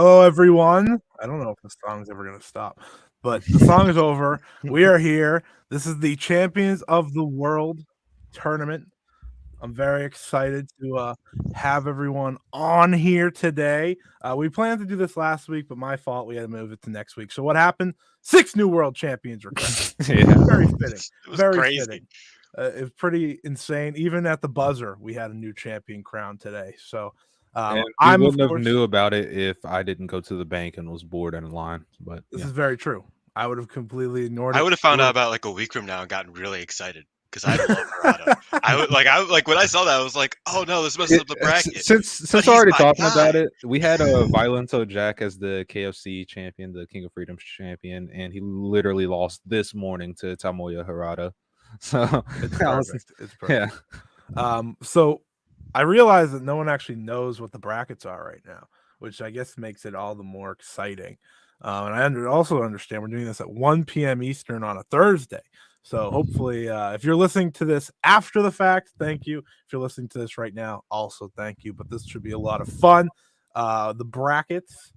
Hello, everyone. I don't know if the song's ever going to stop, but the song is over. We are here. This is the Champions of the World tournament. I'm very excited to have everyone on here today. We planned to do this last week, but my fault. We had to move it to next week. So what happened? 6 new world champions were crowned. Very fitting. It was Very crazy. fitting. It was pretty insane. Even at the buzzer, we had a new champion crowned today. So And I wouldn't have knew about it if I didn't go to the bank and was bored in line. But this is very true. I would have completely ignored it. I would have found out about like a week from now and gotten really excited because I love Murata. I would when I saw that I was like, oh no, this messes up the bracket. Since But we're already he's my talking about guy. it, we had a Violento Jack as the KFC champion, the King of Freedom champion, and he literally lost this morning to Tamoya Harada. So It's perfect. It's yeah. perfect. So I realize that no one actually knows what the brackets are right now, which I guess makes it all the more exciting. And I also understand we're doing this at 1 p.m. Eastern on a Thursday. So hopefully, if you're listening to this after the fact, thank you. If you're listening to this right now, also thank you. But this should be a lot of fun. The brackets,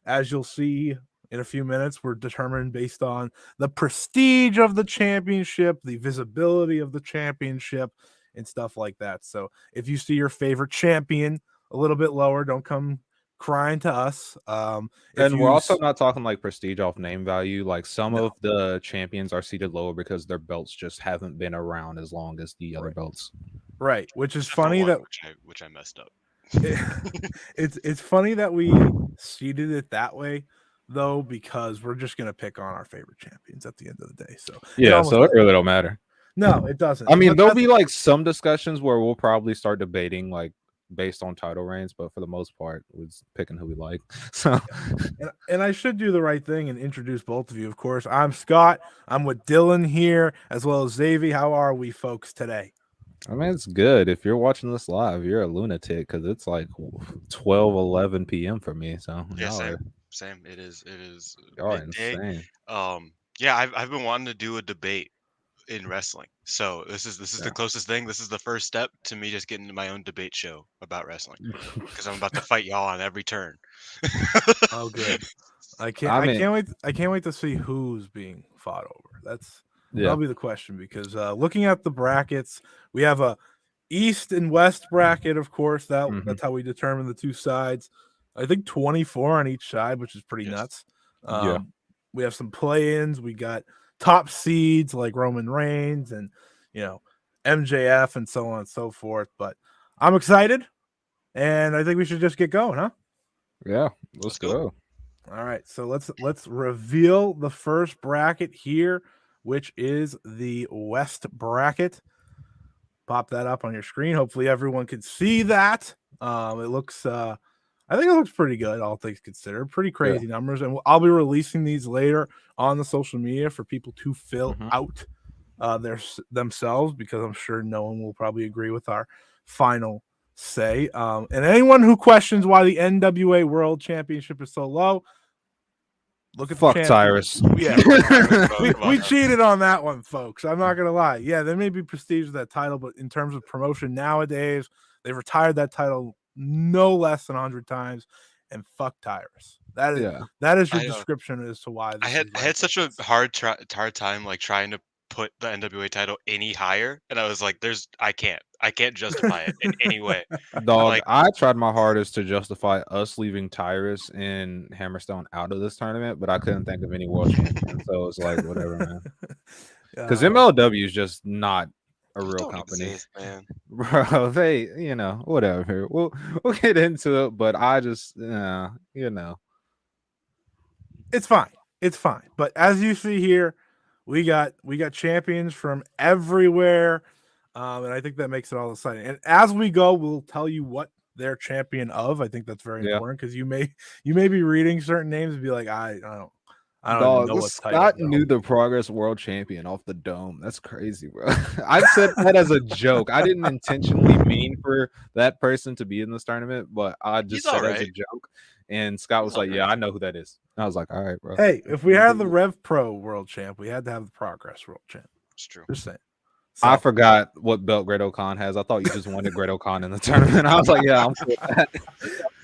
as you'll see in a few minutes, were determined based on the prestige of the championship, the visibility of the championship, and stuff like that. So if you see your favorite champion a little bit lower, don't come crying to us. And we're also not talking like prestige off name value. Like some of the champions are seated lower because their belts just haven't been around as long as the other belts. Right, which is Except for funny one, that which I messed up. it's funny that we seeded it that way though, because we're just gonna pick on our favorite champions at the end of the day. So yeah, so it really don't matter. No, it doesn't. I mean, there'll be like some discussions where we'll probably start debating like based on title reigns, but for the most part, we're picking who we like. So, and I should do the right thing and introduce both of you. Of course, I'm Scott. I'm with Dylan here, as well as Xavi. How are we, folks, today? I mean, it's good. If you're watching this live, you're a lunatic because it's like 12, 11 p.m. for me. So yeah, same. It is. Y'all are insane. Yeah, I've been wanting to do a debate in wrestling. So this is the closest thing. This is the first step to me just getting into my own debate show about wrestling because I'm about to fight y'all on every turn. Oh, good. I can't wait to see who's being fought over. That'll be the question because looking at the brackets, we have a East and West bracket. Of course, that's how we determine the two sides. I think 24 on each side, which is pretty nuts. We have some play-ins. We got top seeds like Roman Reigns and MJF and so on and so forth. But I'm excited, and I think we should just get going, huh? Yeah, let's go. All right, so let's reveal the first bracket here, which is the West bracket. Pop that up on your screen. Hopefully everyone can see that. It looks I think it looks pretty good, all things considered. Pretty crazy numbers. And I'll be releasing these later on the social media for people to fill out themselves, because I'm sure no one will probably agree with our final say. And anyone who questions why the NWA World Championship is so low, look at Tyrus. Yeah, we cheated on that one, folks. I'm not gonna lie. Yeah, there may be prestige with that title, but in terms of promotion nowadays, they've retired that title no less than 100 times. And fuck Tyrus. That is your description as to why. I had such a hard time like trying to put the NWA title any higher, and I was like, I can't justify it in any way. Dog, I tried my hardest to justify us leaving Tyrus and Hammerstone out of this tournament, but I couldn't think of any world champions, so it's like whatever, man. Because MLW is just not a real company, man. Bro. They, whatever. We'll get into it, but I just, it's fine. It's fine. But as you see here, we got champions from everywhere, and I think that makes it all exciting. And as we go, we'll tell you what they're champion of. I think that's very important, because you may be reading certain names and be like, I don't even know what title. Scott knew the Progress World Champion off the dome. That's crazy, bro. I said that as a joke. I didn't intentionally mean for that person to be in this tournament, but I just said it as a joke. And Scott was like, "Yeah, I know who that is." And I was like, "All right, bro." Hey, if we had the Rev Pro World Champ, we had to have the Progress World Champ. It's true. Just saying. So, I forgot what belt Great O'Con has. I thought you just wanted Great O'Con in the tournament. I was like, "Yeah, I'm cool with that."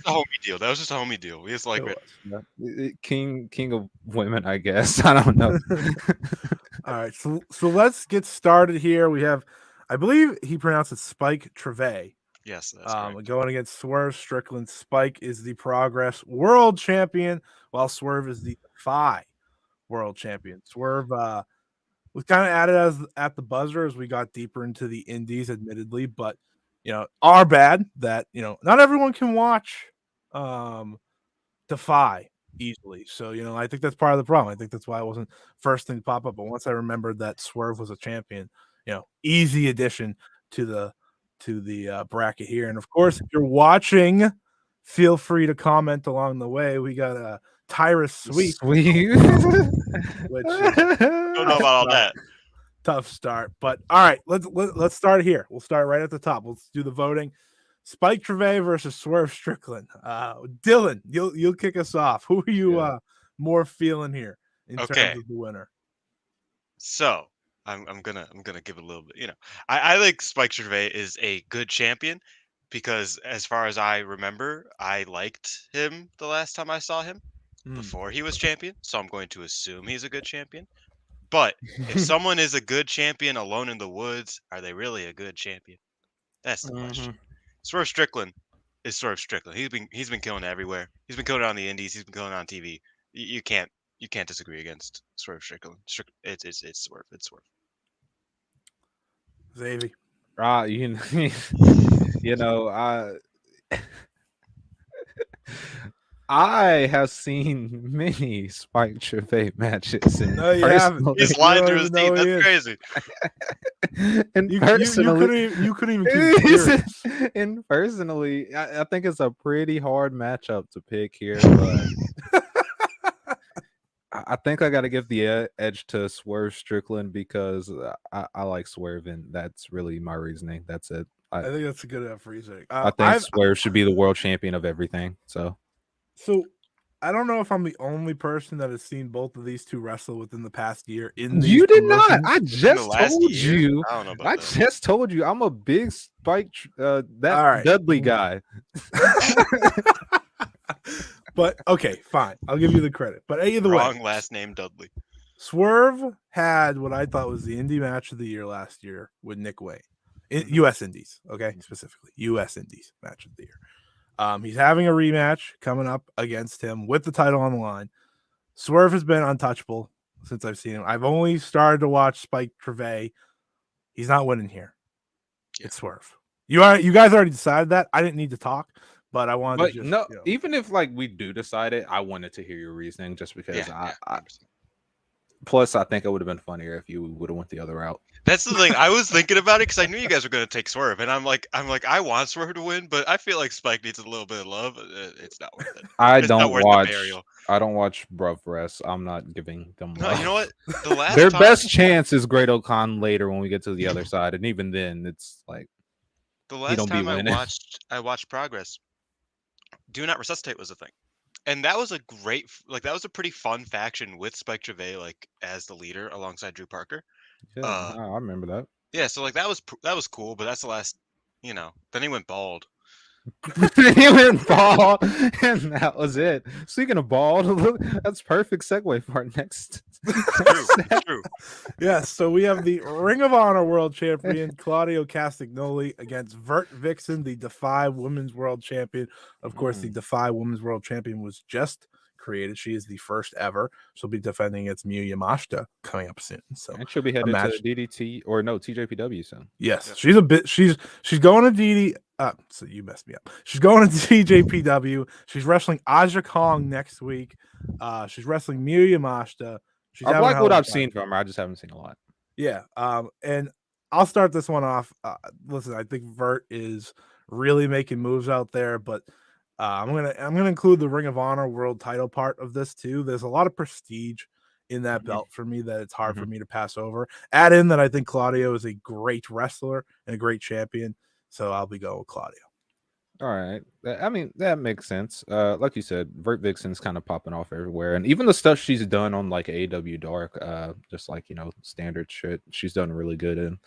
a homie deal. That was just a homie deal. We just like It it. was. King of women, I guess. I don't know. All right, so let's get started here. We have, I believe he pronounced it Spike Trevay. Yes, that's correct. Going against Swerve Strickland. Spike is the Progress World Champion, while Swerve is the Defy World Champion. Swerve was kind of added as at the buzzer as we got deeper into the indies, admittedly, but our bad that not everyone can watch Defy easily. So I think that's part of the problem. I think that's why it wasn't first thing to pop up. But once I remembered that Swerve was a champion, easy addition to the bracket here. And of course, if you're watching, feel free to comment along the way. We got a Tyrus sweep, Sweet. which Don't know about all that. Tough start, but all right, let's start here. We'll start right at the top. Let's do the voting. Spike Trevay versus Swerve Strickland. Dylan, you'll kick us off. Who are you more feeling here in terms of the winner? So I'm gonna give a little bit. I think Spike Trevay is a good champion because as far as I remember, I liked him the last time I saw him before he was champion. So I'm going to assume he's a good champion. But if someone is a good champion alone in the woods, are they really a good champion? That's the question. Swerve Strickland is Swerve Strickland. He's been killing it everywhere. He's been killing it on the indies. He's been killing it on TV. You can't disagree against Swerve Strickland. It's Swerve. It's Swerve. Xavi. I have seen many Spike Trevay matches. No, you haven't. He's lying through his teeth. That's crazy. And you personally, you couldn't even keep serious. And personally, I think it's a pretty hard matchup to pick here, but I think I got to give the edge to Swerve Strickland because I like Swerve, and that's really my reasoning. That's it. I think that's a good enough reasoning. I think Swerve should be the world champion of everything. So I don't know if I'm the only person that has seen both of these two wrestle within the past year. You did not. I just told you. I don't know about I that. just told you. I'm a big Spike Dudley guy. But okay, fine. I'll give you the credit. But either way, wrong last name Dudley. Swerve had what I thought was the indie match of the year last year with Nick Wayne. U.S. Indies, okay, specifically U.S. Indies match of the year. He's having a rematch coming up against him with the title on the line. Swerve has been untouchable since I've seen him. I've only started to watch Spike Trevay. He's not winning here. Yeah. It's Swerve. You guys already decided that. I didn't need to talk, but I wanted to just, even if we do decide it, I wanted to hear your reasoning just because plus I think it would have been funnier if you would have went the other route. That's the thing. I was thinking about it because I knew you guys were going to take Swerve, and I'm like, I want Swerve to win, but I feel like Spike needs a little bit of love. It's not worth it. I don't watch Bruv Rest. I'm not giving them love. No, you know what? Their best chance is Great O'Con later when we get to the other side, and even then, it's like the last time I watched Progress. Do Not Resuscitate was a thing. And that was a great, that was a pretty fun faction with Spike Trevay, as the leader alongside Drew Parker. Yeah, I remember that. Yeah, so that was cool, but that's the last, then he went bald. He went bald, and that was it. Speaking of bald, that's perfect segue for our next. True. Yes, so we have the Ring of Honor World Champion Claudio Castagnoli against Vert Vixen, the Defy Women's World Champion. Of course, the Defy Women's World Champion was just created. She is the first ever. She'll be defending against Miyu Yamashita coming up soon. So and she'll be headed to DDT or no TJPW soon. Yes, yeah. She's going to DD. So you messed me up. She's going to TJPW. She's wrestling Aja Kong next week. She's wrestling Miyu Yamashita. I like what I've seen from her. I just haven't seen a lot. Yeah. And I'll start this one off. Listen, I think Vert is really making moves out there, but I'm gonna include the Ring of Honor World Title part of this too. There's a lot of prestige in that belt for me that it's hard for me to pass over. Add in that I think Claudio is a great wrestler and a great champion, so I'll be going with Claudio. All right. I mean, that makes sense. Like you said, Vert Vixen's kind of popping off everywhere. And even the stuff she's done on AEW Dark, just standard shit, she's done really good in.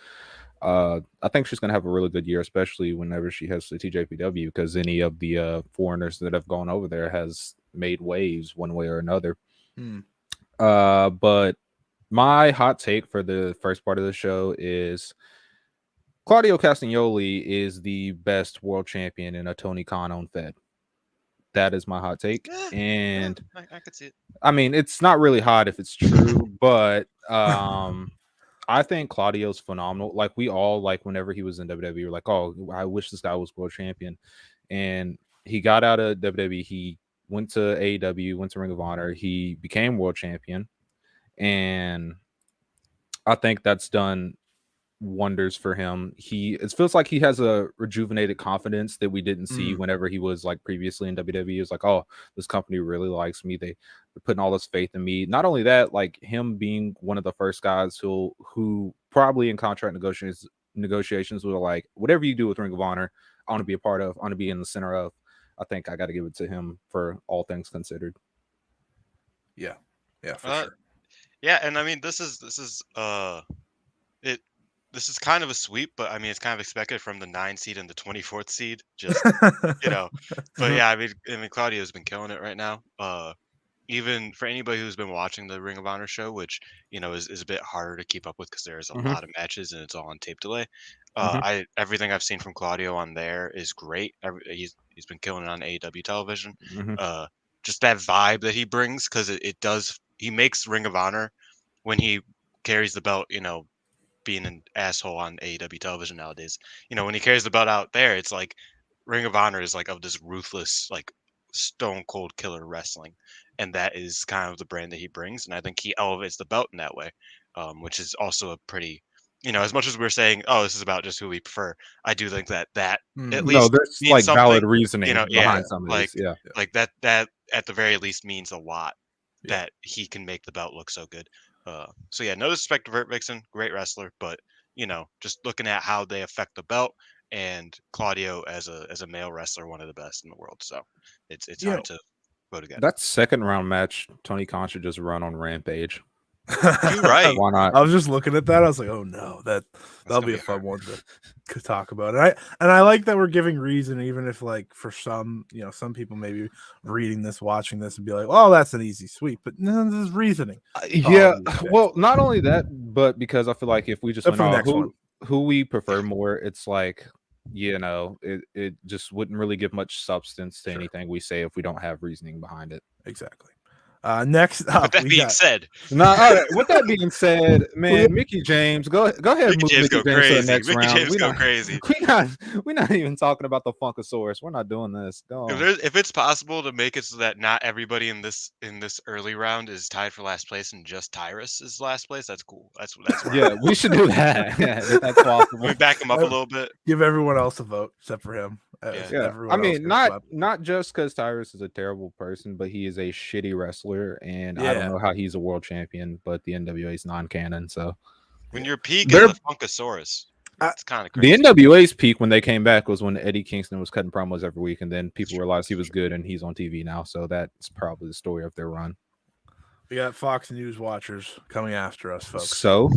I think she's gonna have a really good year, especially whenever she heads to TJPW, because any of the foreigners that have gone over there has made waves one way or another. Hmm. But my hot take for the first part of the show is Claudio Castagnoli is the best world champion in a Tony Khan owned Fed. That is my hot take. And I could see it. I mean, it's not really hot if it's true, but I think Claudio's phenomenal. Like we all like whenever he was in WWE, we're like, oh, I wish this guy was world champion. And he got out of WWE, he went to AEW, went to Ring of Honor, he became world champion. And I think that's done wonders for him. It feels like he has a rejuvenated confidence that we didn't see whenever he was like previously in WWE. It's like, oh, this company really likes me. They're putting all this faith in me. Not only that, like him being one of the first guys who probably in contract negotiations were like, whatever you do with Ring of Honor, I want to be a part of, I want to be in the center of. I think I got to give it to him for all things considered. Yeah, for sure. Yeah, and I mean this is this is kind of a sweep, but I mean it's kind of expected from the 9 seed and the 24th seed. Just but yeah, I mean Claudio's been killing it right now. Even for anybody who's been watching the Ring of Honor show, which is a bit harder to keep up with because there's a lot of matches and it's all on tape delay. Everything I've seen from Claudio on there is great. He's been killing it on AEW television. Just that vibe that he brings, because he makes Ring of Honor when he carries the belt, being an asshole on AEW television nowadays. When he carries the belt out there, it's like Ring of Honor is like of this ruthless, like stone cold killer wrestling, and that is kind of the brand that he brings. And I think he elevates the belt in that way, which is also a pretty, as much as we're saying, oh, this is about just who we prefer, I do think that at least there's means like something, valid reasoning behind some of like, these. Yeah, like that at the very least means a lot that he can make the belt look so good. So yeah, no disrespect to Vert Vixen, great wrestler, but just looking at how they affect the belt, and Claudio as a male wrestler, one of the best in the world. So it's hard to vote again. That second round match, Tony Khan should just run on Rampage. You're right. Why not? I was just looking at that. I was like, oh no, that'll be a fun one to talk about. And I like that we're giving reason, even if like for some, some people maybe reading this, watching this, and be like, oh, that's an easy sweep. But no, there's reasoning. Well, not only that, but because I feel like if we just went on who we prefer more, it's like, it just wouldn't really give much substance to anything we say if we don't have reasoning behind it. Exactly. Next up, with that being said, with that being said, man, Mickey James, go ahead and move Mickey James to the next round. James go crazy. We're not even talking about the Funkasaurus. We're not doing this. Go on. If it's possible to make it so that not everybody in this early round is tied for last place and just Tyrus is last place, that's cool. That's we should do that. Yeah, if that's possible. We back him up a little bit. Give everyone else a vote except for him. I mean, not just because Tyrus is a terrible person, but he is a shitty wrestler, and I don't know how he's a world champion, but the NWA is non-canon. So when your peak is the Funkasaurus, it's kind of crazy. The NWA's peak when they came back was when Eddie Kingston was cutting promos every week, and then people realized he was good, and he's on TV now. So that's probably the story of their run. We got Fox News watchers coming after us, folks. So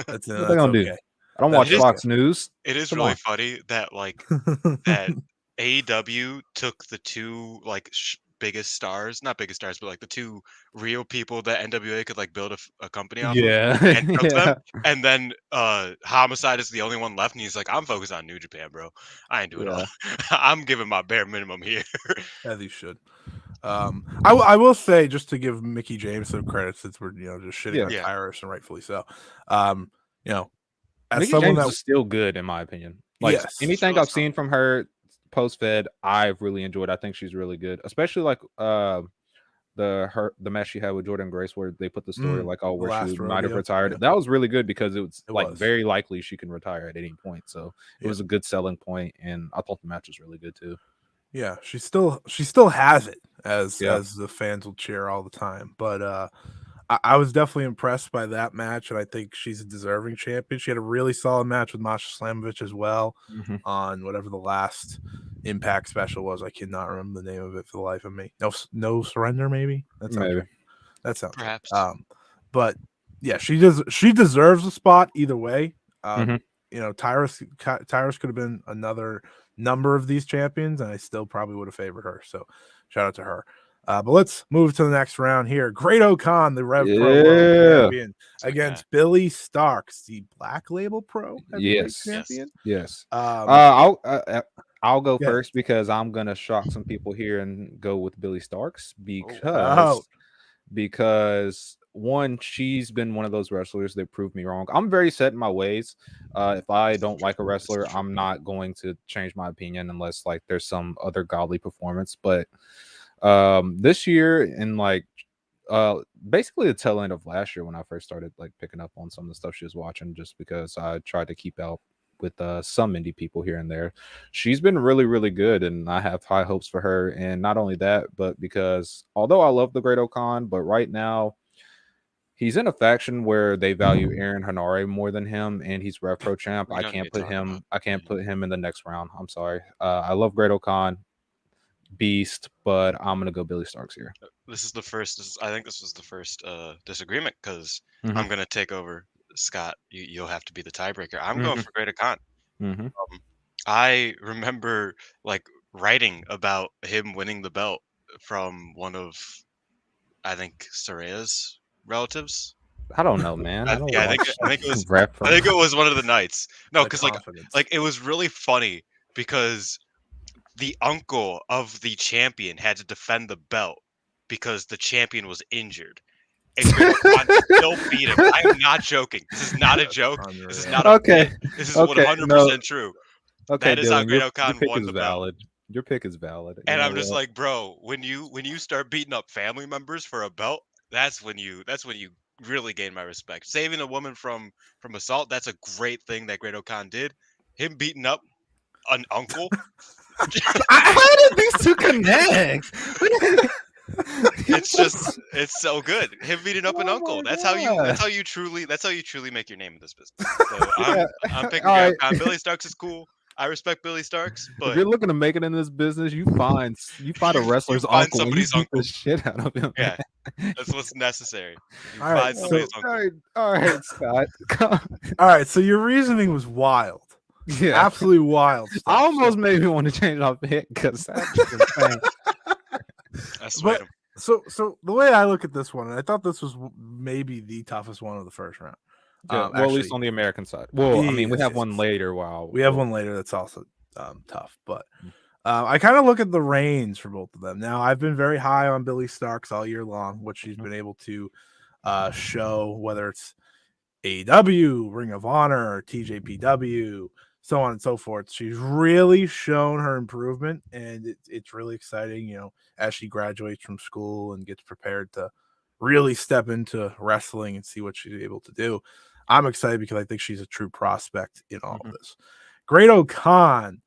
that's what they gonna do? I don't watch Fox News. It is really funny that that AEW took the two biggest stars, not biggest stars, but like the two real people that NWA could like build a company off of, and took them. And then Homicide is the only one left, and he's like, I'm focused on New Japan, bro. I ain't doing all. I'm giving my bare minimum here. As you should. I will say, just to give Mickey James some credit, since we're just shitting on Tyrus, and rightfully so. As Mickey James is still good in my opinion. Like anything I've seen from her post-Fed, I've really enjoyed. I think she's really good, especially like the match she had with Jordan Grace, where they put the story where she might have retired. That was really good because it was very likely she can retire at any point. So it was a good selling point, and I thought the match was really good too. Yeah, she still has it as the fans will cheer all the time. But I was definitely impressed by that match, and I think she's a deserving champion. She had a really solid match with Masha Slamovich as well on whatever the last Impact special was. I cannot remember the name of it for the life of me. No Surrender, maybe? That sounds perhaps. But yeah, she deserves a spot either way. Tyrus could have been another number of these champions, and I still probably would have favored her. So shout out to her. But let's move to the next round here. Great O'Khan, the Rev Pro World Champion, against Billy Starks, the Black Label Pro Heavyweight Champion. Yes. Um, I'll go first because I'm gonna shock some people here and go with Billy Starks because one, she's been one of those wrestlers that proved me wrong. I'm very set in my ways. If I don't like a wrestler, I'm not going to change my opinion unless like there's some other godly performance. But this year and like basically the tail end of last year when I first started like picking up on some of the stuff she was watching, just because I tried to keep out with some indie people here and there. She's been really, really good, and I have high hopes for her. And not only that, but because although I love the Great O'Khan, but right now he's in a faction where they value Aaron Hanare more than him, and he's Rev Pro champ. I can't put him in the next round. I'm sorry. I love Great O'Khan, beast, but I'm gonna go Billy Starks here. This is the first. I think this was the first disagreement because I'm gonna take over. Scott, you'll have to be the tiebreaker. I'm going for Great O'Khan. I remember like writing about him winning the belt from one of, I think, Soraya's relatives. I don't know, man. I think it was one of the Knights. No, because like it was really funny because the uncle of the champion had to defend the belt because the champion was injured. And Great O'Khan still beat him. I am not joking. This is not a joke. This is not a bit. This is 100% true. Okay, that is how Great O'Khan won the valid. belt. Your pick is valid. And I'm just like, bro, when you start beating up family members for a belt, that's when you really gain my respect. Saving a woman from assault, that's a great thing that Great O'Khan did. Him beating up an uncle. How did these two connect? It's so good. Him beating up an uncle. That's how you truly make your name in this business. So I'm picking Great O'Khan. Billy Starks is cool. I respect Billy Starks, but if you're looking to make it in this business, you find a wrestler's uncle. Somebody's uncle. The shit out of him. Yeah, that's what's necessary. All right, Scott. All right, so your reasoning was wild. Yeah, absolutely wild stuff. I almost made me want to change my pick because that's insane. But so the way I look at this one, and I thought this was maybe the toughest one of the first round. Well, actually, at least on the American side. Well, I mean, we have one later. We have one later that's also tough. But I kind of look at the reigns for both of them. Now, I've been very high on Billy Starks all year long, what she's been able to show, whether it's AEW, Ring of Honor, TJPW, so on and so forth. She's really shown her improvement, and it's really exciting, as she graduates from school and gets prepared to really step into wrestling and see what she's able to do. I'm excited because I think she's a true prospect in all of this. Great O'Khan,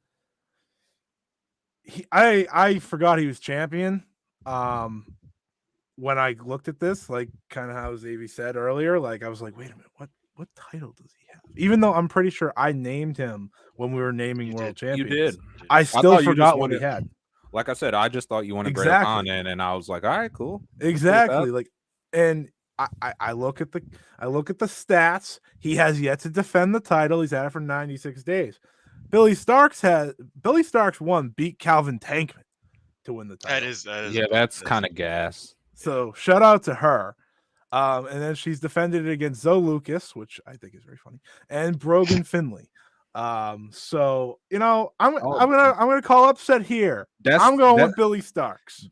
I forgot he was champion. When I looked at this, like kind of how Xavi said earlier, like I was like, wait a minute, what title does he have? Even though I'm pretty sure I named him when we were naming world champions. You did. I still forgot what he had. Like I said, I just thought you wanted Great O'Khan in, and I was like, all right, cool. Exactly. Like, and I look at the stats. He has yet to defend the title. He's had it for 96 days. Billy Starks beat Calvin Tankman to win the title. That's kind of gas. So shout out to her. And then she's defended it against Zoe Lucas, which I think is very funny, and Brogan Finley. So I'm gonna call upset here. I'm going with Billy Starks.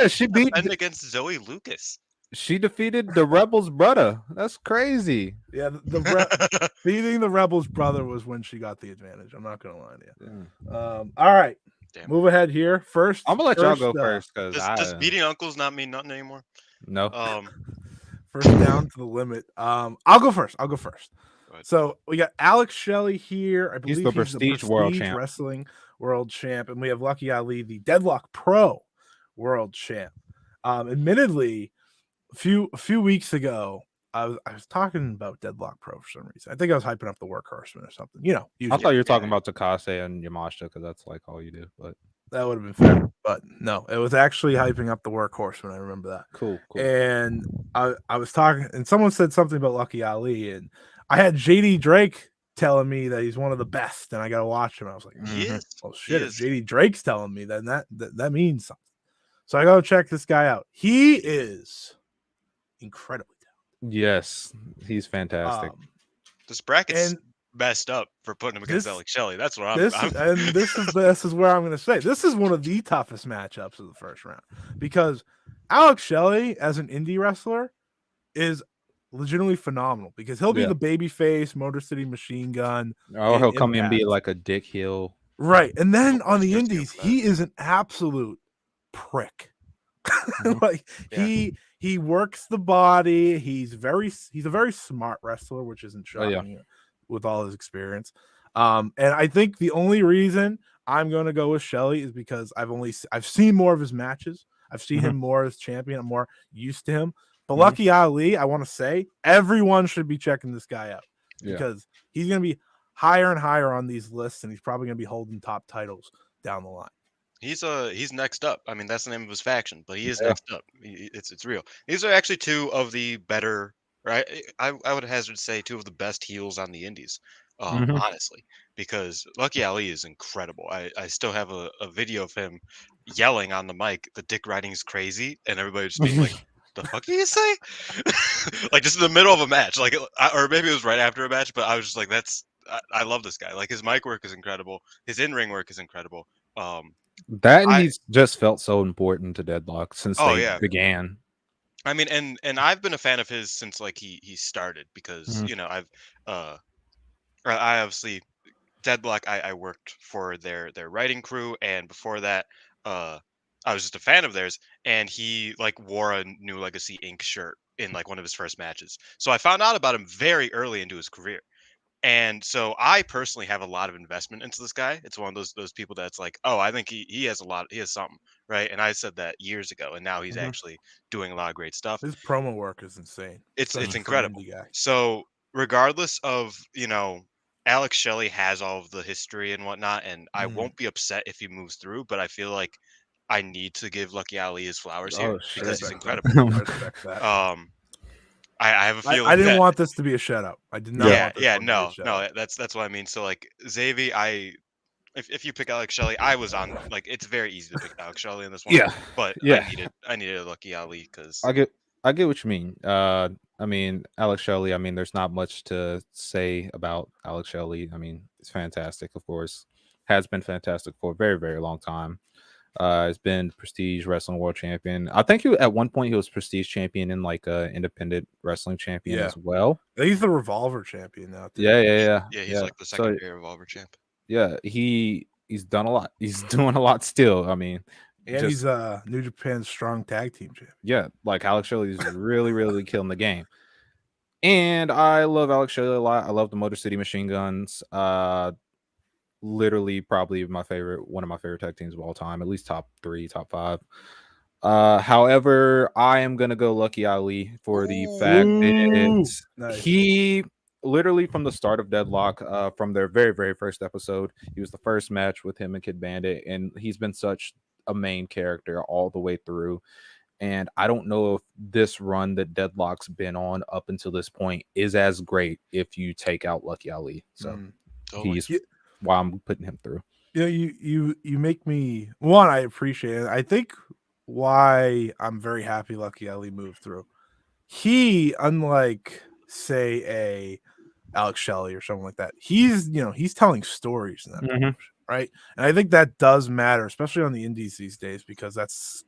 She beat against Zoe Lucas. She defeated the Rebels' brother. That's crazy. Yeah, beating the Rebels' brother was when she got the advantage. I'm not gonna lie to you. Yeah. All right. Damn. Move ahead here. First, I'm gonna let y'all go first because does beating uncles not mean nothing anymore? No. First down to the limit. I'll go first. So we got Alex Shelley here. I believe he's the Prestige World Champ, Wrestling World Champ, and we have Lucky Ali, the Deadlock Pro World Champ. Admittedly, a few weeks ago, I was talking about Deadlock Pro for some reason. I think I was hyping up the Work Horseman or something. Usually. I thought you were talking about Takase and Yamashita because that's like all you do. But that would have been fair. But no, it was actually hyping up the Work Horseman. I remember that. Cool. And I was talking, and someone said something about Lucky Ali, and I had JD Drake telling me that he's one of the best, and I gotta watch him. I was like, He is. oh He shit! If is. JD Drake's telling me, then that means something. So I gotta check this guy out. He is incredibly talented. Yes, he's fantastic. This bracket's and messed up for putting him against Alex Shelley. That's what this is where I'm gonna say this is one of the toughest matchups of the first round, because Alex Shelley as an indie wrestler is legitimately phenomenal, because he'll be the babyface Motor City Machine Gun, or he'll come in and be Impact. like a dick heel, right? And then on the indies, he is an absolute prick. Like he works the body. He's a very smart wrestler, which isn't shocking with all his experience. And I think the only reason I'm going to go with Shelley is because I've seen more of his matches. I've seen him more as champion. I'm more used to him. But Lucky Ali, I want to say everyone should be checking this guy out, because he's going to be higher and higher on these lists, and he's probably going to be holding top titles down the line. He's next up. I mean, that's the name of his faction, but he is next up. It's real. These are actually two of the better, right? I would hazard to say two of the best heels on the indies, honestly, because Lucky Ali is incredible. I still have a video of him yelling on the mic, "The dick riding is crazy," and everybody just being like, "The fuck did you say?" Like just in the middle of a match, like, or maybe it was right after a match, but I was just like, I love this guy. Like his mic work is incredible. His in-ring work is incredible. He's just felt so important to Deadlock since they began. I mean, and I've been a fan of his since like he started, because I obviously Deadlock, I worked for their writing crew, and before that I was just a fan of theirs, and he like wore a New Legacy Inc. shirt in like one of his first matches, so I found out about him very early into his career. And so I personally have a lot of investment into this guy. It's one of those people that's like, oh, I think he has something, right? And I said that years ago, and now he's actually doing a lot of great stuff. His promo work is insane. It's incredible. So regardless of, Alex Shelley has all of the history and whatnot, and I won't be upset if he moves through, but I feel like I need to give Lucky Ali his flowers here because he's incredible. I respect that. I have a feeling I didn't want this to be a shutout. I did not. Want this no. That's what I mean. So like Xavi, if you pick Alex Shelley, I was on like it's very easy to pick Alex Shelley in this one. But I needed a Lucky Ali because I get what you mean. I mean Alex Shelley. I mean, there's not much to say about Alex Shelley. I mean, it's fantastic, of course. Has been fantastic for a very, very long time. Has been Prestige Wrestling World Champion. I think at one point he was Prestige Champion and like Independent Wrestling Champion as well. He's the Revolver Champion now. Too. Yeah. He's like the secondary Revolver champ. Yeah, he's done a lot. He's doing a lot still. I mean, and he's New Japan's Strong Tag Team champion. Yeah, like Alex Shelley is really, really killing the game. And I love Alex Shelley a lot. I love the Motor City Machine Guns. Literally probably one of my favorite tag teams of all time, at least top 3, top 5. However, I am gonna go Lucky Ali for the fact that he literally from the start of Deadlock, from their very, very first episode, he was the first match with him and Kid Bandit, and he's been such a main character all the way through. And I don't know if this run that Deadlock's been on up until this point is as great if you take out Lucky Ali. So he's why I'm putting him through. You make me I appreciate it. I think why I'm very happy Lucky Ali moved through. He, unlike say a Alex Shelley or something like that, he's telling stories in that promotion, right? And I think that does matter, especially on the indies these days, because that's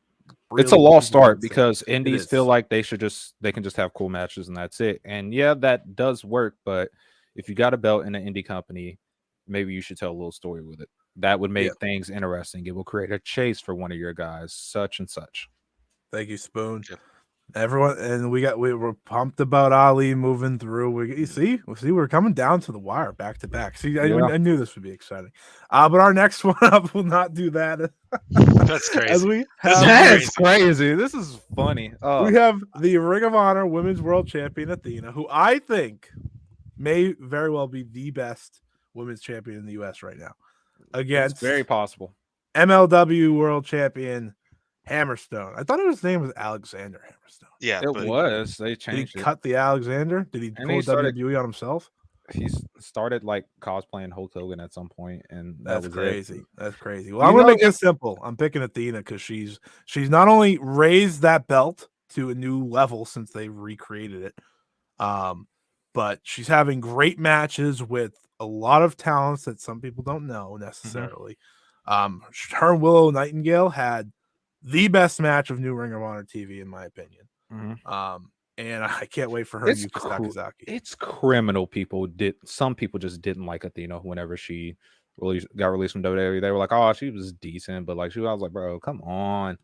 it's a lost art, because indies feel like they can just have cool matches and that's it. And yeah, that does work, but if you got a belt in an indie company, maybe you should tell a little story with it. That would make things interesting. It will create a chase for one of your guys, such and such. Thank you, Spoon. Everyone, and we were pumped about Ali moving through. You see, we're coming down to the wire back to back. See, I knew this would be exciting. But our next one up will not do that. That's crazy. That's crazy. This is funny. We have the Ring of Honor Women's World Champion Athena, who I think may very well be the best women's champion in the U.S. right now. Against it's very possible MLW World Champion Hammerstone. I thought his name was Alexander Hammerstone. Yeah, it was. They changed. Did he cut the Alexander? Did he pull WWE on himself? He's started like cosplaying Hulk Hogan at some point, and that That's was it. crazy. That's crazy. Well, You I'm gonna know, make if this simple. I'm picking Athena because she's not only raised that belt to a new level since they recreated it, but she's having great matches with a lot of talents that some people don't know necessarily. Her and Willow Nightingale had the best match of New Ring of Honor TV, in my opinion. And I can't wait for her and Yuka Sakazaki. It's criminal. Some people just didn't like Athena whenever she got released from WWE. They were like, "Oh, she was decent," but like I was like, "Bro, come on."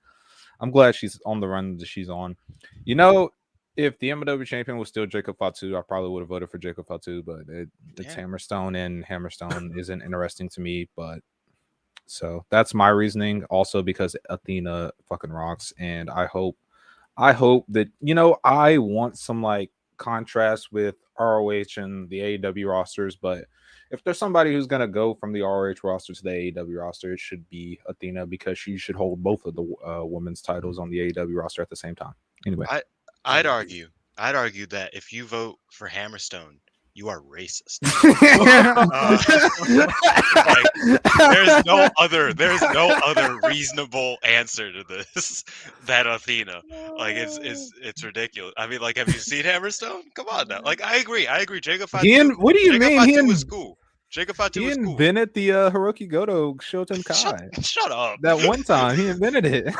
I'm glad she's on the run that she's on. You know, if the MLW champion was still Jacob Fatu, I probably would have voted for Jacob Fatu, but it's Hammerstone, and Hammerstone isn't interesting to me. But so that's my reasoning. Also because Athena fucking rocks, and I hope that I want some like contrast with ROH and the AEW rosters, but if there's somebody who's gonna go from the ROH roster to the AEW roster, it should be Athena because she should hold both of the women's titles on the AEW roster at the same time. Anyway, I'd argue that if you vote for Hammerstone, you are racist. There's no other reasonable answer to this than Athena. Like it's ridiculous. I mean, like, have you seen Hammerstone? Come on now. Like, I agree. Jacob Fatu. what do you Jacob mean? Fatu was cool. Jacob Fatu He was cool. invented the Hiroki Goto Shoten Kai. Shut up. That one time he invented it.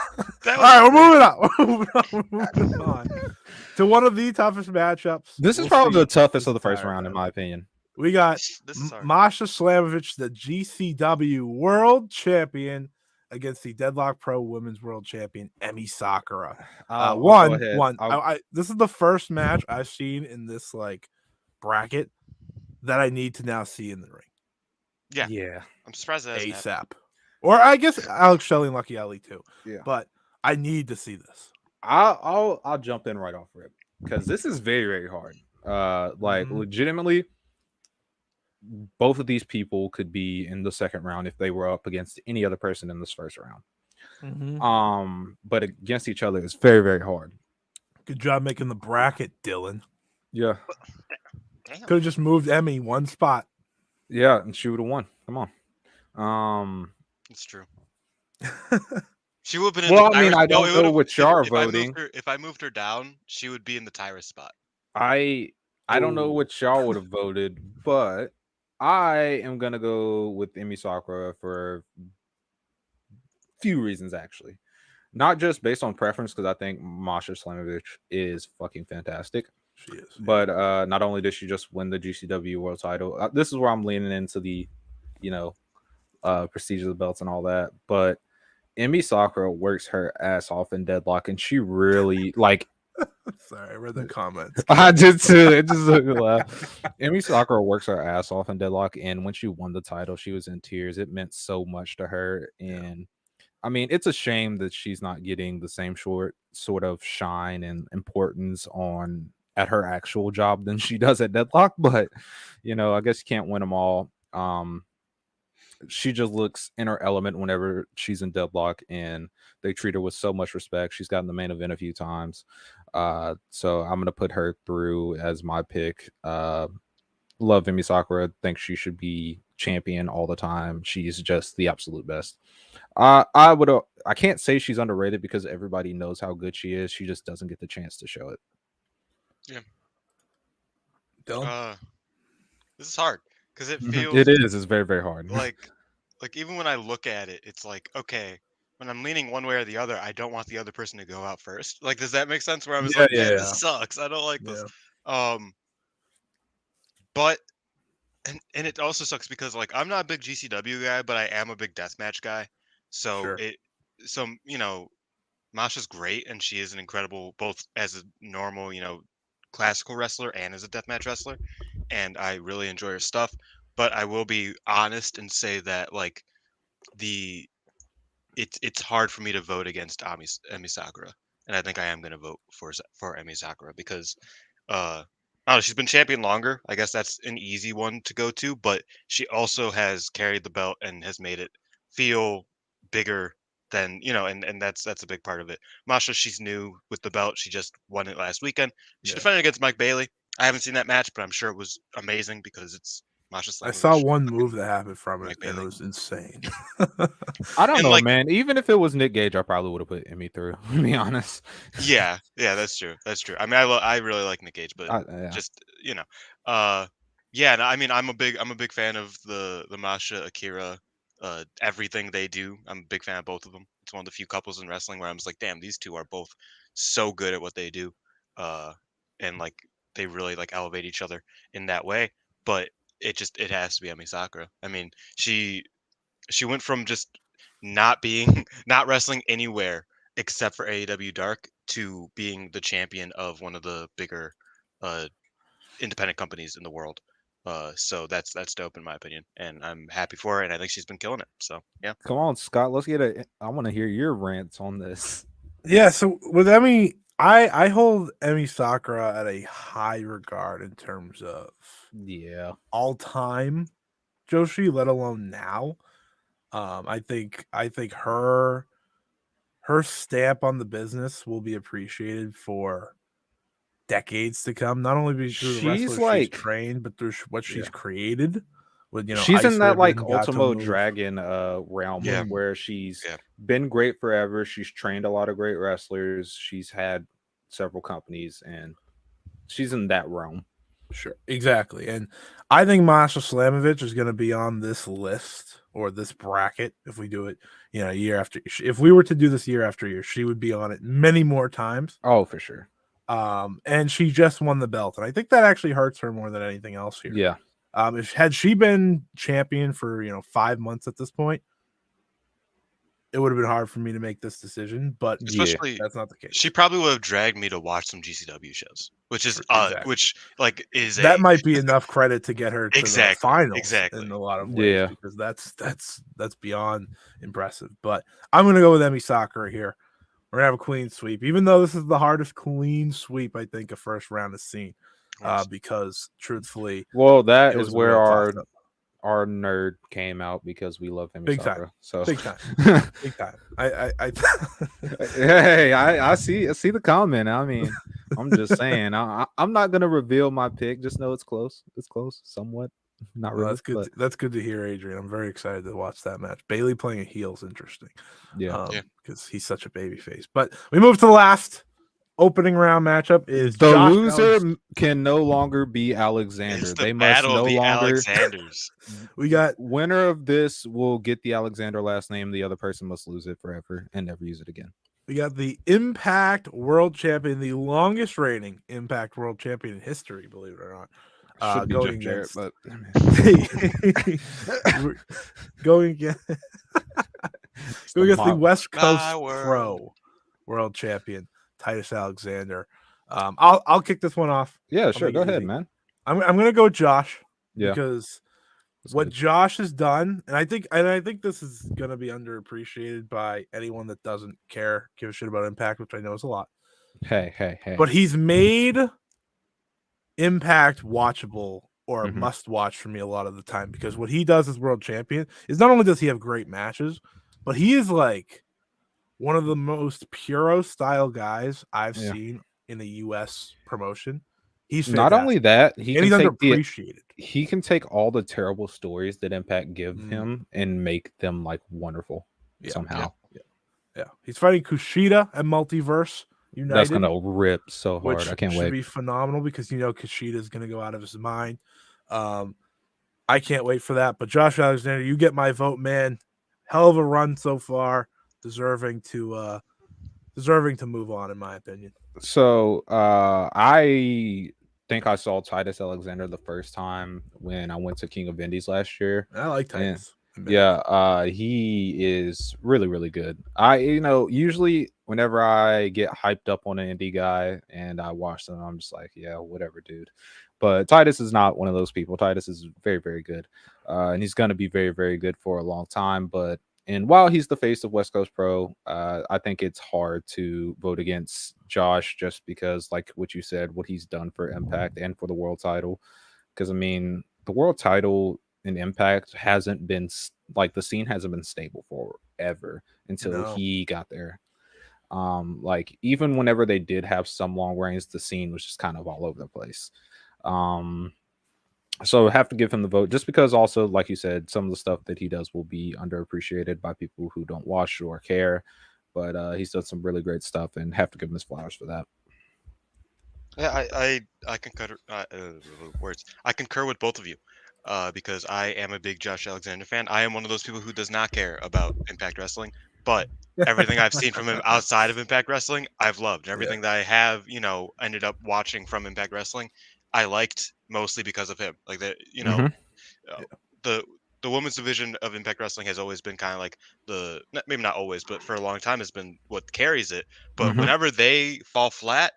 All right, we're moving on. We're moving on to one of the toughest matchups. This is probably the toughest of the first round, in my opinion. We got Masha Slamovich, the GCW World Champion, against the Deadlock Pro Women's World Champion, Emi Sakura. This is the first match I've seen in this like bracket that I need to now see in the ring. Yeah. I'm surprised that hasn't ASAP. happened. Or I guess Alex Shelley and Lucky Ali too. Yeah. But I need to see this. I'll jump in right off rip because this is very, very hard. Legitimately, both of these people could be in the second round if they were up against any other person in this first round. But against each other is very, very hard. Good job making the bracket, Dylan. Yeah. Could have just moved Emmy one spot. Yeah, and she would have won. Come on. It's true. She would have been. Well, I mean, I don't know what Char voting. If I moved her down, she would be in the Tyra spot. I don't know what Char would have voted, but I am gonna go with Emi Sakura for a few reasons, actually. Not just based on preference, because I think Masha Slamovich is fucking fantastic. She is. But not only did she just win the GCW World Title, this is where I'm leaning into the, prestige of the belts and all that. But Emi Sakura works her ass off in Deadlock, and she really like. Sorry, I read the comments. I did too. It just laugh. Emi Sakura works her ass off in Deadlock, and when she won the title, she was in tears. It meant so much to her, and I mean, it's a shame that she's not getting the same sort of shine and importance at her actual job than she does at Deadlock. But I guess you can't win them all. She just looks in her element whenever she's in Deadlock, and they treat her with so much respect. She's gotten the main event a few times. So I'm gonna put her through as my pick. Love Emi Sakura. Think she should be champion all the time. She's just the absolute best. I can't say she's underrated because everybody knows how good she is. She just doesn't get the chance to show it. Yeah. Dylan? This is hard because it feels. It is. It's very, very hard. Like even when I look at it, it's like, okay, when I'm leaning one way or the other, I don't want the other person to go out first. Like, does that make sense? Where I was this sucks. I don't like this. But and it also sucks because like I'm not a big GCW guy, but I am a big deathmatch guy. So Masha's great, and she is an incredible both as a normal, classical wrestler and as a deathmatch wrestler, and I really enjoy her stuff. But I will be honest and say that like it's hard for me to vote against Emi Sakura, and I think I am going to vote for Emi Sakura because I don't know, she's been champion longer. I guess that's an easy one to go to, but she also has carried the belt and has made it feel bigger than and that's a big part of it. Masha, she's new with the belt. She just won it last weekend. She defended against Mike Bailey. I haven't seen that match, but I'm sure it was amazing because it's Masha I saw Slamovich. one move that happened from Mike it, and it Bailey. was insane. I don't And know, like, man. Even if it was Nick Gage, I probably would have put Emmy through. To be honest. yeah, that's true. That's true. I mean, I really like Nick Gage, but Yeah. just uh, yeah. No, I mean, I'm a big fan of the Masha Akira, everything they do. I'm a big fan of both of them. It's one of the few couples in wrestling where I'm just like, damn, these two are both so good at what they do, uh, and like they really like elevate each other in that way. But it has to be Emi Sakura. I mean, she went from just not being not wrestling anywhere except for AEW Dark to being the champion of one of the bigger uh independent companies in the world. So that's dope in my opinion, and I'm happy for her, and I think she's been killing it. So yeah. Come on, Scott. Let's get a. I want to hear your rants on this. Yeah, so with Emmy, I hold Emmy Sakura at a high regard in terms of all time Joshi, let alone now. I think her stamp on the business will be appreciated for decades to come. Not only through the She's wrestlers she's like trained, but through what she's created. With she's Ice in that like Ribbon, Ultimo Gato Move. Dragon realm Yeah. where she's Yeah. been great forever. She's trained a lot of great wrestlers. She's had several companies, and she's in that realm. Sure, exactly. And I think Masha Slamovich is going to be on this list or this bracket if we do it, year after. If we were to do this year after year, she would be on it many more times. Oh, for sure. And she just won the belt, and I think that actually hurts her more than anything else here. Yeah. If had she been champion for 5 months at this point, it would have been hard for me to make this decision, but Especially that's not the case. She probably would have dragged me to watch some GCW shows, which is Exactly. which like is that might be enough credit to get her to the finals in a lot of ways, because that's beyond impressive. But I'm gonna go with Emmy Sakura here. We're gonna have a clean sweep, even though this is the hardest clean sweep I think a first round has seen, because truthfully, well, that is was where our nerd came out, because we love Emmy big Sakura. time. So big time. Big time. Hey, I see the comment. I mean, I'm just saying, I'm not gonna reveal my pick. Just know it's close. It's close, somewhat. Not really. That's good. That's good to hear, Adrian. I'm very excited to watch that match. Bailey playing a heel is interesting. Yeah, because he's such a baby face. But we move to the last opening round matchup. Is the Josh loser can no longer be Alexander. They must no longer. Alexanders. We got winner of this will get the Alexander last name. The other person must lose it forever and never use it again. We got the Impact World Champion, the longest reigning Impact World Champion in history, believe it or not. Going against, but going against the West Coast Pro World Champion Titus Alexander. I'll kick this one off. Yeah, sure. Go ahead, man. I'm gonna go Josh. Yeah, because what Josh has done, and I think this is gonna be underappreciated by anyone that doesn't give a shit about Impact, which I know is a lot. Hey. But he's made Impact watchable or must watch for me a lot of the time, because what he does as world champion is not only does he have great matches, but he is like one of the most puro style guys I've seen in the US promotion. He's fantastic. Not only that, he's underappreciated. He can take all the terrible stories that Impact give him and make them like wonderful somehow. Yeah. He's fighting Kushida at Multiverse United. That's gonna rip so hard. I can't wait. Should be phenomenal, because Kushida is gonna go out of his mind. I can't wait for that. But Josh Alexander, you get my vote, man. Hell of a run so far. Deserving to move on, in my opinion. So I think I saw Titus Alexander the first time when I went to King of Indies last year. I like Titus. Yeah, he is really, really good. Usually whenever I get hyped up on an indie guy and I watch them, I'm just like, yeah, whatever, dude. But Titus is not one of those people. Titus is very, very good. And he's going to be very, very good for a long time. And while he's the face of West Coast Pro, I think it's hard to vote against Josh, just because, like what you said, what he's done for Impact and for the world title. Because, I mean, the world title in Impact hasn't been, like, the scene hasn't been stable forever until he got there. Like, even whenever they did have some long reigns, the scene was just kind of all over the place. So have to give him the vote just because also, like you said, some of the stuff that he does will be underappreciated by people who don't watch or care. But he's done some really great stuff and have to give him his flowers for that. Yeah, I concur. Words. I concur with both of you, because I am a big Josh Alexander fan. I am one of those people who does not care about Impact Wrestling, but everything I've seen from him outside of Impact Wrestling, I've loved. And everything that I have, ended up watching from Impact Wrestling, I liked mostly because of him. Like Mm-hmm. uh, the the women's division of Impact Wrestling has always been kind of like maybe not always, but for a long time has been what carries it. But Mm-hmm. whenever they fall flat,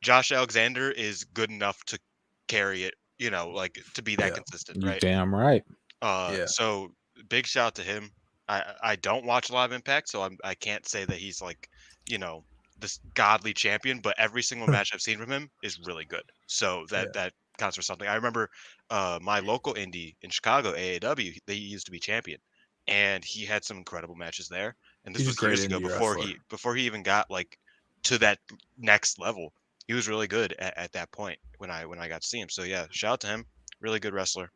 Josh Alexander is good enough to carry it, like to be that consistent, You right? damn right. Yeah. So big shout out to him. I don't watch a lot of Impact, so I can't say that he's like, this godly champion, but every single match I've seen from him is really good. So that counts for something. I remember my local indie in Chicago, AAW, they used to be champion, and he had some incredible matches there. And this He's a was great years ago indie before wrestler. he even got like to that next level. He was really good at that point when I got to see him. So yeah, shout out to him. Really good wrestler.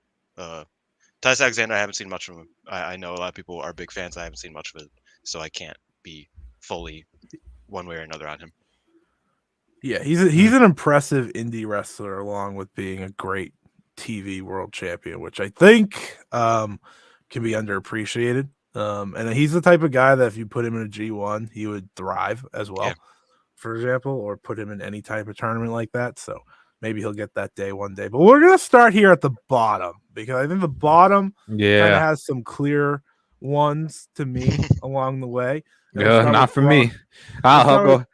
Titus Alexander, I haven't seen much from him. I know a lot of people are big fans. I haven't seen much of it, so I can't be fully one way or another on him. Yeah, he's an impressive indie wrestler, along with being a great TV world champion, which I think can be underappreciated. And he's the type of guy that if you put him in a G1, he would thrive as well. Yeah. For example, or put him in any type of tournament like that. So maybe he'll get that day one day. But we're gonna start here at the bottom because I think the bottom kind of has some clear ones to me along the way. Not for me. I'll go.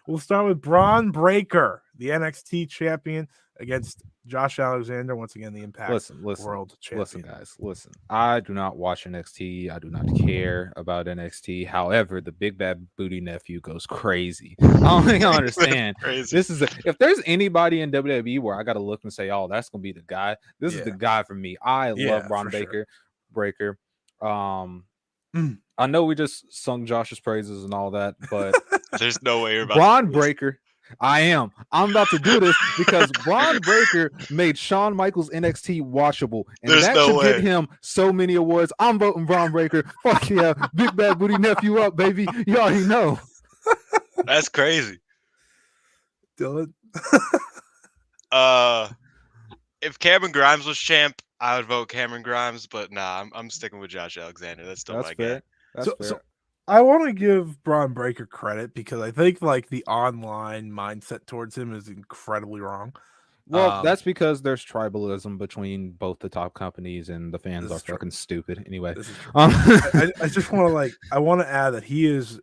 We'll start with Braun Breaker, the NXT champion, against Josh Alexander, once again the Impact World champion. Listen, guys, listen. I do not watch NXT. I do not care about NXT. However, the big bad booty nephew goes crazy. I don't think I understand. This is if there's anybody in WWE where I got to look and say, "Oh, that's gonna be the guy." This is the guy for me. I love Braun Breaker. I know we just sung Josh's praises and all that, but there's no way you're about Braun Breaker. I'm about to do this because Braun Breaker made Shawn Michaels NXT watchable, and that should get him so many awards. I'm voting Braun Breaker. Fuck yeah, big bad booty nephew up, baby. You already know. That's crazy, Dylan. If Cameron Grimes was champ, I would vote Cameron Grimes, but nah, I'm sticking with Josh Alexander. That's still my guy. That's fair. So I want to give Braun Breaker credit because I think like the online mindset towards him is incredibly wrong. Well, that's because there's tribalism between both the top companies and the fans are fucking stupid. Anyway, I just want to I want to add that he is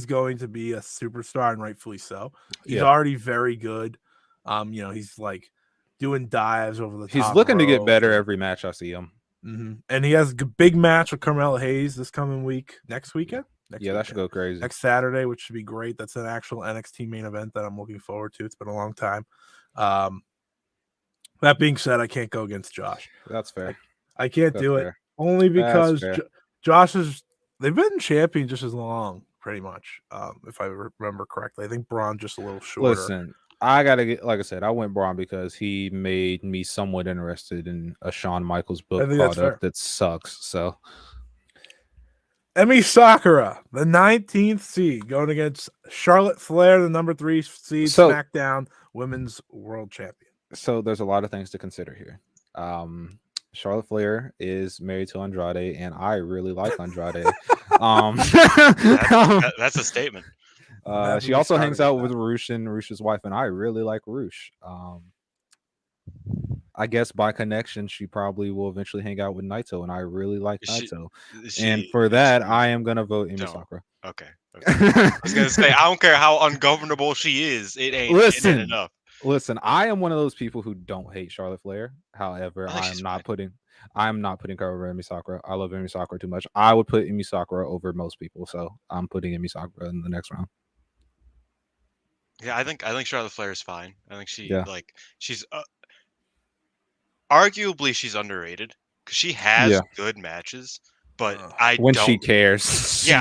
going to be a superstar and rightfully so. He's already very good. He's like doing dives over the top. He's looking to get better every match I see him. Mm-hmm. And he has a big match with Carmelo Hayes this coming next weekend. That should go crazy. Next Saturday, which should be great. That's an actual NXT main event that I'm looking forward to. It's been a long time. That being said, I can't go against Josh. That's fair. I can't do it only because Josh they've been champion just as long, pretty much. If I remember correctly, I think Braun just a little shorter. Listen, I gotta get, like I said, I went Braun because he made me somewhat interested in a Shawn Michaels book product that sucks. So, Emi Sakura, the 19th seed, going against Charlotte Flair, the number 3 seed, SmackDown Women's World Champion. So there's a lot of things to consider here. Charlotte Flair is married to Andrade, and I really like Andrade. That's a statement. She also hangs out with Rush and Rush's wife, and I really like Rush. I guess by connection, she probably will eventually hang out with Naito, and I really like Naito. And for that, I am gonna vote Emi Sakura. Okay. I was gonna say, I don't care how ungovernable she is. It ain't enough. Listen, I am one of those people who don't hate Charlotte Flair. However, I'm not putting her over Emi Sakura. I love Emi Sakura too much. I would put Emi Sakura over most people, so I'm putting Emi Sakura in the next round. Yeah, I think Charlotte Flair is fine. I think she's arguably she's underrated because she has good matches, but she cares, she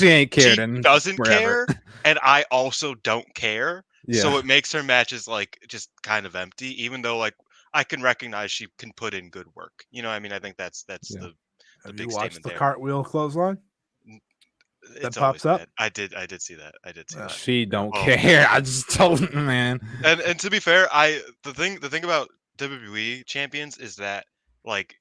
ain't cared. She doesn't care, and I also don't care. So it makes her matches like just kind of empty, even though like I can recognize she can put in good work. You know, I mean, I think that's the Have you big watched statement the there. cartwheel clothesline that It's pops always up? bad. I did see that. I did see that. She don't care. I just told him, man. And to be fair, the thing about WWE champions is that like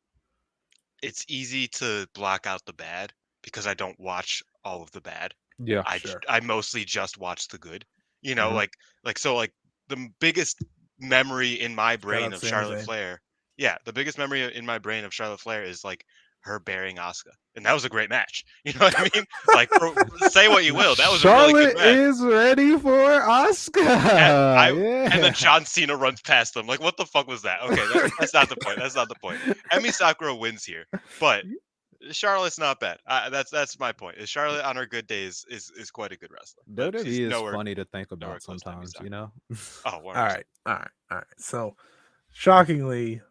it's easy to block out the bad because I don't watch all of the bad. Yeah, Sure. I mostly just watch the good. You know, Mhm. like the biggest memory in my brain out of Sami Charlotte Zayn. Flair. Yeah, the biggest memory in my brain of Charlotte Flair is like her bearing Asuka, and that was a great match. You know what I mean? Like, say what you will, that was a really good Charlotte match. is ready for Asuka. And then John Cena runs past them. Like, what the fuck was that? Okay, that's not the point. That's not the point. Emi Sakura wins here, but Charlotte's not bad. That's my point. Is Charlotte on her good days is quite a good wrestler, but she's WWE is nowhere funny to think nowhere about close to Emi sometimes, you Sakura. know? Oh, 100%. All right. So, shockingly,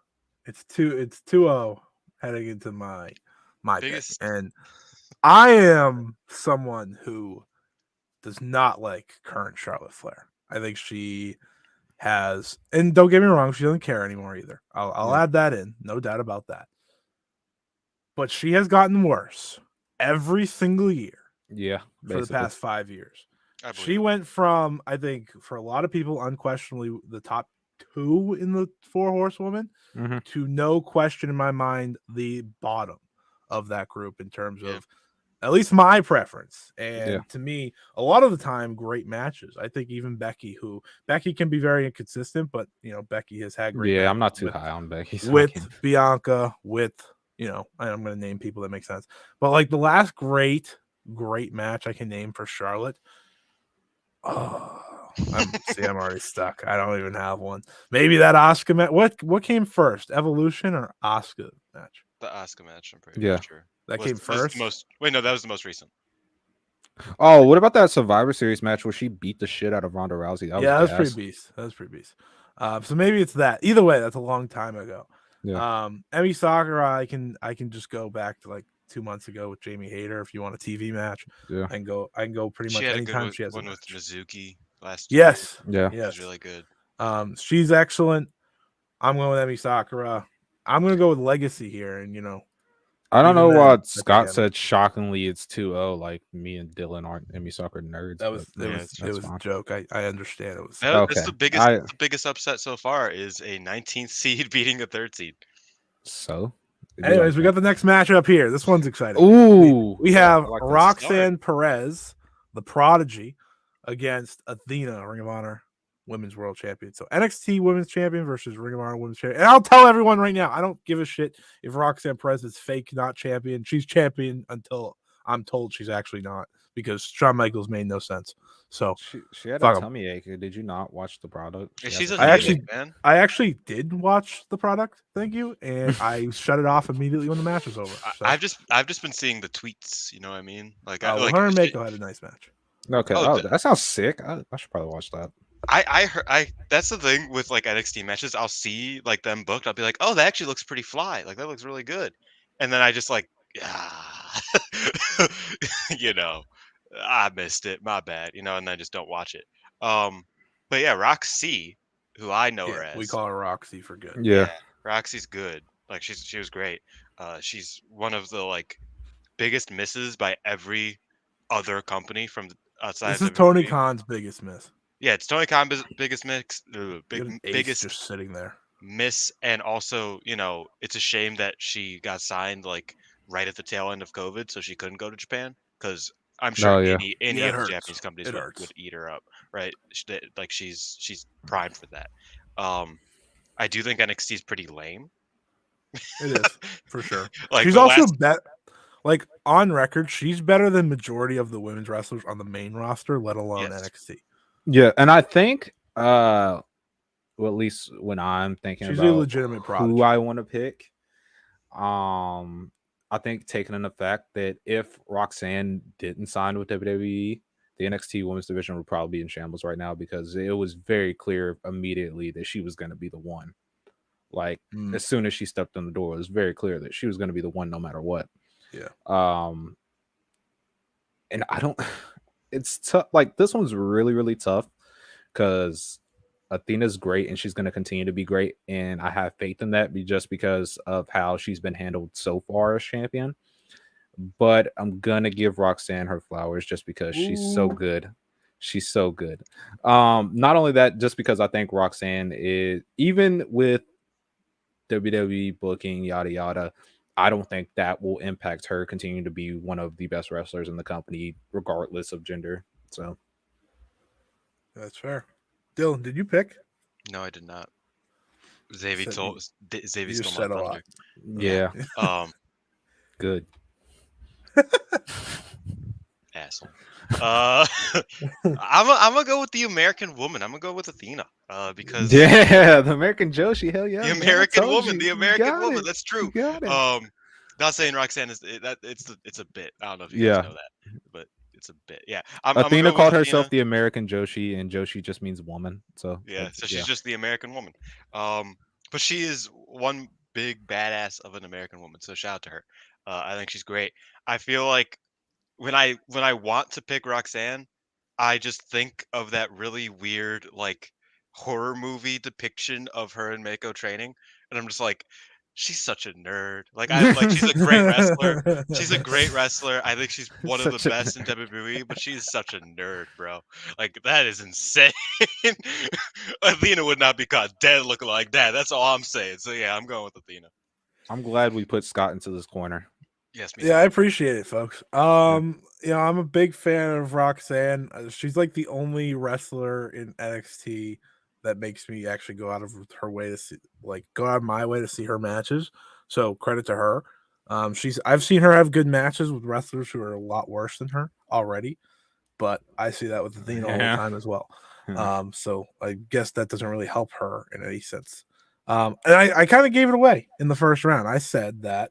it's 2-0 heading into my pick, Biggest and I am someone who does not like current Charlotte Flair. I think she has, and don't get me wrong, she doesn't care anymore either. I'll Yeah. add that in, no doubt about that. But she has gotten worse every single year Yeah, for the past 5 years. I believe She it. went from, I think, for a lot of people, unquestionably the top 2 in the 4 horsewomen Mhm. to no question in my mind the bottom of that group in terms Yeah. of at least my preference. And Yeah. to me, a lot of the time, great matches. I think even Becky can be very inconsistent, but you know, Becky has had great matches. Yeah, I'm not too with, high on Becky. So I with can't. Bianca, with you know, I'm going to name people that make sense. But like the last great match I can name for Charlotte. Oh, I'm already stuck. I don't even have one. Maybe that Oscar match. What came first, Evolution or Oscar match? The Asuka match, I'm pretty Yeah. sure. That came Was the first. most. Wait, no, that was the most recent. Oh, what about that Survivor Series match where she beat the shit out of Ronda Rousey? That was Yeah, that was pretty gas. beast. So maybe it's that. Either way, that's a long time ago. Yeah. Emi Sakura, I can just go back to like 2 months ago with Jamie Hayter if you want a TV match. Yeah. I can go pretty She much had a good anytime she has a one with match. Mizuki last year. Yes. Yeah. It was really good. She's excellent. I'm going with Emi Sakura. I'm gonna go with Legacy here, and you know, I don't even know then, why that's Scott Emi. said shockingly it's 2-0. Like me and Dylan aren't Emmy Soccer nerds. That was but it was a joke. I understand it was. That's Okay. the biggest upset so far is a 19th seed beating a 3rd seed. So Anyways, we got the next matchup here. This one's exciting. Ooh. We yeah, have I like this. Roxanne Perez, the Prodigy, against Athena, Ring of Honor Women's World Champion. So NXT Women's Champion versus Ring of Honor Women's Champion. And I'll tell everyone right now, I don't give a shit if Roxanne Perez is fake, not champion. She's champion until I'm told she's actually not, because Shawn Michaels made no sense. So She had a fuck 'em. tummy ache. Did you not watch the product? She She's has a a I tummy actually- ache. man. I actually did watch the product, thank you, and I shut it off immediately when the match was over. So. I've just been seeing the tweets. You know what I mean? Like, her and Mako had a nice match. Okay. Oh, that sounds sick. I should probably watch that. I heard that's the thing with like NXT matches. I'll see like them booked. I'll be like, oh, that actually looks pretty fly. Like that looks really good. And then I just like, you know, I missed it. My bad. You know, and I just don't watch it. But yeah, Roxy, who I know her as, we call her Roxy for good. Yeah. Roxy's good. Like she was great. She's one of the like biggest misses by every other company from outside. This is of Tony WWE. Khan's biggest miss. Yeah, it's Tony Khan's biggest mix, Biggest just sitting there. miss, and also, you know, it's a shame that she got signed like right at the tail end of COVID, so she couldn't go to Japan because I'm sure yeah. any Yeah, it of the hurts. Japanese companies It would hurts. eat her up, right? Like she's primed for that. I do think NXT is pretty lame. It is for sure. Like She's the also last, like on record, she's better than majority of the women's wrestlers on the main roster, let alone Yes. NXT. Yeah, and I think well, at least when I'm thinking She's about a legitimate prodigy. who I want to pick, I think taking in the fact that if Roxanne didn't sign with WWE, the NXT women's division would probably be in shambles right now because it was very clear immediately that she was going to be the one. Like as soon as she stepped in the door, it was very clear that she was going to be the one no matter what. Yeah. And I don't. It's tough. Like this one's really, really tough because Athena's great and she's going to continue to be great. And I have faith in that just because of how she's been handled so far as champion. But I'm going to give Roxanne her flowers just because she's so good. She's so good. Not only that, just because I think Roxanne is, even with WWE booking, yada, yada, I don't think that will impact her continuing to be one of the best wrestlers in the company, regardless of gender. So that's fair. Dylan, did you pick? No, I did not. Xavi You stole my said a thunder. lot. yeah. Good. Asshole. I'm gonna go with the American woman. I'm gonna go with Athena. Because the American Joshi, hell yeah, the man, American woman, you. the American woman. It. That's true. You got it. Not saying Roxanne is that it's a bit. I don't know if you guys Yeah. know that, but it's a bit. Yeah, I'm gonna Athena go called with herself Athena. the American Joshi, and Joshi just means woman. So Yeah, so she's just the American woman. But she is one big badass of an American woman. So shout out to her. I think she's great. I feel like when I want to pick Roxanne, I just think of that really weird like horror movie depiction of her and Mako training, and I'm just like, she's such a nerd. Like she's a great wrestler. She's a great wrestler. I think she's one of the Such a best in WWE, but she is such a nerd, bro. Like that is insane. Athena would not be caught dead looking like that. That's all I'm saying. So yeah, I'm going with Athena. I'm glad we put Scott into this corner. Yes, me too. Yeah, I appreciate it, folks. You know, I'm a big fan of Roxanne. She's like the only wrestler in NXT that makes me actually go out of her way to see, like, go out of my way to see her matches. So credit to her. I've seen her have good matches with wrestlers who are a lot worse than her already, but I see that with Athena all the time as well. So I guess that doesn't really help her in any sense. And I kind of gave it away in the first round. I said that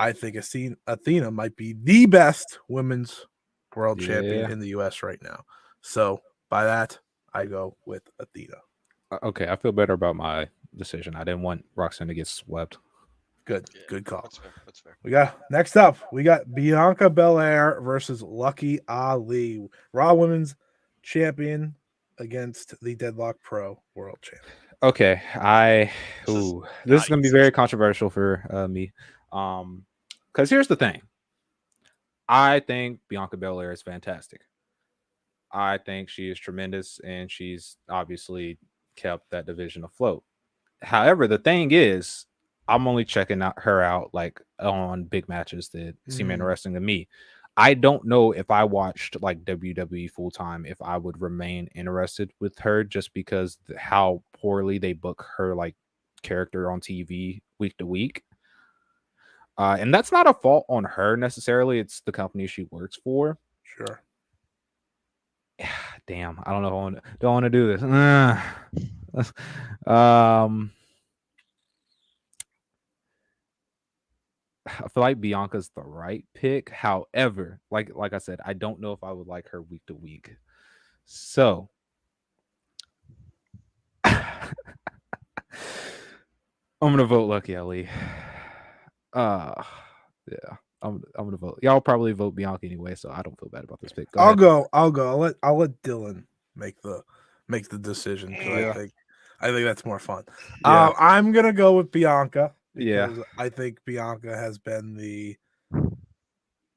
I think Athena might be the best women's world champion in the U.S. right now. So by that, I go with Athena. Okay, I feel better about my decision. I didn't want Roxanne to get swept. Good call. That's fair. That's fair. We got next up. We got Bianca Belair versus Lucky Ali, Raw Women's Champion against the Deadlock Pro World Champion. Okay, this is gonna be very controversial for me. Because here's the thing. I think Bianca Belair is fantastic. I think she is tremendous, and she's obviously kept that division afloat. However, the thing is, I'm only checking her out like on big matches that seem interesting to me. I don't know if I watched like WWE full time if I would remain interested with her just because how poorly they book her like character on TV week to week. And that's not a fault on her necessarily. It's the company she works for. Sure. Damn, I don't know. Don't want to do this. I feel like Bianca's the right pick. However, like I said, I don't know if I would like her week to week. So I'm gonna vote Lucky Ali. Yeah, I'm gonna vote. Y'all probably vote Bianca anyway, so I don't feel bad about this pick. I'll go. I'll let Dylan make the decision. Yeah. I think that's more fun. Yeah. I'm gonna go with Bianca Yeah. because I think Bianca has been the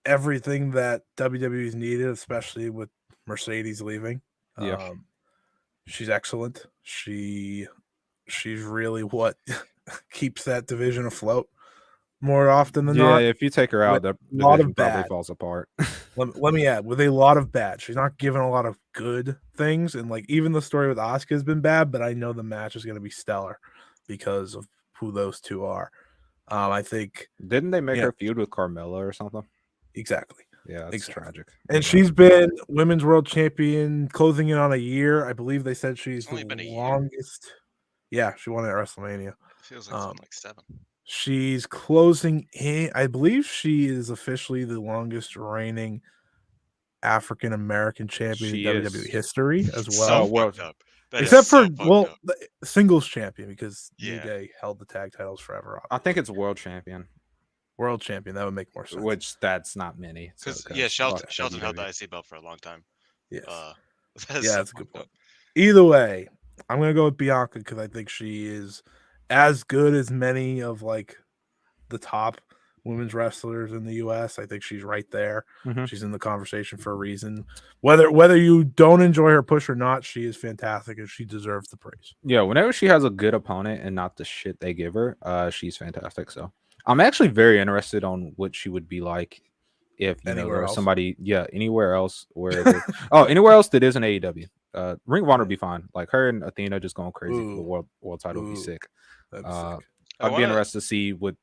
everything that WWE's needed, especially with Mercedes leaving. Yeah. She's excellent. She's really what keeps that division afloat more often than not. Yeah, if you take her out, the division probably falls apart. Let me add, with a lot of bad. She's not given a lot of good things, and like even the story with Asuka has been bad, but I know the match is going to be stellar because of who those two are. I think didn't they make her feud with Carmella or something? Exactly. Yeah, it's tragic. And she's been women's world champion, closing in on a year. I believe they said she's the longest. Yeah, she won at WrestleMania. It feels like it's been like 7. She's closing in. I believe she is officially the longest reigning African American champion in WWE history as well. Except for singles champion because New Day held the tag titles forever. I think it's world champion. World champion, that would make more sense. Which that's not many. Because Shelton held the IC belt for a long time. Yes. That's a good point. Either way, I'm gonna go with Bianca because I think she is as good as many of like the top women's wrestlers in the US. I think she's right there. Mhm. She's in the conversation for a reason. Whether you don't enjoy her push or not, she is fantastic and she deserves the praise. Yeah, whenever she has a good opponent and not the shit they give her, she's fantastic. So I'm actually very interested on what she would be like if there Anywhere was else. somebody, anywhere else where anywhere else that isn't AEW. Ring of Honor would be fine. Like her and Athena just going crazy for the Ooh. world title would be sick. That's sick. I'd be interested to see what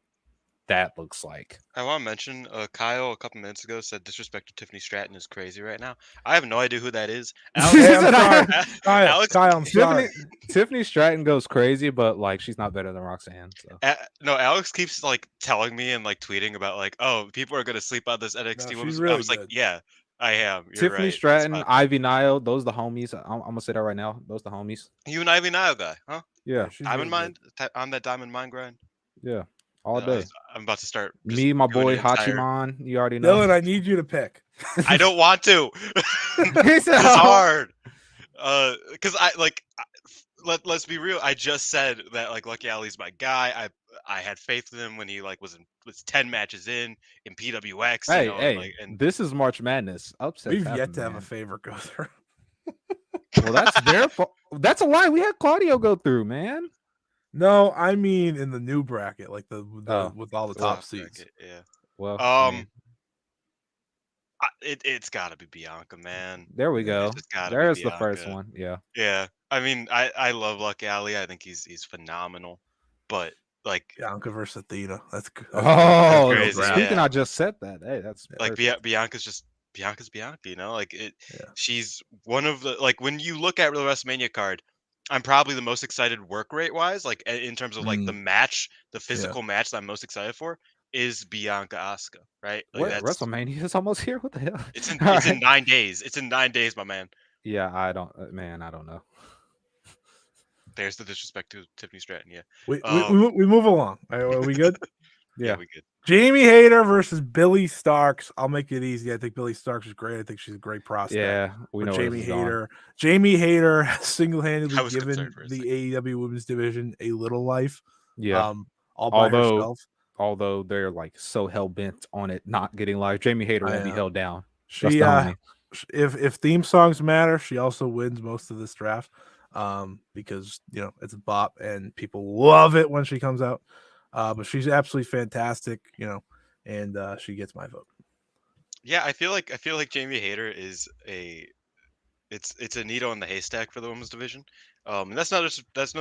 that looks like. I want to mention Kyle a couple minutes ago said disrespect to Tiffany Stratton is crazy right now. I have no idea who that is. Hey, I'm sorry. Alex, Kyle, I'm sorry. Tiffany Stratton goes crazy, but like she's not better than Roxanne. So no, Alex keeps like telling me and like tweeting about like, oh, people are gonna sleep on this NXT No, women's. she's I really was like, good. yeah, I am. You're Tiffany right. Stratton, Ivy Nile, those the homies. I'm gonna say that right now. Those the homies. You and Ivy Nile guy, huh? Yeah, she's Diamond really Mind on that Diamond Mind grind. yeah, all day. I'm about to start. Just Me, my doing boy an entire... Hachiman. You already good. know. Dylan, I need you to pick. I don't want to. He said, It's hard. Because let's be real. I just said that like Lucky Ali's my guy. I had faith in him when he like was 10 matches in PWX. Hey, this is March Madness. Upsets We've happen, yet to have man. a favorite go through. Well, that's their fault. That's a lie. We had Claudio go through, man. No, I mean in the new bracket, like the with all the top seeds. Yeah. Well, it's got to be Bianca, man. There we go. There's the first one. Yeah. Yeah. I mean, I love Lucky Ali. I think he's phenomenal. But like Bianca versus Athena. That's oh, crazy. Speaking, I just said that. Hey, that's like Bianca's Bianca. You know, like she's one of the like when you look at the WrestleMania card. I'm probably the most excited work rate wise, like in terms of like the match, the physical match that I'm most excited for is Bianca Asuka, right? Like what? WrestleMania is almost here. What the hell? It's in 9 days. It's in 9 days, my man. Yeah, I don't know. There's the disrespect to Tiffany Stratton. Yeah, we move along. Are we good? Yeah, we good. Jamie Hayter versus Billy Starks. I'll make it easy. I think Billy Starks is great. I think she's a great prospect. Yeah, we know Jamie Hayter. Jamie Hayter has single-handedly given the AEW women's division a little life. Yeah, all by herself. Although they're like so hell bent on it not getting live, Jamie Hayter won't be held down. She if theme songs matter, she also wins most of this draft. Because it's a bop and people love it when she comes out. But she's absolutely fantastic, and she gets my vote. Yeah, I feel like Jamie Hayter is it's a needle in the haystack for the women's division. And that's no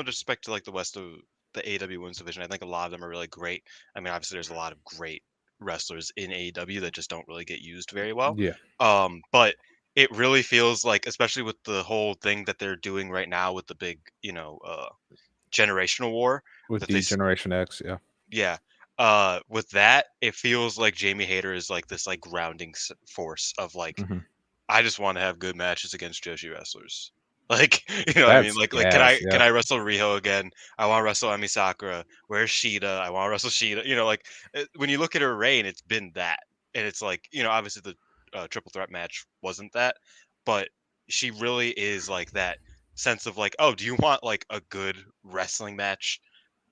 disrespect to like the West of the AEW women's division. I think a lot of them are really great. I mean, obviously there's a lot of great wrestlers in AEW that just don't really get used very well. Yeah. But it really feels like, especially with the whole thing that they're doing right now with the big, generational war with the Generation X, yeah. With that, it feels like Jamie Hayter is like this like grounding force of like, I just want to have good matches against Joshi wrestlers. Like, what I mean? Like, can I wrestle Riho again? I want to wrestle Emi Sakura. Where's Shida? I want to wrestle Shida. Like when you look at her reign, it's been that, and it's like, obviously the triple threat match wasn't that, but she really is like that sense of like, oh, do you want like a good wrestling match?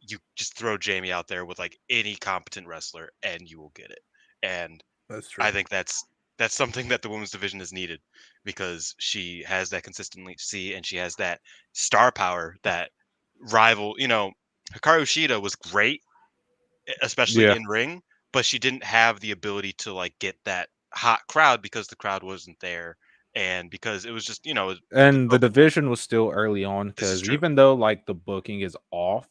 You just throw Jamie out there with like any competent wrestler, and you will get it. And that's true. I think that's something that the women's division is needed because she has that consistency and she has that star power that rival. Hikaru Shida was great, especially in ring, but she didn't have the ability to like get that hot crowd because the crowd wasn't there. And because it was just, and the division was still early on, because even though like the booking is off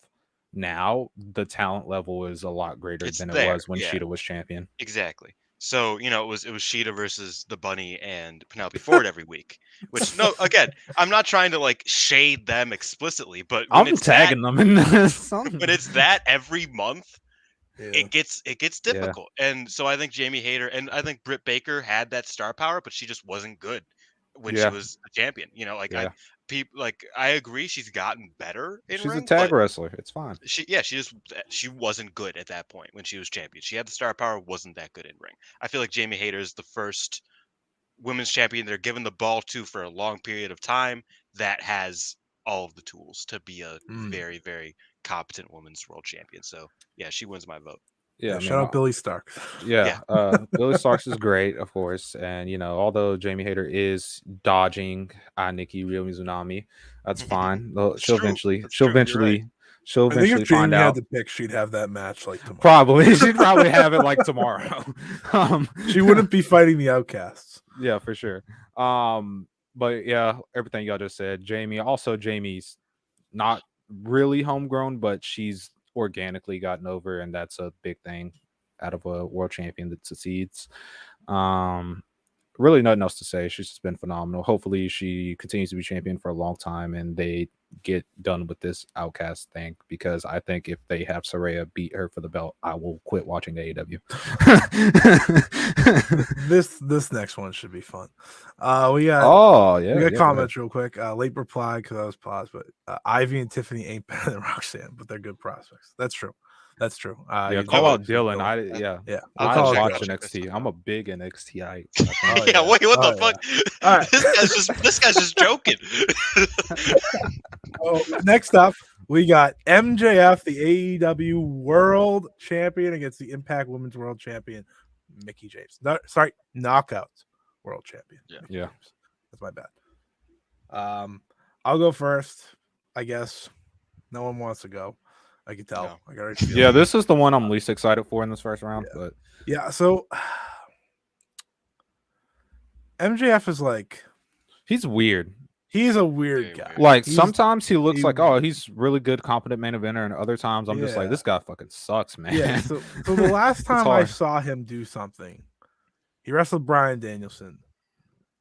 now, the talent level is a lot greater than it was when Shida was champion. Exactly. So, it was Shida versus the Bunny and Penelope Ford every week. Which again, I'm not trying to like shade them explicitly, but when I'm tagging them in this. When it's that every month, it gets difficult. And so I think Jamie Hayter and I think Britt Baker had that star power, but she just wasn't good when she was a champion. I agree she's gotten better in she's ring, a tag wrestler. It's fine. She wasn't good at that point when she was champion. She had the star power, wasn't that good in ring. I feel like Jamie Hayter is the first women's champion they're given the ball to for a long period of time that has all of the tools to be a Mm. very, very competent women's world champion. So yeah, she wins my vote. Yeah, I shout mean, out Billy Starks. yeah, Billy Starks is great, of course, and although Jamie Hayter is dodging Nikki Ryo Mizunami, that's fine. That's true. That's true. You're right. She'll I think eventually if find Jamie had out. to pick, she'd have that match like tomorrow. Probably, she'd probably have it like tomorrow. She wouldn't be fighting the Outcasts. Yeah, for sure. But yeah, everything y'all just said. Jamie's not really homegrown, but she's organically gotten over, and that's a big thing out of a world champion that succeeds. Really nothing else to say. She's just been phenomenal. Hopefully she continues to be champion for a long time and they get done with this outcast thing, because I think if they have Saraya beat her for the belt, I will quit watching AEW. This next one should be fun. We got comments real quick. Late reply because I was paused, but Ivy and Tiffany ain't better than Roxanne, but they're good prospects. That's true. Yeah, call out Dylan. I watch NXT. I'm a big NXT. Yeah, wait, what the fuck? Yeah. All right. this guy's just joking. Next up, we got MJF, the AEW World Champion, against the Impact Women's World Champion, Mickie James. Knockouts World Champion. Yeah. That's my bad. I'll go first, I guess. No one wants to go. I can tell. No. This is the one I'm least excited for in this first round. Yeah. But yeah, so MJF is like, he's weird. He's a weird guy. Like sometimes he looks like, oh, he's really good, competent main eventer, and other times I'm just like, this guy fucking sucks, man. Yeah. So the last time I saw him do something, he wrestled Bryan Danielson.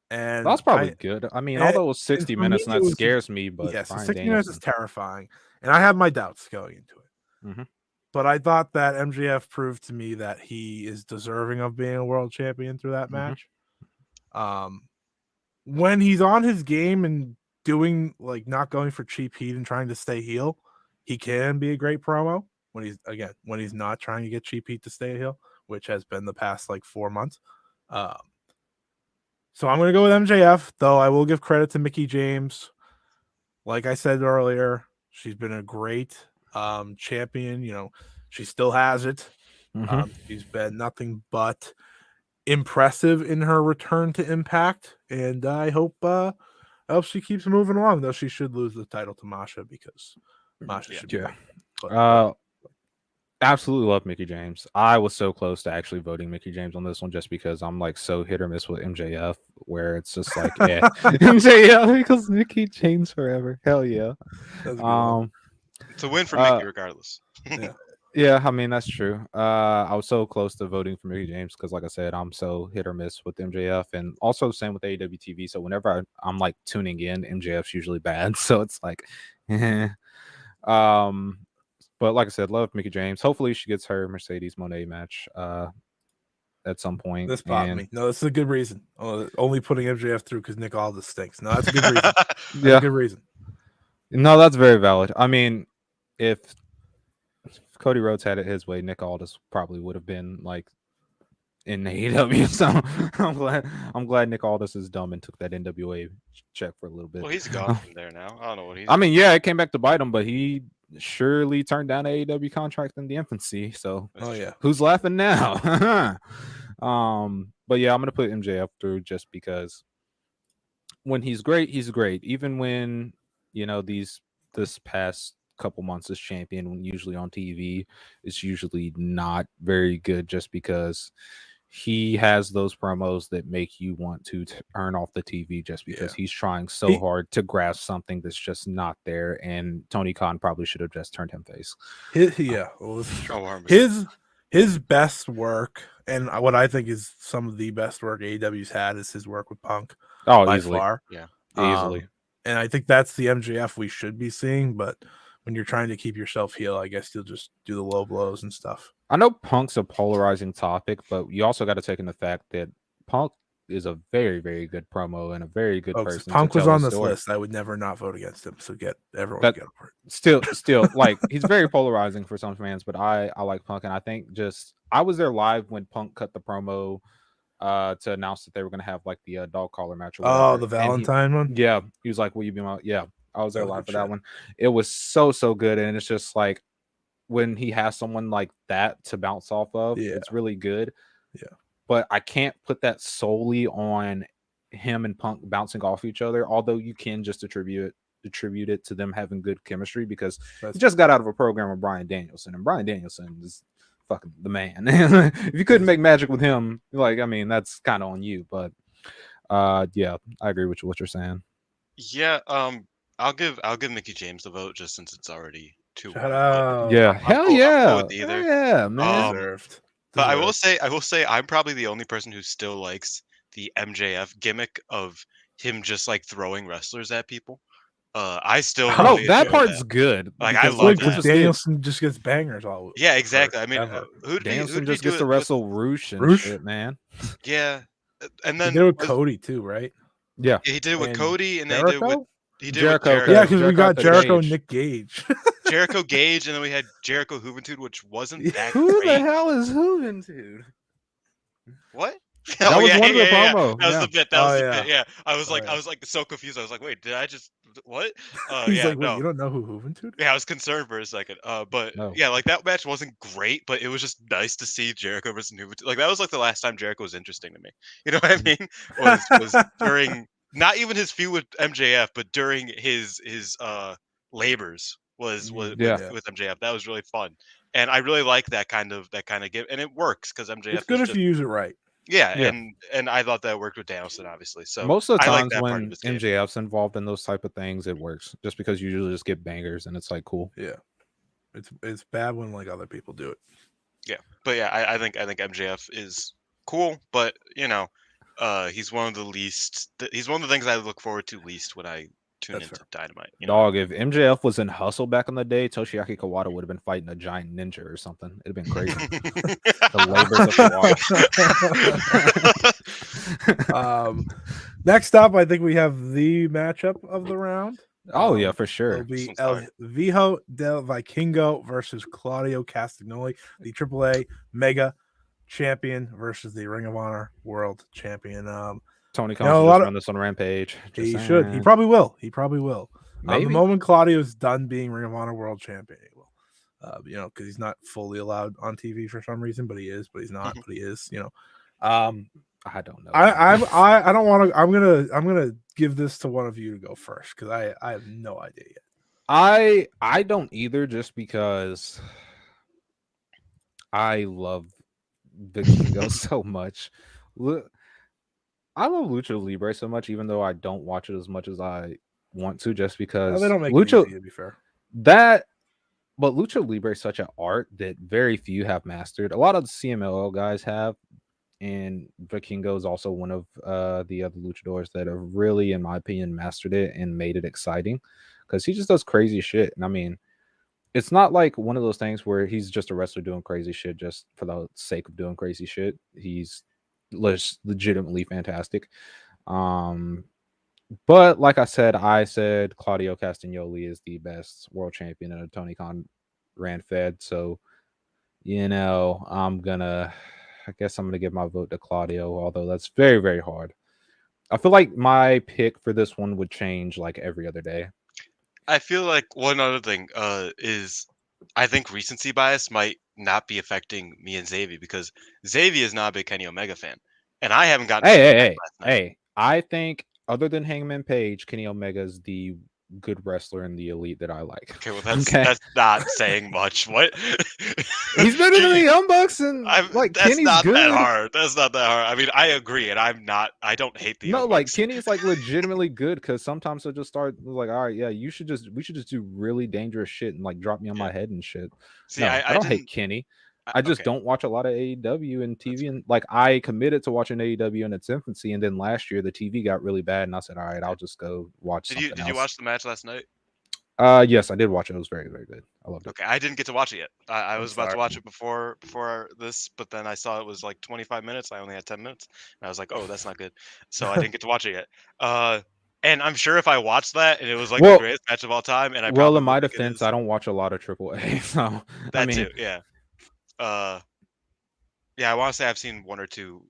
And that's probably good. I mean, although it was 60 minutes, and that scares me, but yes, 60 minutes is terrifying. And I had my doubts going into it. Mm-hmm. But I thought that MJF proved to me that he is deserving of being a world champion through that match. When he's on his game and doing, like, not going for cheap heat and trying to stay heel, he can be a great promo. When he's not trying to get cheap heat to stay heel, which has been the past like 4 months. So I'm going to go with MJF, though I will give credit to Mickie James. Like I said earlier, she's been a great champion. She still has it. She's been nothing but impressive in her return to Impact, and I hope she keeps moving along, though she should lose the title to Masha, because Masha should be absolutely love Mickie James. I was so close to actually voting Mickie James on this one, just because I'm like so hit or miss with MJF, where it's just like, yeah, MJF because Mickie James forever. Hell yeah. It's a win for Mickie regardless. Yeah, I mean, that's true. I was so close to voting for Mickie James because, like I said, I'm so hit or miss with MJF, and also same with AEW TV. So whenever I'm like tuning in, MJF's usually bad. So it's like, but like I said, love Mickie James. Hopefully she gets her Mercedes Moné match at some point. This popped me. No, this is a good reason. Only putting MJF through because Nick Aldis stinks. No, that's a good reason. That's a good reason. No, that's very valid. I mean, if Cody Rhodes had it his way, Nick Aldis probably would have been like in AEW. So I'm glad Nick Aldis is dumb and took that NWA check for a little bit. Well, he's gone from there now. I don't know what he's. I mean, yeah, it came back to bite him, but he surely turned down an AEW contract in the infancy. So, who's laughing now? But yeah, I'm gonna put MJF through just because when he's great, he's great. Even when this past couple months as champion, usually on TV, it's usually not very good, just because he has those promos that make you want to turn off the TV, just because he's trying so hard to grasp something that's just not there. And Tony Khan probably should have just turned him face. His best work, and what I think is some of the best work AEW's had, is his work with Punk. Oh, easily. Far. Yeah, easily. And I think that's the MJF we should be seeing. But when you're trying to keep yourself heel, I guess you'll just do the low blows and stuff. I know Punk's a polarizing topic, but you also got to take in the fact that Punk is a very, very good promo and a very good person. Punk was on this list. I would never not vote against him. So everyone get over it. Still, like, he's very polarizing for some fans, but I like Punk, and I think I was there live when Punk cut the promo to announce that they were gonna have like the dog collar match or Oh, whatever. the And Valentine one. he was like, "Will you be my?" Yeah, I was there That was live good for that shit. one. It was so good, and it's just like when he has someone like that to bounce off of, Yeah. it's really good. Yeah. But I can't put that solely on him and Punk bouncing off each other. Although you can just attribute it to them having good chemistry because he just got out of a program with Bryan Danielson, and Bryan Danielson is fucking the man. If you couldn't make magic with him, like, I mean, that's kind of on you. But yeah, I agree with what you're saying. Yeah, I'll give Mickey James the vote just since it's already 2-1. Shout out. Yeah, I'm hell cool yeah, with either. yeah, man. Deserved. But I will say I'm probably the only person who still likes the MJF gimmick of him just like throwing wrestlers at people. I still No, really that enjoy part's that. good. Like, I because, love like, that. we Because just did. Danielson just gets bangers all. Yeah, exactly. I mean, forever. who did Danielson he just do gets to it wrestle Roosh and Roosh? shit, man. with? Yeah, and He then did it with Cody too, right? Yeah, he did it with And Cody, and then he did it with Jericho. Yeah, because we Jericho got at the Jericho and cage. Nick Gage. Jericho Gage, and then we had Jericho Juventud, which wasn't that Who great. the hell is Juventud? What? That was one of the promo. That was the bit. That Oh, was the yeah. bit. Yeah, I was Oh, like, yeah. I was like so confused. I was like, wait, did I just what? He's Yeah, like, wait, no. you don't know who Juventud? Yeah, I was concerned for a second. But No. yeah, like that match wasn't great, but it was just nice to see Jericho versus Juventud. Like that was like the last time Jericho was interesting to me. You know what I mean? Was during not even his feud with MJF, but during his labors was Yeah. with MJF. That was really fun, and I really like that kind of give, and it works because MJF It's good is if just you use it right. yeah, Yeah. and I thought that worked with Danielson, obviously. So Most of the I like times that part of when his game. MJF's involved in those type of things, it works. Just because you usually just get bangers and it's like cool. Yeah, it's bad when like other people do it. Yeah, but yeah, I think MJF is cool, but you know, he's one of the least. He's one of the things I look forward to least when I tune That's into fair. Dynamite. You know? Dog, if MJF was in Hustle back in the day, Toshiaki Kawada would have been fighting a giant ninja or something. It'd have been crazy. The labors of Kawada. Next up, I think we have the matchup of the round. Oh yeah, for It'll sure. be El Viejo del Vikingo versus Claudio Castagnoli, the AAA Mega Champion versus the Ring of Honor World Champion. Tony Khan should just run this on Rampage. He should. He probably will. The moment Claudio's done being Ring of Honor World Champion, he will. You know, because he's not fully allowed on TV for some reason, but he is. But he's not. But he is. You know. I don't know. I don't want to. I'm gonna give this to one of you to go first because I have no idea yet. I don't either, just because I love Vikingo so much. I love Lucha Libre so much, even though I don't watch it as much as I want to, just because they don't make Lucha, it easy, to be fair. But Lucha Libre is such an art that very few have mastered. A lot of the CMLL guys have, and Vikingo is also one of the other luchadors that have really, in my opinion, mastered it and made it exciting, because he just does crazy shit. And I mean, it's not like one of those things where he's just a wrestler doing crazy shit just for the sake of doing crazy shit. He's legitimately fantastic. But like I said Claudio Castagnoli is the best world champion in a Tony Khan ran fed. So, you know, I guess I'm gonna give my vote to Claudio, although that's very, very hard. I feel like my pick for this one would change like every other day. I feel like one other thing is I think recency bias might not be affecting me and Xavi, because Xavi is not a big Kenny Omega fan, and I haven't gotten. Hey! I think other than Hangman Page, Kenny Omega is the good wrestler in the elite that I like. Okay, well that's not saying much. What? He's better than the Young Bucks, and like that's Kenny's not good. that hard. That's not that hard. I mean, I agree, and I don't hate the Young like Bucks. Kenny's like legitimately good, because sometimes he'll just start like, all right, yeah, we should just do really dangerous shit and like drop me on my head and shit. See, no, I don't hate Kenny. I just don't watch a lot of AEW and TV, and like I committed to watching AEW in its infancy, and then last year the TV got really bad, and I said, all right, I'll just go watch. Did you watch the match last night? Yes, I did watch it. It was very, very good. I loved it. Okay, I didn't get to watch it yet. I was about to watch it before this, but then I saw it was like 25 minutes. I only had 10 minutes, and I was like, oh, that's not good. So I didn't get to watch it yet. And I'm sure if I watched that and it was like the greatest match of all time, and in my defense, I don't watch a lot of AAA, so that too, yeah. Yeah, I want to say I've seen 1 or 2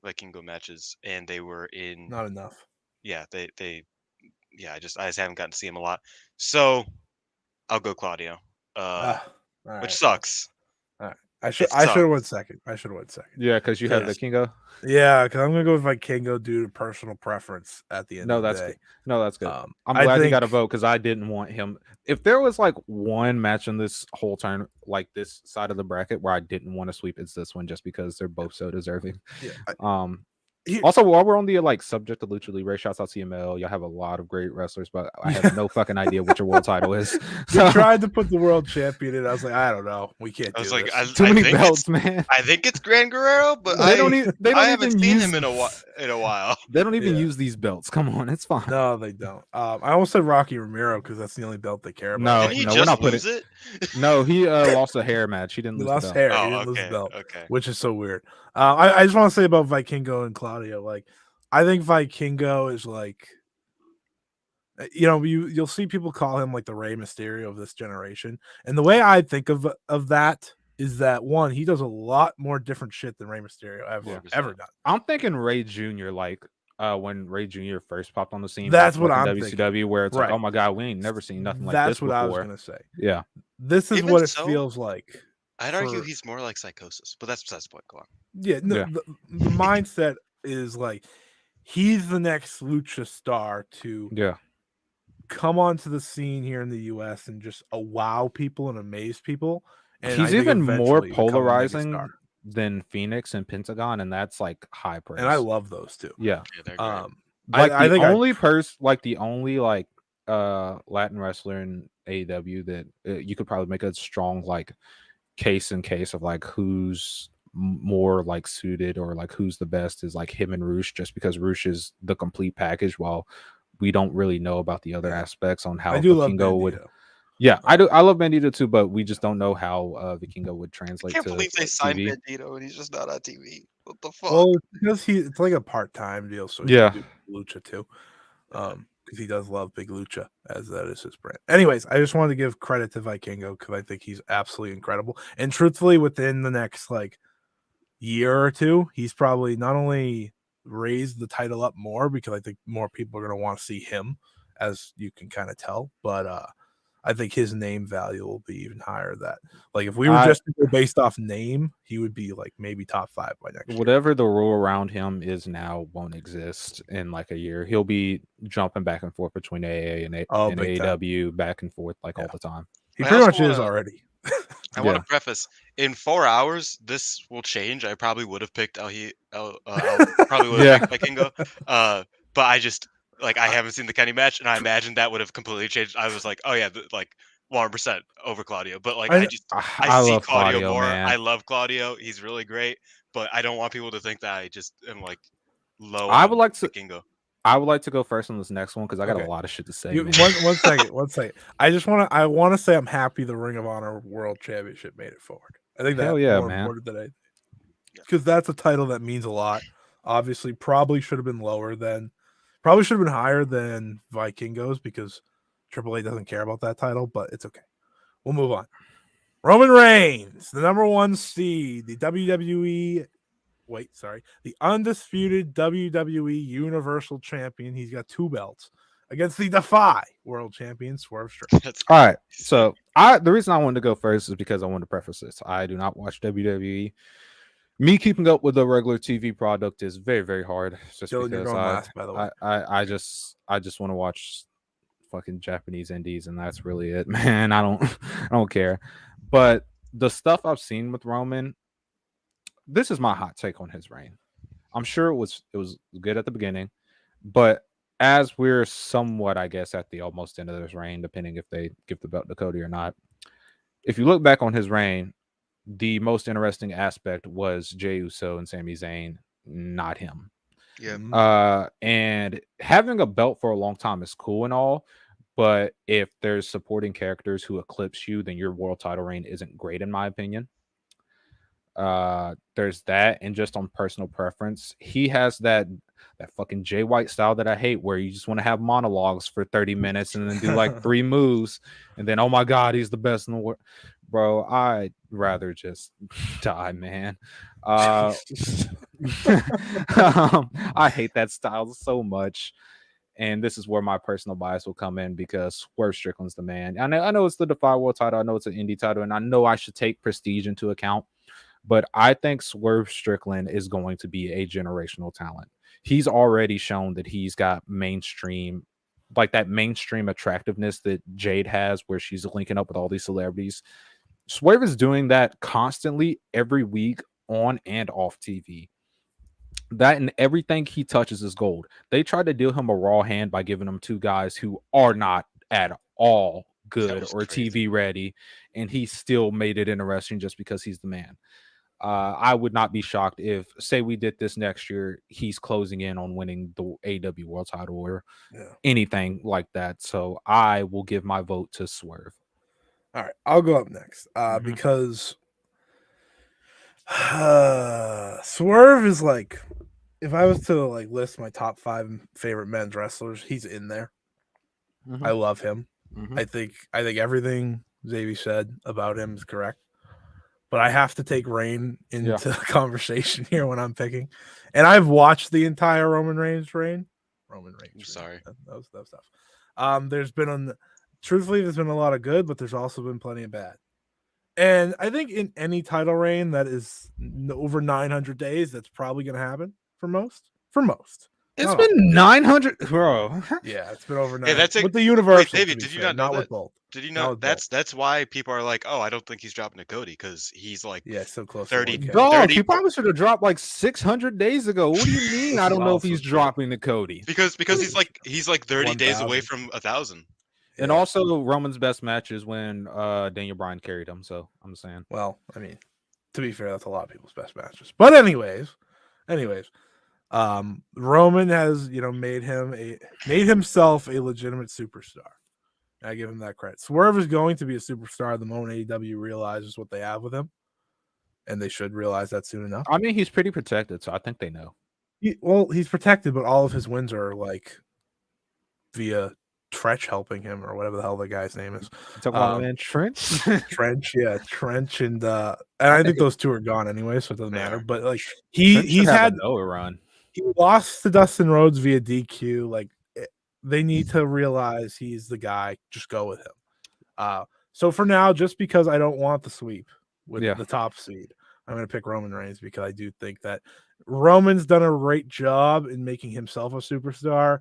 Vikingo matches, and they were in. Not enough. Yeah, yeah, I just haven't gotten to see him a lot. So I'll go Claudio. All Which right. sucks. All right. It I should have went sucks. second. I should have went second. Yeah, because you have Yes. Vikingo. Yeah, because I'm gonna go with Vikingo due to personal preference at the end No, of the that's day. good. No, that's good. I'm I glad you got a think vote because I didn't want him. If there was like one match in this whole turn, like this side of the bracket, where I didn't want to sweep, it's this one, just because they're both so deserving. yeah, Also, while we're on the like subject of Lucha Libre, shouts out CML. Y'all have a lot of great wrestlers, but I have no fucking idea what your world title is. So we tried to put the world champion in. I was like, I don't know. We can't I do was like, this. Too many think belts, man. I think it's Gran Guerrero, but They don't I haven't even seen use him in a while. They don't even Yeah. use these belts. Come on, it's fine. No, they don't. I almost said Rocky Romero because that's the only belt they care about. No, Didn't he no, we're just not lose putting. it? No, he lost a hair match. He didn't He lose lost the belt. hair. He Oh, didn't lose the belt, okay. which is so weird. I just want to say about Vikingo and Claudio. Like, I think Vikingo is like, you'll see people call him like the Rey Mysterio of this generation, and the way I think of that is that one, he does a lot more different shit than Rey Mysterio ever done. I'm thinking Ray Jr. like when Ray Jr. first popped on the scene. That's what in I'm WCW, thinking. where it's like, Right. oh my god, we ain't never seen nothing like That's this what before. I was gonna say. Yeah, this is Even what it so, feels like. I'd argue he's more like Psychosis, but that's besides the point. Go on. Yeah, no, Yeah. The mindset is like he's the next lucha star to yeah. come onto the scene here in the US and just wow people and amaze people. And He's I think even more eventually become a polarizing megastar. than Phoenix and Pentagon, and that's like high praise. And I love those two. Yeah, Yeah, they're great. like I the think only person, like the only like Latin wrestler in AEW that you could probably make a strong like case of like who's more like suited or like who's the best is like him and Roosh, just because Roosh is the complete package, while we don't really know about the other aspects on how I do love Vikingo would. Bandito. Yeah, I do. I love Bandito too, but we just don't know how Vikingo would translate. I can't to believe they signed TV. Bandito and he's just not on TV. What the fuck? Well, because it's like a part-time deal, so he Yeah. can do lucha too. Because he does love Big Lucha, as that is his brand. Anyways, I just wanted to give credit to Vikingo because I think he's absolutely incredible. And truthfully, within the next like year or two, he's probably not only raised the title up more because I think more people are going to want to see him, as you can kind of tell, but I think his name value will be even higher. That like if we were just to go based off name, he would be like maybe top 5 by next year. Whatever the rule around him is now won't exist in like a year. He'll be jumping back and forth between AA and AEW, back and forth like all the time. He pretty much is already. I want to preface, in 4 hours, this will change. I probably would have picked probably would have picked Vikingo. But I just like I haven't seen the Kenny match, and I imagine that would have completely changed. I was like, oh yeah, like 100% over Claudio. But like I see love Claudio more. Man. I love Claudio. He's really great. But I don't want people to think that I just am like low. I would like to Vikingo. I would like to go first on this next one because I got a lot of shit to say. One second. I want to say I'm happy the Ring of Honor World Championship made it forward. I think that's more important than because that's a title that means a lot. Obviously, probably should have been higher than Vikingo's because AAA doesn't care about that title, but it's okay. We'll move on. Roman Reigns, the number 1 seed, the undisputed WWE Universal Champion. He's got 2 belts against the Defy World Champion Swerve Strickland. All right, so the reason I wanted to go first is because I wanted to preface this. I do not watch WWE. Me keeping up with the regular TV product is very, very hard. Just Dylan, because last, by the way. I just want to watch fucking Japanese indies, and that's really it, man. I don't care. But the stuff I've seen with Roman, this is my hot take on his reign. I'm sure it was good at the beginning, but as we're somewhat, I guess, at the almost end of his reign, depending if they give the belt to Cody or not. If you look back on his reign, the most interesting aspect was Jey Uso and Sami Zayn, not him. Yeah. And having a belt for a long time is cool and all, but if there's supporting characters who eclipse you, then your world title reign isn't great, in my opinion. There's that, and just on personal preference, he has that fucking Jay White style that I hate, where you just want to have monologues for 30 minutes and then do like 3 moves, and then oh my god, he's the best in the world. Bro, I'd rather just die, man. I hate that style so much. And this is where my personal bias will come in because Swerve Strickland's the man. I know it's the Defy World title. I know it's an indie title, and I know I should take prestige into account. But I think Swerve Strickland is going to be a generational talent. He's already shown that he's got mainstream, like that mainstream attractiveness that Jade has, where she's linking up with all these celebrities. Swerve is doing that constantly every week on and off TV. That and everything he touches is gold. They tried to deal him a raw hand by giving him two guys who are not at all good or crazy. TV ready, and he still made it interesting just because he's the man. I would not be shocked if, say, we did this next year, he's closing in on winning the AW World Title or anything like that. So I will give my vote to Swerve. All right, I'll go up next because Swerve is like, if I was to like list my top 5 favorite men's wrestlers, he's in there. I love him. I think everything Xavi said about him is correct. But I have to take Reign into the conversation here when I'm picking. And I've watched the entire Roman Reigns reign. I'm sorry. That was tough. There's been there's been a lot of good, but there's also been plenty of bad. And I think in any title reign that is over 900 days, that's probably going to happen for most. It's been 900, bro. Yeah, it's been over 900. Yeah, that's with the universe. David, did you not know that? With both. Did you know that's why people are like, oh, I don't think he's dropping to Cody because he's like so close. 30. Dog, he probably should have dropped like 600 days ago. What do you mean? I don't know if he's dropping to Cody because he's like 30 days away from 1,000. Yeah. And also, Roman's best match is when Daniel Bryan carried him. So I'm saying. Well, I mean, to be fair, that's a lot of people's best matches. But anyways, Roman has made himself a legitimate superstar. I give him that credit. Swerve is going to be a superstar the moment AEW realizes what they have with him, and they should realize that soon enough. I mean, he's pretty protected, so I think they know. He's protected, but all of his wins are like via Trench helping him or whatever the hell the guy's name is. Talk about man Trench. Trench, and I think those two are gone anyway, so it doesn't matter. But like he's had no run. He lost to Dustin Rhodes via DQ. Like they need to realize he's the guy. Just go with him. So for now, just because I don't want the sweep with the top seed, I'm going to pick Roman Reigns because I do think that Roman's done a great job in making himself a superstar,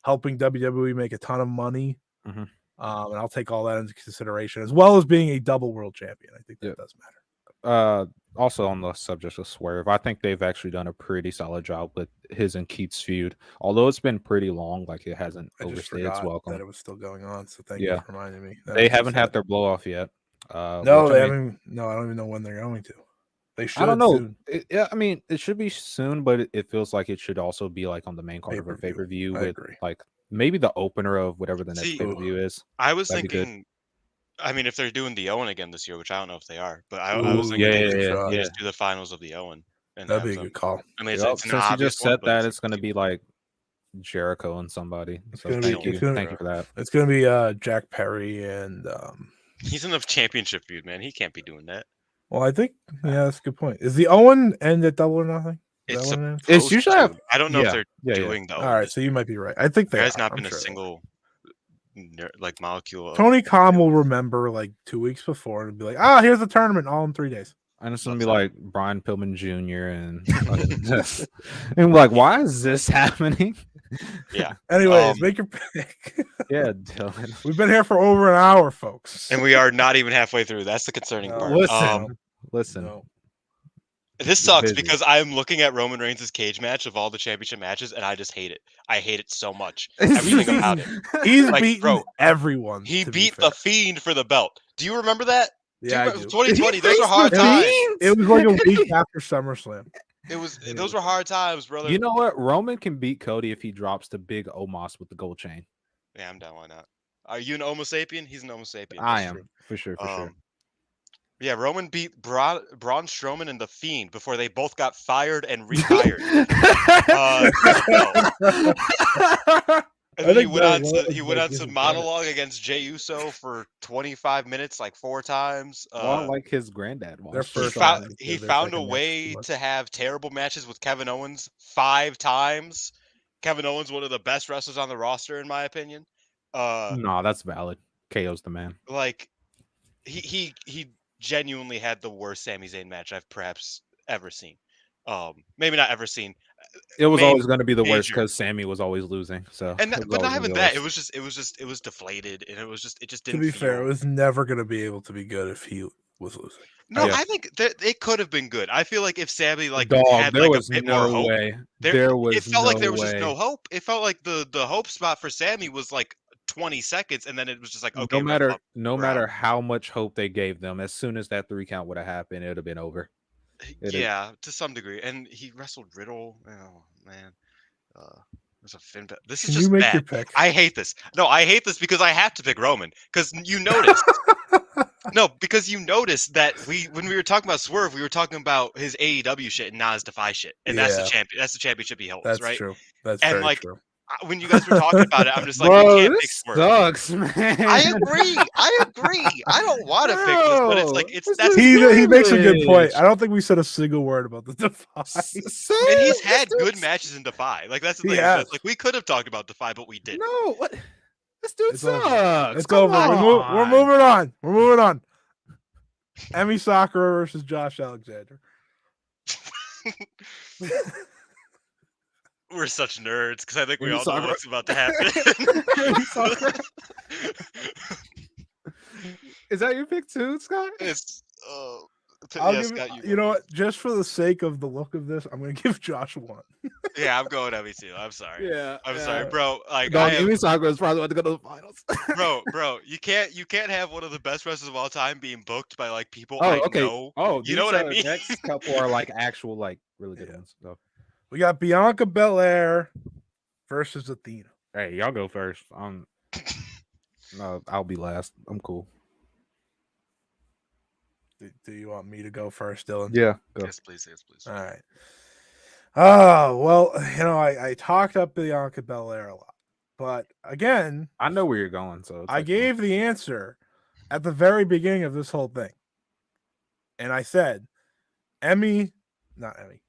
helping WWE make a ton of money. And I'll take all that into consideration, as well as being a double world champion. I think that does matter. Also on the subject of Swerve, I think they've actually done a pretty solid job with his and Keith's feud. Although it's been pretty long, like it hasn't overstayed its welcome. That it was still going on, so thank you for reminding me. They haven't had their blow off yet. No, they haven't. No, I don't even know when they're going to. They should. I don't know. I mean, it should be soon, but it feels like it should also be like on the main card of a pay-per-view with like maybe the opener of whatever the next pay-per-view is. I was thinking. I mean, if they're doing the Owen again this year, which I don't know if they are, but I was thinking just do the finals of the Owen. And that'd be a good call. I mean, since you just said that, it's going to be like Jericho and somebody. So thank you for that. It's going to be Jack Perry and. He's in the championship feud, man. He can't be doing that. Well, I think that's a good point. Is the Owen end at Double or Nothing? It's usually. I don't know if they're doing the Owen. All right, so you might be right. I think there has not been a single. Like molecule. Tony Khan will remember like 2 weeks before and be like, here's the tournament all in 3 days. And it's gonna be like Brian Pillman Jr. and like, why is this happening? Yeah. Anyways, make your pick. Yeah, Dylan. We've been here for over an hour, folks, and we are not even halfway through. That's the concerning part. Listen. No. This sucks because I'm looking at Roman Reigns' cage match of all the championship matches, and I just hate it. I hate it so much. Everything about it. He's beaten everyone. He beat the Fiend for the belt. Do you remember that? Yeah, 2020. Those were hard times. It was like a week after SummerSlam. Those were hard times, brother. You know what? Roman can beat Cody if he drops the big Omos with the gold chain. Yeah, I'm down. Why not? Are you an Homo sapien? He's an Homo sapien. I am for sure. Yeah, Roman beat Braun Strowman and The Fiend before they both got fired and retired. And then he think went Bella on Love to he went might on give some him credit. monologue against Jey Uso for 25 minutes, like 4 times. Well, like his granddad was. Their He first found match, he their found a second match is too way much. to have terrible matches with Kevin Owens 5 times. Kevin Owens, one of the best wrestlers on the roster, in my opinion. No, that's valid. KO's the man. Like he genuinely had the worst Sami Zayn match I've perhaps ever seen. Maybe not ever seen. It was always going to be the worst Major. because Sammy was always losing. So, And it was but not always gonna even be the that. worst. It was deflated, and it just To didn't be fair, it feel. was never going to be able to be good if he was losing. No, Yeah. I think that it could have been good. I feel like if Sammy Dog, had there like a was bit more no hope, way. there There it was felt like no there was just no way. hope. It felt like the hope spot for Sammy was like 20 seconds, and then it was just like, No okay, wrap matter up, no we're out. matter how much hope they gave them, as soon as that 3 count would have happened, it would have been over. Yeah, to some degree. And he wrestled Riddle. Oh man. There's a Finn. This is Can you just make bad. your pick? I hate this. No, I hate this because I have to pick Roman. Because you noticed. No, because you noticed that when we were talking about Swerve, we were talking about his AEW shit and not his Defy shit, and that's the Yeah. champion. That's the championship he holds, That's right? true. That's And very true. when you guys were talking about it, I'm just like, we Bro, can't pick this Swerve. sucks, man. I agree. I don't want to pick this, but it's like that's He makes a good point. garbage. I don't think we said a single word about the Defy. and he's had good matches in Defy. Like that's the He thing. has. Like we could have talked about Defy, but we didn't. No, what? This dude It's over. sucks. It's Come over. We're on. moving on. We're moving on. Emi Sakura versus Josh Alexander. We're such nerds because I think we Emi all know Sakura. what's about to happen. Is that your pick too, Scott? It's I'll yeah, give Scott, you know what? Just for the sake of the look of this, I'm going to give Josh one. yeah, I'm going Emmy too. I'm sorry. Yeah, I'm sorry, bro. Like Dog, I am, Emi Sakura is probably about to go to the finals. bro. You can't have one of the best wrestlers of all time being booked by like people Oh, I okay. know. Oh, you know what I mean? Next couple are like actual, like really good ones. So, We got Bianca Belair versus Athena. hey, y'all go first. No, I'll be last. I'm cool. Do you want me to go first, Dylan? Yeah, go. Yes, please. Yes, please. All right. Oh, well, I talked up Bianca Belair a lot. But again, I know where you're going. So I gave the answer at the very beginning of this whole thing. And I said, not Emmy.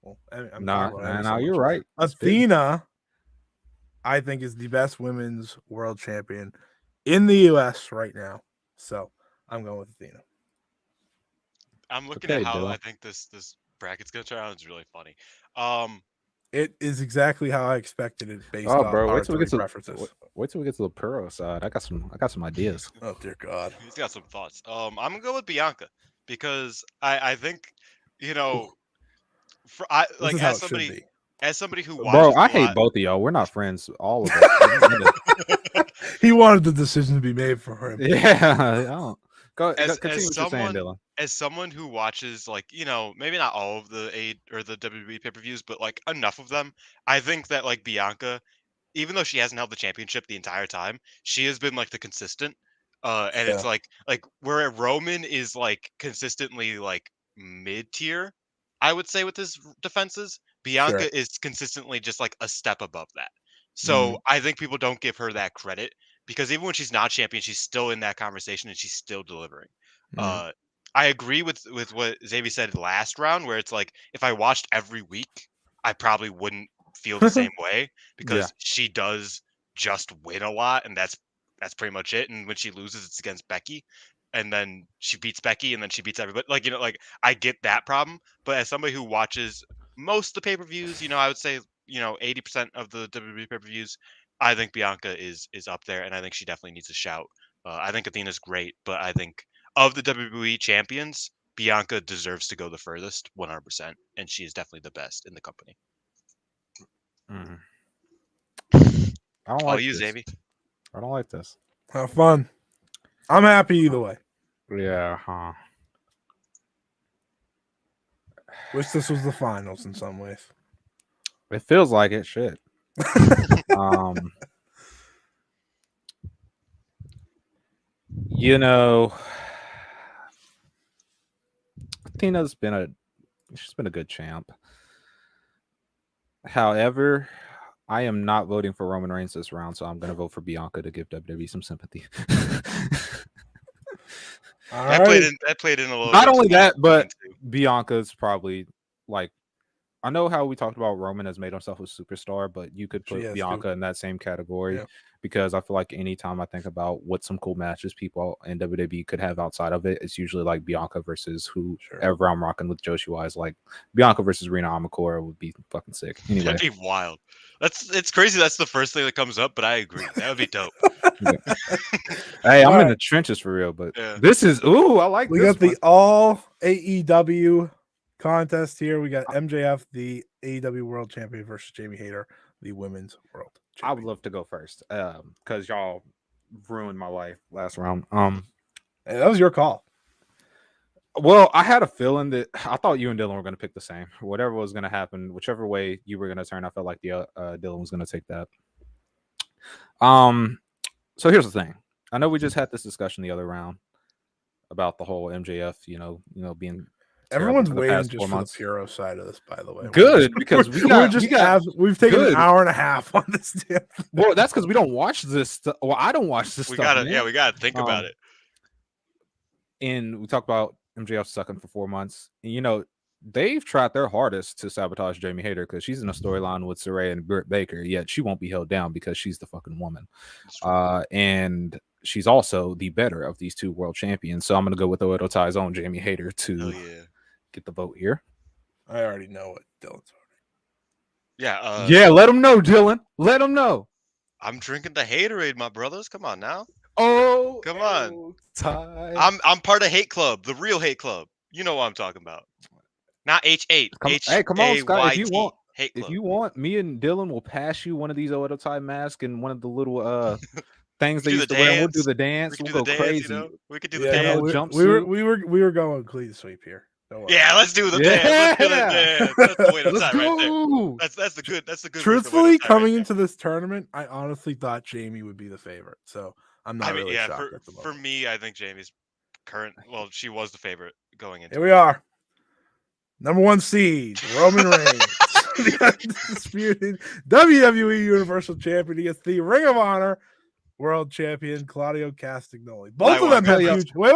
Well, I'm talking about Emmy so you're much. right. Athena, I think, is the best women's world champion in the US right now. So I'm going with Athena. I'm looking at how I think this bracket's gonna turn out. It's really funny. It is exactly how I expected it based Oh, on bro, our wait till we get to preferences. wait till we get to the Puro side. I got some ideas. Oh dear God, he's got some thoughts. I'm gonna go with Bianca because I think as somebody who watches Bro, I hate both of y'all. We're not friends. All of us. He wanted the decision to be made for him. Yeah, I don't. Continue as what you're saying, Dylan. As someone who watches, like, maybe not all of the or the WWE pay-per-views, but like enough of them, I think that like Bianca, even though she hasn't held the championship the entire time, she has been like the consistent. And it's like where Roman is like consistently like mid-tier, I would say, with his defenses, Bianca is consistently just like a step above that. So I think people don't give her that credit because even when she's not champion, she's still in that conversation and she's still delivering. I agree with what Xavi said last round, where it's like if I watched every week, I probably wouldn't feel the same way because she does just win a lot, and that's pretty much it. And when she loses, it's against Becky, and then she beats Becky, and then she beats everybody. Like like I get that problem, but as somebody who watches most of the pay-per-views, I would say 80% of the WWE pay-per-views, I think Bianca is up there, and I think she definitely needs a shout. I think Athena's great, but I think of the WWE champions, Bianca deserves to go the furthest, 100%, and she is definitely the best in the company. I don't like you, this. Xavi. I don't like this. Have fun. I'm happy either way. Yeah, huh? Wish this was the finals in some ways. It feels like it. Shit. Athena's been a good champ. However, I am not voting for Roman Reigns this round, so I'm going to vote for Bianca to give WWE some sympathy. That played in a little. Not bit only too. that, but Bianca's probably like. I know how we talked about Roman has made himself a superstar, but you could put Bianca in that same category because I feel like anytime I think about what some cool matches people in WWE could have outside of it, it's usually like Bianca versus whoever I'm rocking with Joshi wise. Like Bianca versus Rina Amakura would be fucking sick. Anyway, that'd be wild. It's crazy. That's the first thing that comes up, but I agree. That would be dope. Hey, I'm in the trenches for real, but this is I like. We got the all AEW contest here. We got MJF, the AEW World Champion, versus Jamie Hayter, the Women's World Champion. I would love to go first because y'all ruined my life last round. Hey, that was your call. Well, I had a feeling that I thought you and Dylan were going to pick the same. Whatever was going to happen, whichever way you were going to turn, I felt like Dylan was going to take that. So here's the thing. I know we just had this discussion the other round about the whole MJF, being. Everyone's waiting just for the Puro side of this, by the way. Good, because we've taken an hour and a half on this. Well, that's because we don't watch this. Well, I don't watch this stuff. We gotta think about it. And we talked about MJF sucking for 4 months. And, they've tried their hardest to sabotage Jamie Hayter because she's in a storyline with Saraya and Britt Baker, yet she won't be held down because she's the fucking woman. And she's also the better of these two world champions. So I'm going to go with Oedo Tai's own Jamie Hayter to get the vote here. I already know what Dylan's voting. Yeah, let them know, Dylan. Let them know. I'm drinking the Haterade, my brothers. Come on now. Oh, come on. I'm part of Hate Club, the real Hate Club. You know what I'm talking about. Not H8. Hey, come on, Scott. If you want, me and Dylan will pass you one of these Oedo Tai masks and one of the little things they used to wear. We'll do the dance. We'll go crazy. We could do the dance. We were going clean sweep here. Yeah, let's do the dance. Let's do the dance. That's the Oedo Tai right there. That's the good. That's the good. Truthfully, coming into this tournament, I honestly thought Jamie would be the favorite. So I'm not really shocked at the moment. For me, I think Jamie's well, she was the favorite going into. Here we are. Number 1 seed, Roman Reigns, the undisputed WWE Universal Champion against the Ring of Honor World Champion Claudio Castagnoli. Both of them have huge. Wait,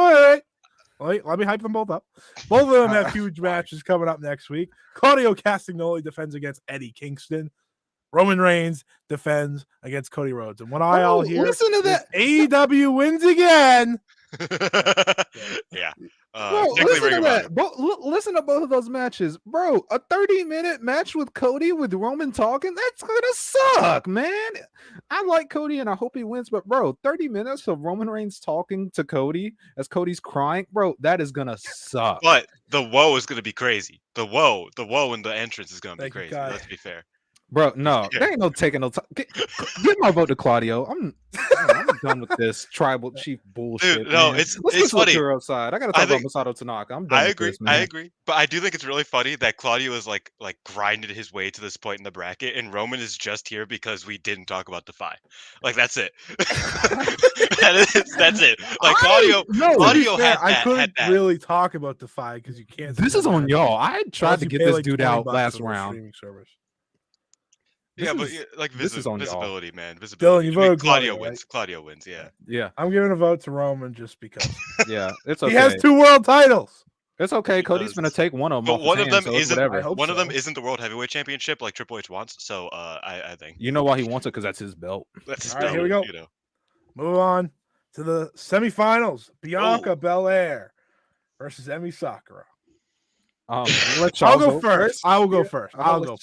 let me hype them both up. Both of them have huge matches coming up next week. Claudio Castagnoli defends against Eddie Kingston. Roman Reigns defends against Cody Rhodes. And what I all hear listen to that. AEW wins again. Yeah. Bro, listen to that. Listen to both of those matches. Bro, a 30-minute match with Cody with Roman talking, that's going to suck, man. I like Cody and I hope he wins, but bro, 30 minutes of Roman Reigns talking to Cody as Cody's crying, bro, that is going to suck. But the woe is going to be crazy. The woe in the entrance is going to be crazy. Let's be fair. Bro, no, there ain't no taking no time. Get my vote to Claudio. I'm done with this tribal chief bullshit. Dude, no, man. it's funny. Outside. I gotta talk about Masato Tanaka. I'm done. I agree, but I do think it's really funny that Claudio is like grinded his way to this point in the bracket, and Roman is just here because we didn't talk about Defy. Like that's it. That's it. Like Claudio had that. I couldn't really talk about Defy because you can't. This is on y'all. I tried to get this dude out last round. Yeah, but like visibility, man. Dylan, Visibility. you voted Claudio wins. Right? Claudio wins. Yeah. Yeah. I'm giving a vote to Roman just because. Yeah, it's okay. He has 2 world titles. It's okay. Cody's gonna take one of them. But one of them isn't the World Heavyweight Championship like Triple H wants. So I think. You know why he wants it? Because that's his belt. That's his belt. Right, here we go. Move on to the semifinals. Bianca Belair versus Emi Sakura. I'll go first. I will go first. I'll go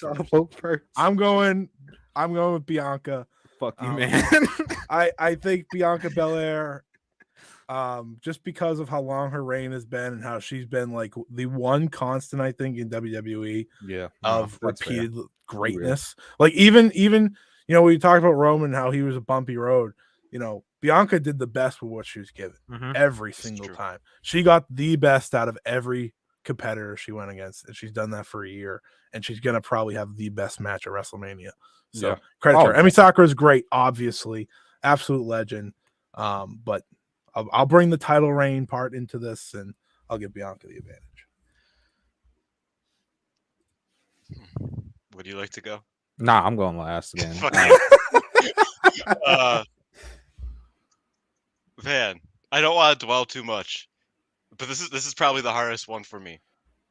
first. I'm going with Bianca. Fuck you, man. I think Bianca Belair, just because of how long her reign has been and how she's been like the one constant, I think, in WWE of repeated greatness. Like even we talked about Roman, how he was a bumpy road. Bianca did the best with what she was given every single time. She got the best out of every competitor she went against, and she's done that for a year, and she's gonna probably have the best match at WrestleMania. So credit to her. Emi Sakura is great, obviously, absolute legend. But I'll bring the title reign part into this, and I'll give Bianca the advantage. Would you like to go? Nah, I'm going last again. Fuck you. Man, I don't want to dwell too much, but this is probably the hardest one for me.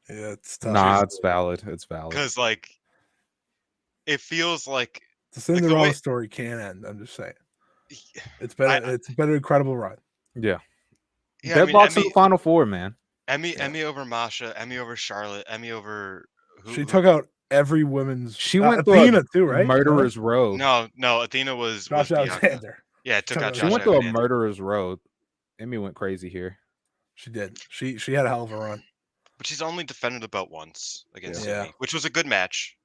Yeah, it's tough. Nah, it's valid. It's valid. Because like, it feels like the Cinderella story can end. I'm just saying. It's been it's been an incredible run. Yeah. Yeah, Deadlock's in the Final Four, man. Emmy over Masha, Emmy over Charlotte, Emmy over She took out every women's. She went Athena through too, right? Murderer's road. No, Athena was Josh Alexander. Yeah, took out. She went through a murderer's road. Emmy went crazy here. She did. She had a hell of a run. But she's only defended the belt once against Emmy, which was a good match.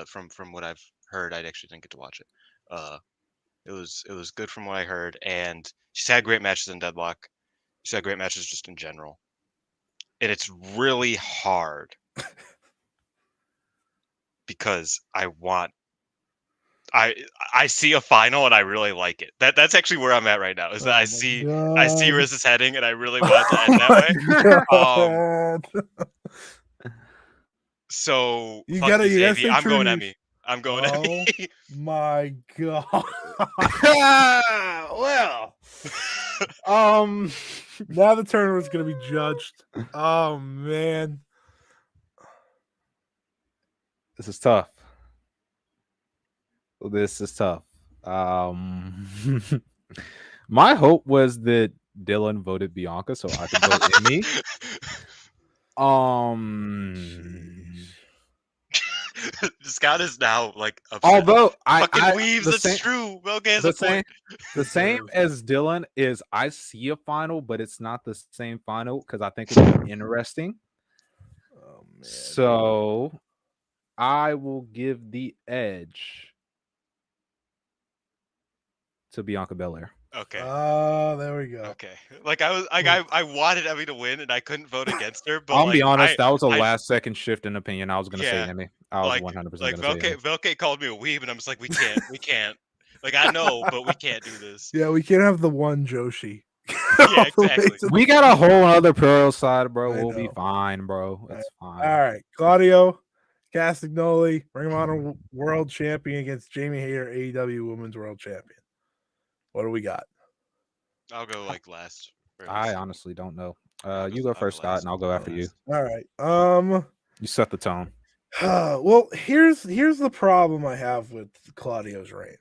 From what I've heard, I actually didn't get to watch it. It was good from what I heard, and she's had great matches in Deadlock. She's had great matches just in general, and it's really hard because I see a final and I really like it. That's actually where I'm at right now. Is that I see where this is heading, and I really want it to end that way. So you gotta say I'm going Emmy. I'm going Emmy. My God. Well, now the tournament's gonna be judged. Oh man, this is tough. This is tough. My hope was that Dylan voted Bianca so I could vote Emmy. Scott is now like upset. Although fucking weaves, it's true. Okay, the same as Dylan is I see a final, but it's not the same final because I think it'll be interesting. Oh man. So I will give the edge to Bianca Belair. Okay. Oh, there we go. Okay. Like I wanted Emmy to win and I couldn't vote against her, but I'll be honest, that was a last second shift in opinion. I was gonna say Emmy. I was 100% gonna say Emmy. Velke called me a weeb and I'm just like, we can't. Like I know, but we can't do this. Yeah, we can't have the one Joshi. Yeah, exactly. We got a whole other pro side, bro. We'll be fine, bro. It's fine. All right, Claudio Castagnoli, Ring of Honor World Champion against Jamie Hayter, AEW Women's World Champion. What do we got? I'll go like last. I honestly don't know. You go first, Scott, and I'll go after you. All right. You set the tone. Well, here's the problem I have with Claudio's reign.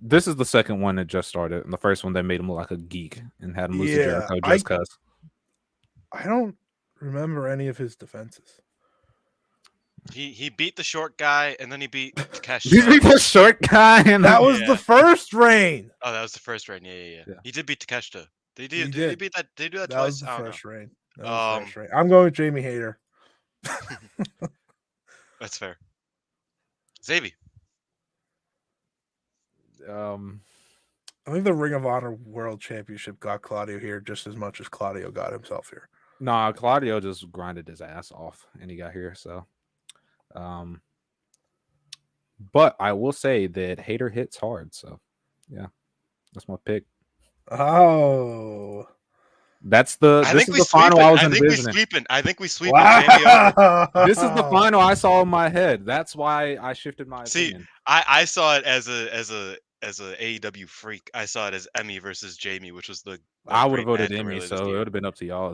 This is the second one that just started, and the first one that made him look like a geek and had him lose to Jericho just because. I don't remember any of his defenses. He beat the short guy, and then he beat Takeshi. He beat the short guy, and that was the first reign. Oh, that was the first reign. Yeah. He did beat Takeshita. Did he beat that? Did he do that twice? That was the first reign. I'm going with Jamie Hayter. That's fair. Xavi. I think the Ring of Honor World Championship got Claudio here just as much as Claudio got himself here. Nah, Claudio just grinded his ass off, and he got here. So, but I will say that Hayter hits hard. So, yeah, that's my pick. Oh, this is the final I was envisioning. I think we sweep. Wow. This is the final I saw in my head. That's why I shifted my opinion. I saw it as a AEW freak. I saw it as Emmy versus Jamie, which was I would have voted Emmy, so it would have been up to y'all.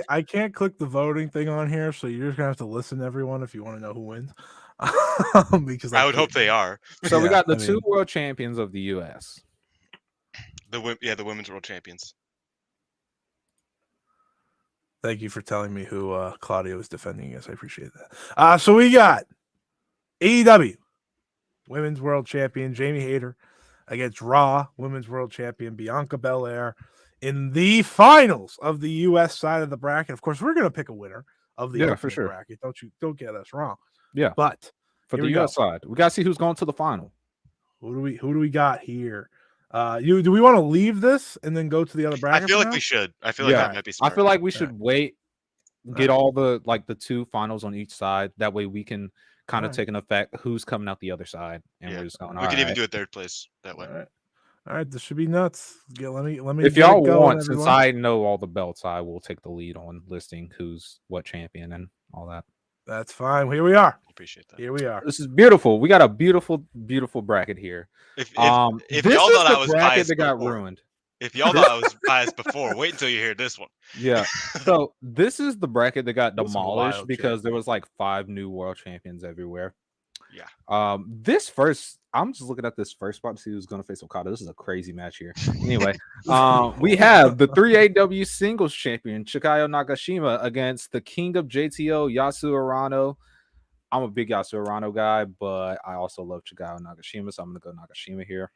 I can't click the voting thing on here, so you're just gonna have to listen to everyone if you want to know who wins. Because I would hope they are. So we got the two world champions of the U.S. The women's world champions. Thank you for telling me who Claudio is defending against. I appreciate that. So we got AEW Women's World Champion Jamie Hayter against Raw Women's World Champion Bianca Belair in the finals of the U.S. side of the bracket. Of course, we're going to pick a winner of the bracket. Don't get us wrong. Yeah, but for the U.S. side, we got to see who's going to the final. Who do we got here? Do we want to leave this and then go to the other bracket? I feel like we should. I feel like that might be smart. I feel like we should wait, get all the two finals on each side. That way we can kind of take an effect who's coming out the other side, and we're just going. We can even do a third place that way. All right, this should be nuts. Let me. If y'all want, since I know all the belts, I will take the lead on listing who's what champion and all that. That's fine. Here we are. Appreciate that. Here we are. This is beautiful. We got a beautiful, beautiful bracket here. If This y'all is thought the I was bracket biased that got before, ruined. if y'all thought I was biased before, wait until you hear this one. Yeah. So this is the bracket that got This is demolished wild, because there Jay. was like 5 new world champions everywhere. Yeah. This first, I'm just looking at this first spot to see who's going to face Okada. This is a crazy match here. Anyway, we have the 3AW singles champion Chikayo Nakashima against the king of JTO Yasu Arano. I'm a big Yasu Arano guy, but I also love Chikayo Nakashima, so I'm going to go Nakashima here.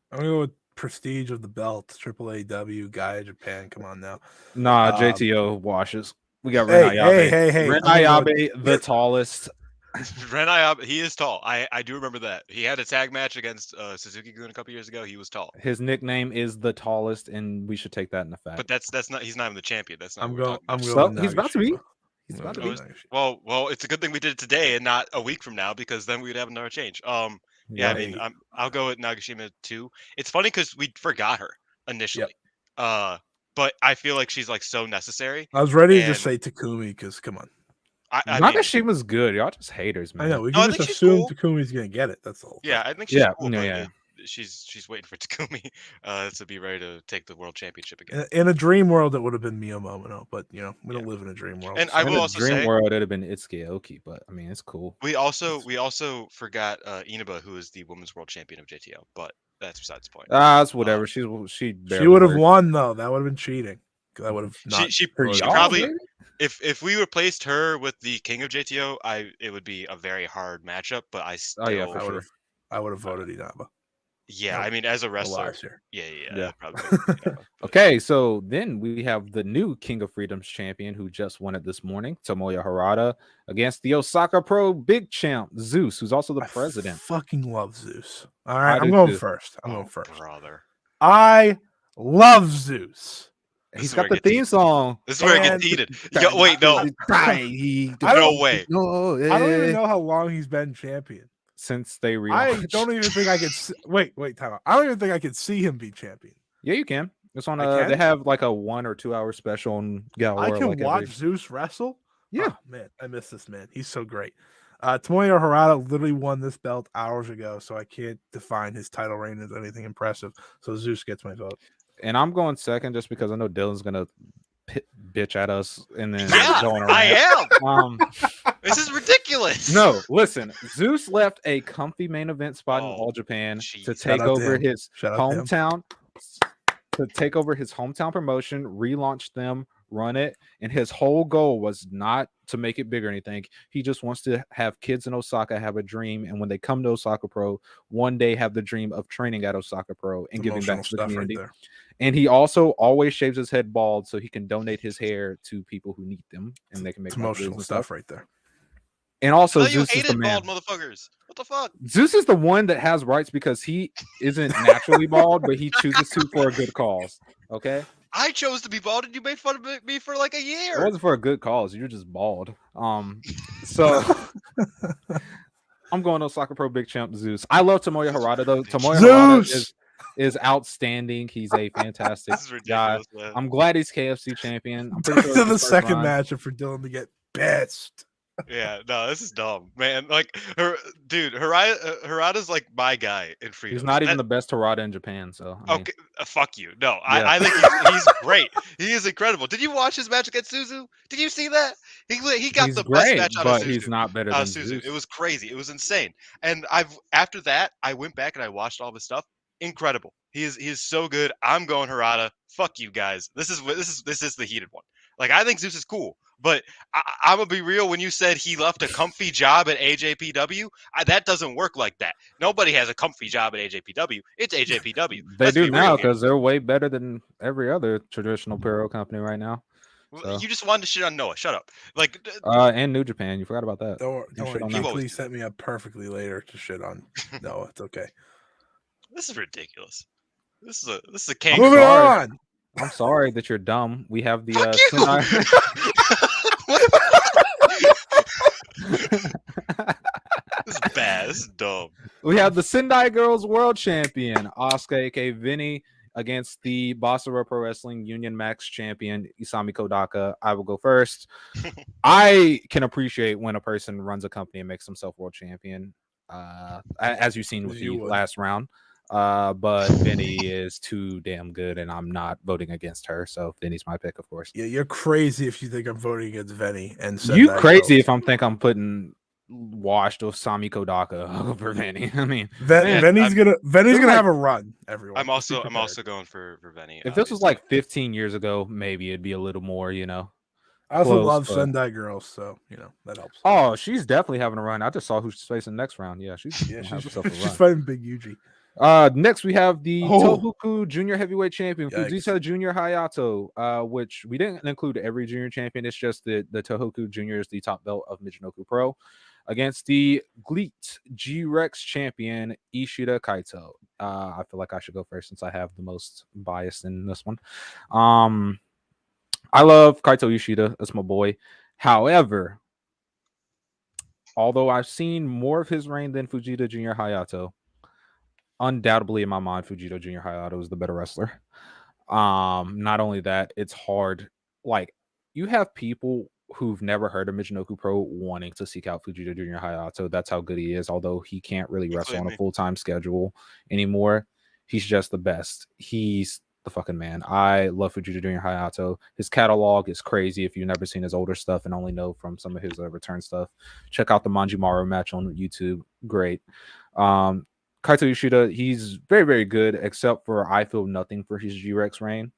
I'm gonna go with prestige of the belt, AAAW guy Japan. Come on now. Nah, JTO washes. We got Hey, Ren Ayabe. hey. Ren Ayabe, the tallest. Ren Ayabe, he is tall. I do remember that. He had a tag match against Suzuki-gun a couple years ago. He was tall. His nickname is the tallest, and we should take that in effect. But that's not. He's not even the champion. That's not. I'm So, going. he's about to be. He's I'm about to going be. Nakashima. Well, it's a good thing we did it today and not a week from now, because then we'd have another change. Yeah, I mean, I'll go with Nagashima too. It's funny because we forgot her initially. But I feel like she's like so necessary. I was ready to just say Takumi because come on. Nagashima's good. Y'all just haters, man. I know. We can just assume Takumi's gonna get it. That's the whole thing. Yeah, I think she's cool. Yeah. She's waiting for Takumi to be ready to take the world championship again. In a dream world, it would have been Mio Momono, but we don't live in a dream world. And I will also dream say, world it'd have been Itsuki Aoki, but I mean it's cool. We also forgot Inaba, who is the women's world champion of JTO, but that's besides the point. That's whatever. She would have won though. That would have been cheating. That would have not. She probably. If we replaced her with the king of JTO, it would be a very hard matchup. But I still, I would have voted Inaba. Yeah, I mean, as a wrestler, yeah. Probably. Okay, so then we have the new King of Freedom's champion who just won it this morning, Tomoya Harada, against the Osaka Pro Big Champ Zeus, who's also the president. I fucking love Zeus. All right, I'm going first. Brother. I love Zeus. He's got the theme song. This is where it gets heated. Yo, wait, no. No way. I don't even know how long he's been champion. Since they relaunched. I don't even think I could wait, time out. I don't even think I could see him be champion. Yeah, you can. It's on they have like a 1 or 2 hour special on Galore. I can watch Zeus wrestle. Yeah. Oh, man, I miss this man. He's so great. Tomoya Harada literally won this belt hours ago, so I can't define his title reign as anything impressive. So Zeus gets my vote. And I'm going second just because I know Dylan's gonna bitch at us and then going around. I am. This is ridiculous. No, listen. Zeus left a comfy main event spot in All Japan to take over his hometown. To take over his hometown promotion, relaunch them, run it, and his whole goal was not to make it big or anything. He just wants to have kids in Osaka have a dream, and when they come to Osaka Pro, one day have the dream of training at Osaka Pro and giving back to the community. Right, and he also always shaves his head bald so he can donate his hair to people who need them, and they can make emotional stuff right there. And also, Zeus is the man. Bald motherfuckers. What the fuck? Zeus is the one that has rights because he isn't naturally bald, but he chooses to for a good cause. Okay. I chose to be bald, and you made fun of me for like a year. It wasn't for a good cause. You're just bald. So I'm going Osaka Pro Big Champ Zeus. I love Tomoya Harada though. Tomoya Harada is outstanding. He's a fantastic guy. Man. I'm glad he's KFC champion. I'm pretty sure the second matchup for Dylan to get best. Yeah, no, this is dumb, man. Like, Harada's like my guy in Freedom. He's not even the best Harada in Japan, so. I mean, okay, fuck you. No, yeah. I think he's great. He is incredible. Did you watch his match against Suzu? Did you see that? He got the best match out of Suzu. But he's not better than Zeus. It was crazy. It was insane. And after that, I went back and I watched all this stuff. Incredible. He is so good. I'm going Harada. Fuck you guys. This is the heated one. Like, I think Zeus is cool, but I'm gonna be real. When you said he left a comfy job at AJPW, that doesn't work like that. Nobody has a comfy job at AJPW. It's AJPW. They do now because they're way better than every other traditional apparel company right now. So. You just wanted to shit on Noah. Shut up. Like, and New Japan. You forgot about that. Don't please set me up perfectly later to shit on Noah. It's okay. This is ridiculous. This is a king. Moving on. I'm sorry that you're dumb. We have the This is bad. This is dumb. We have the Sendai Girls World Champion, Asuka, aka Vinny, against the Basara Pro Wrestling Union Max champion Isami Kodaka. I will go first. I can appreciate when a person runs a company and makes himself world champion, as you've seen with the last round. But Vinny is too damn good, and I'm not voting against her. So Vinny's my pick, of course. Yeah, you're crazy if you think I'm voting against Vinny. And you crazy if I'm putting washed of Sami Kodaka over Vinny. I mean, Vinny's gonna have a run. Everyone, I'm also going for Vinny. If this was like 15 years ago, maybe it'd be a little more, I also love Sendai Girls, so that helps. Oh, she's definitely having a run. I just saw who she's facing next round. Yeah, she's fighting Big Yuji. Next we have the Tohoku Junior Heavyweight Champion Fujita Junior Hayato, which we didn't include every junior champion. It's just the Tohoku Junior is the top belt of Michinoku Pro, against the GLEAT G-Rex champion Ishida Kaito. I feel like I should go first since I have the most bias in this one. I love Kaito Ishida. That's my boy. However, although I've seen more of his reign than Fujita Junior Hayato, undoubtedly in my mind, Fujita Junior Hayato is the better wrestler. Not only that, it's hard. Like, you have people who've never heard of Michinoku Pro wanting to seek out Fujita Junior Hayato. That's how good he is, although he can't really wrestle on a full-time schedule anymore. He's just the best. He's the fucking man. I love Fujita Junior Hayato. His catalog is crazy. If you've never seen his older stuff and only know from some of his return stuff, check out the Manjimaru match on YouTube. Great. Kaito Ishida, he's very, very good, except for I feel nothing for his G-Rex reign.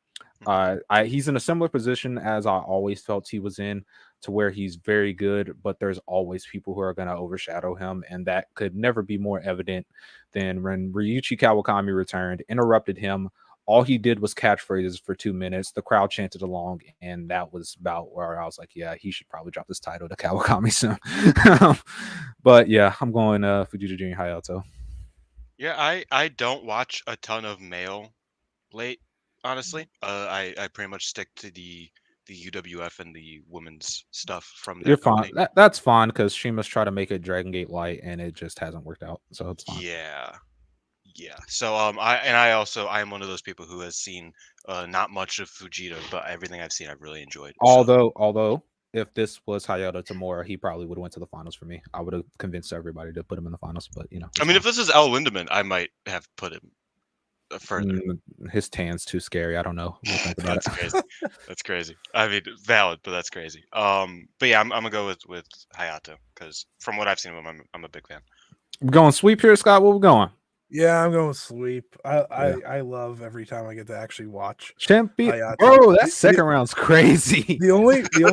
He's in a similar position as I always felt he was in, to where he's very good, but there's always people who are going to overshadow him, and that could never be more evident than when Ryuichi Kawakami returned, interrupted him. All he did was catchphrases for 2 minutes. The crowd chanted along, and that was about where I was like, yeah, he should probably drop this title to Kawakami soon. But yeah, I'm going Fujita Junior Hayato. Yeah, I don't watch a ton of male late, honestly. I pretty much stick to the UWF and the women's stuff from there. You're fine. That's fine, because she must try to make it Dragon Gate Light, and it just hasn't worked out. So it's fine. Yeah. So I am one of those people who has seen not much of Fujita, but everything I've seen I've really enjoyed. Although if this was Hayato Tamura, he probably would have went to the finals for me. I would have convinced everybody to put him in the finals, but I mean, if this is El Lindemann, I might have put him further. His tan's too scary. I don't know. That's crazy. That's crazy. I mean, valid, but that's crazy. But yeah, I'm gonna go with Hayato, because from what I've seen of him, I'm a big fan. We're going sweep here, Scott. Where we going? Yeah, I'm going sweep. I love every time I get to actually watch champion. Bro, that second round's crazy. The only the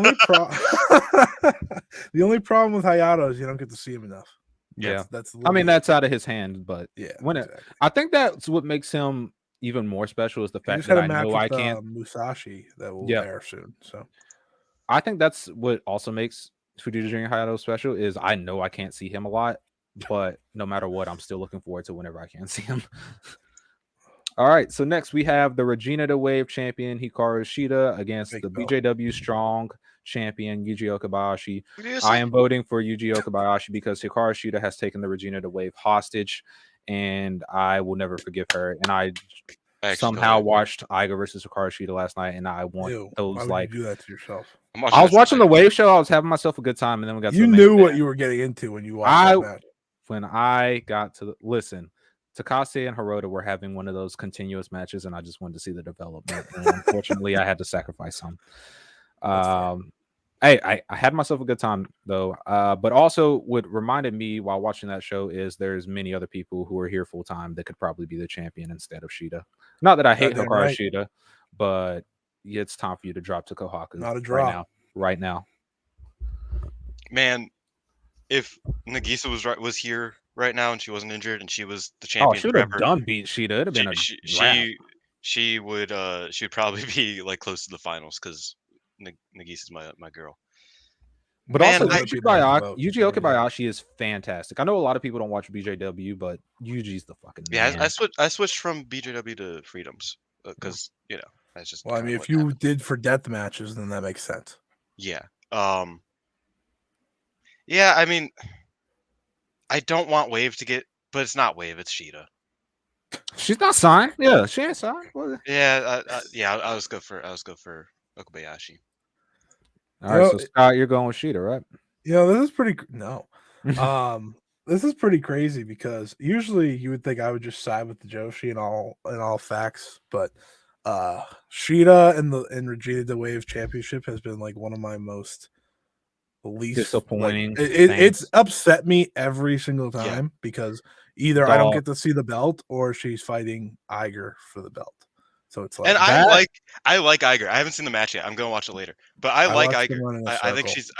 only problem with Hayato is you don't get to see him enough. Yeah, that's that's out of his hand, but yeah, I think that's what makes him even more special, is the fact that I know I can't Musashi that will air soon. So I think that's what also makes Fujita Junior Hayato special, is I know I can't see him a lot, but no matter what, I'm still looking forward to whenever I can see him. All right, so next we have the Regina the Wave champion Hikaru Shida against the BJW Strong champion Yuji Okabayashi. I am voting for Yuji Okabayashi because Hikaru Shida has taken the Regina the Wave hostage, and I will never forgive her. And I somehow watched Iga versus Hikaru Shida last night, and I want those. Why would you do that to yourself? I was watching the Wave show. I was having myself a good time, and then we got. You knew what you were getting into when you watched that match. When I got to listen, Takase and Hirota were having one of those continuous matches, and I just wanted to see the development. And unfortunately, I had to sacrifice some. I had myself a good time though. But also, what reminded me while watching that show is there's many other people who are here full time that could probably be the champion instead of Shida. Not that I hate Hikaru Shida, but it's time for you to drop to Kohaku. Not a drop right now. Man, if Nagisa was here right now and she wasn't injured and she was the champion, she would have done beat Shida. It'd have been she would probably be like close to the finals, because Nagisa's my girl. But also Yuji Okabayashi is fantastic. I know a lot of people don't watch BJW, but Yuji's the fucking man. I switched from BJW to Freedoms because that's just. Well, I mean, if you did for death matches, then that makes sense. Yeah. Yeah, I mean, I don't want Wave to get, but it's not Wave, it's Shida. She's not signed. Yeah, she ain't signed. Yeah, I was go for Okabayashi. All right, so Scott, you're going with Sheeta, right? This is pretty this is pretty crazy because usually you would think I would just side with the Joshi in all facts, but Sheeta and Regina the Wave Championship has been like one of my most least disappointing. It's upset me every single time because either I don't get to see the belt or she's fighting Iger for the belt. So it's like, and I like Iger. I haven't seen the match yet. I'm gonna watch it later. But I like Iger. I think she's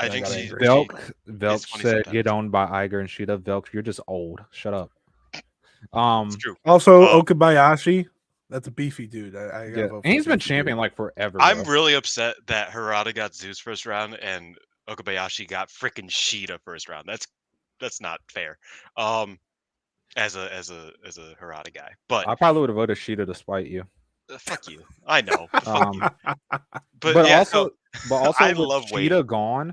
Velk said get owned by Iger and Sheeta. Velk, you're just old. Shut up. It's true. Also, Okabayashi, that's a beefy dude. I gotta vote for he's been champion like forever. I'm really upset that Harada got Zeus first round and Okabayashi got freaking Sheeta first round. That's not fair. As a Harada guy, but I probably would have voted Sheeta to spite you. Fuck you. I know. Fuck you. But also I with love Sheeta gone,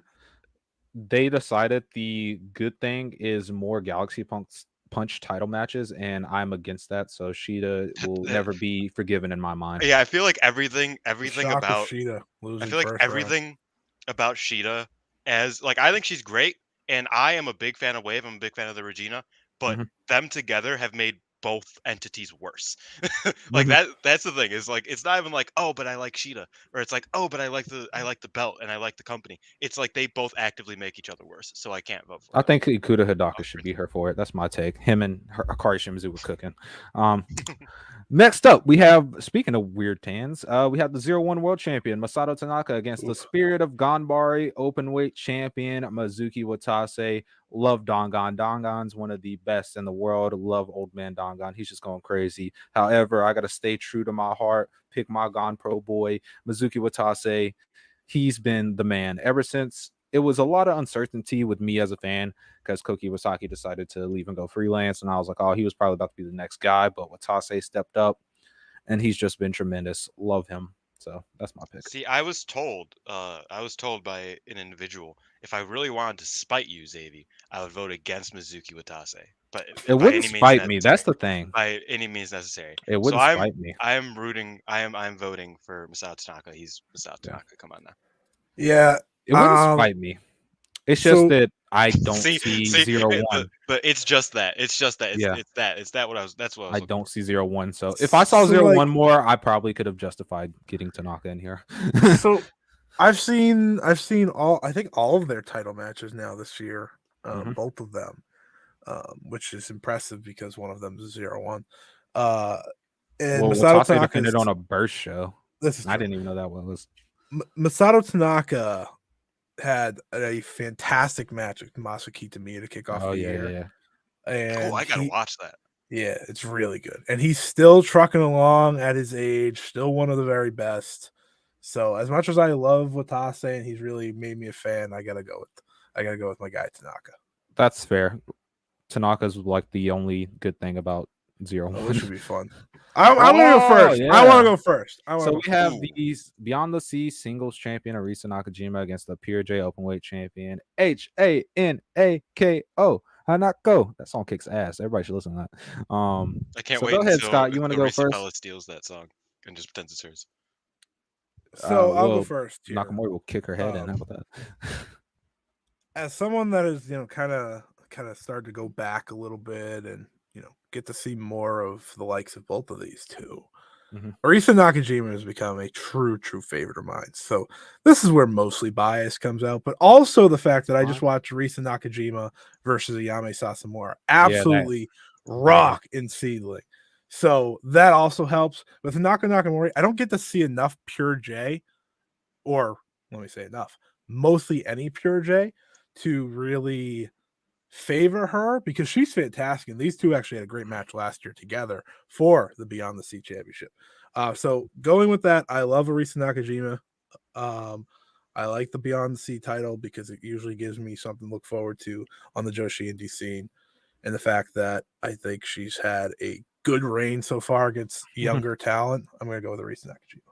they decided the good thing is more Galaxy Punch title matches, and I'm against that. So Sheeta will never be forgiven in my mind. Yeah, I feel like everything about Sheeta I feel like everything about Sheeta as like I think she's great, and I am a big fan of Wave. I'm a big fan of the Regina, but them together have made both entities worse. Like that's the thing is like it's not even like, oh, but I like Sheeta, or it's like, oh, but I like the belt and I like the company. It's like they both actively make each other worse, so I can't vote for I think Ikuta Hidaka should beat her for it. That's my take. Him and Akari Shimizu were cooking. Next up, we have, speaking of weird tans, we have the 0-1 world champion Masato Tanaka against the Spirit of Ganbare openweight champion Mizuki Watase. Love Dongan. Dongan's one of the best in the world. Love old man Dongan. He's just going crazy. However, I got to stay true to my heart. Pick my Gon Pro boy, Mizuki Watase. He's been the man ever since. It was a lot of uncertainty with me as a fan because Koki Iwasaki decided to leave and go freelance. And I was like, oh, he was probably about to be the next guy. But Watase stepped up and he's just been tremendous. Love him. So that's my pick. See, I was told by an individual, if I really wanted to spite you, Xavi, I would vote against Mizuki Watase. But it wouldn't spite me. That's the thing. By any means necessary. It wouldn't spite me. I'm voting for Masato Tanaka. He's Masato Tanaka. Come on now. Yeah. It wouldn't spite me. It's just that I don't see 0-1. But it's just that. It's just that. It's that what I was. That's what I was. I don't see 0-1. So if I saw 0-1 more, I probably could have justified getting Tanaka in here. So I've seen all. I think all of their title matches now this year. Both of them, which is impressive because one of them is 0-1. And Masato Tanaka defended on a burst show. I didn't even know that was. Masato Tanaka had a fantastic match with Masaki Tamiya to kick off the year. And I gotta watch that. Yeah, it's really good. And he's still trucking along at his age, still one of the very best. So as much as I love Watase and he's really made me a fan, I gotta go with my guy Tanaka. That's fair. Tanaka's like the only good thing about 0-1. Which would be fun. I want to go first. Yeah. I want to go first. So we have these Beyond the Sea singles champion Arisa Nakajima against the Pure J openweight champion Hanako. Hanako. That song kicks ass. Everybody should listen to that. I can't wait. Go ahead, Scott. You want to go first? Arisa steals that song and just pretends it's hers. So I'll go first. Here. Nakamura will kick her head in. How about that? As someone that is, kind of started to go back a little bit and get to see more of the likes of both of these two. Arisa Nakajima has become a true favorite of mine. So this is where mostly bias comes out, but also the fact that I just watched Arisa Nakajima versus Ayame Sasamura absolutely rock in Seedling. So that also helps. With Nakamura, I don't get to see enough Pure J, or let me say enough, mostly any Pure J to really favor her because she's fantastic. And these two actually had a great match last year together for the Beyond the Sea Championship. So going with that, I love Arisa Nakajima. I like the Beyond the Sea title because it usually gives me something to look forward to on the Joshi indie scene. And the fact that I think she's had a good reign so far against younger talent, I'm going to go with Arisa Nakajima.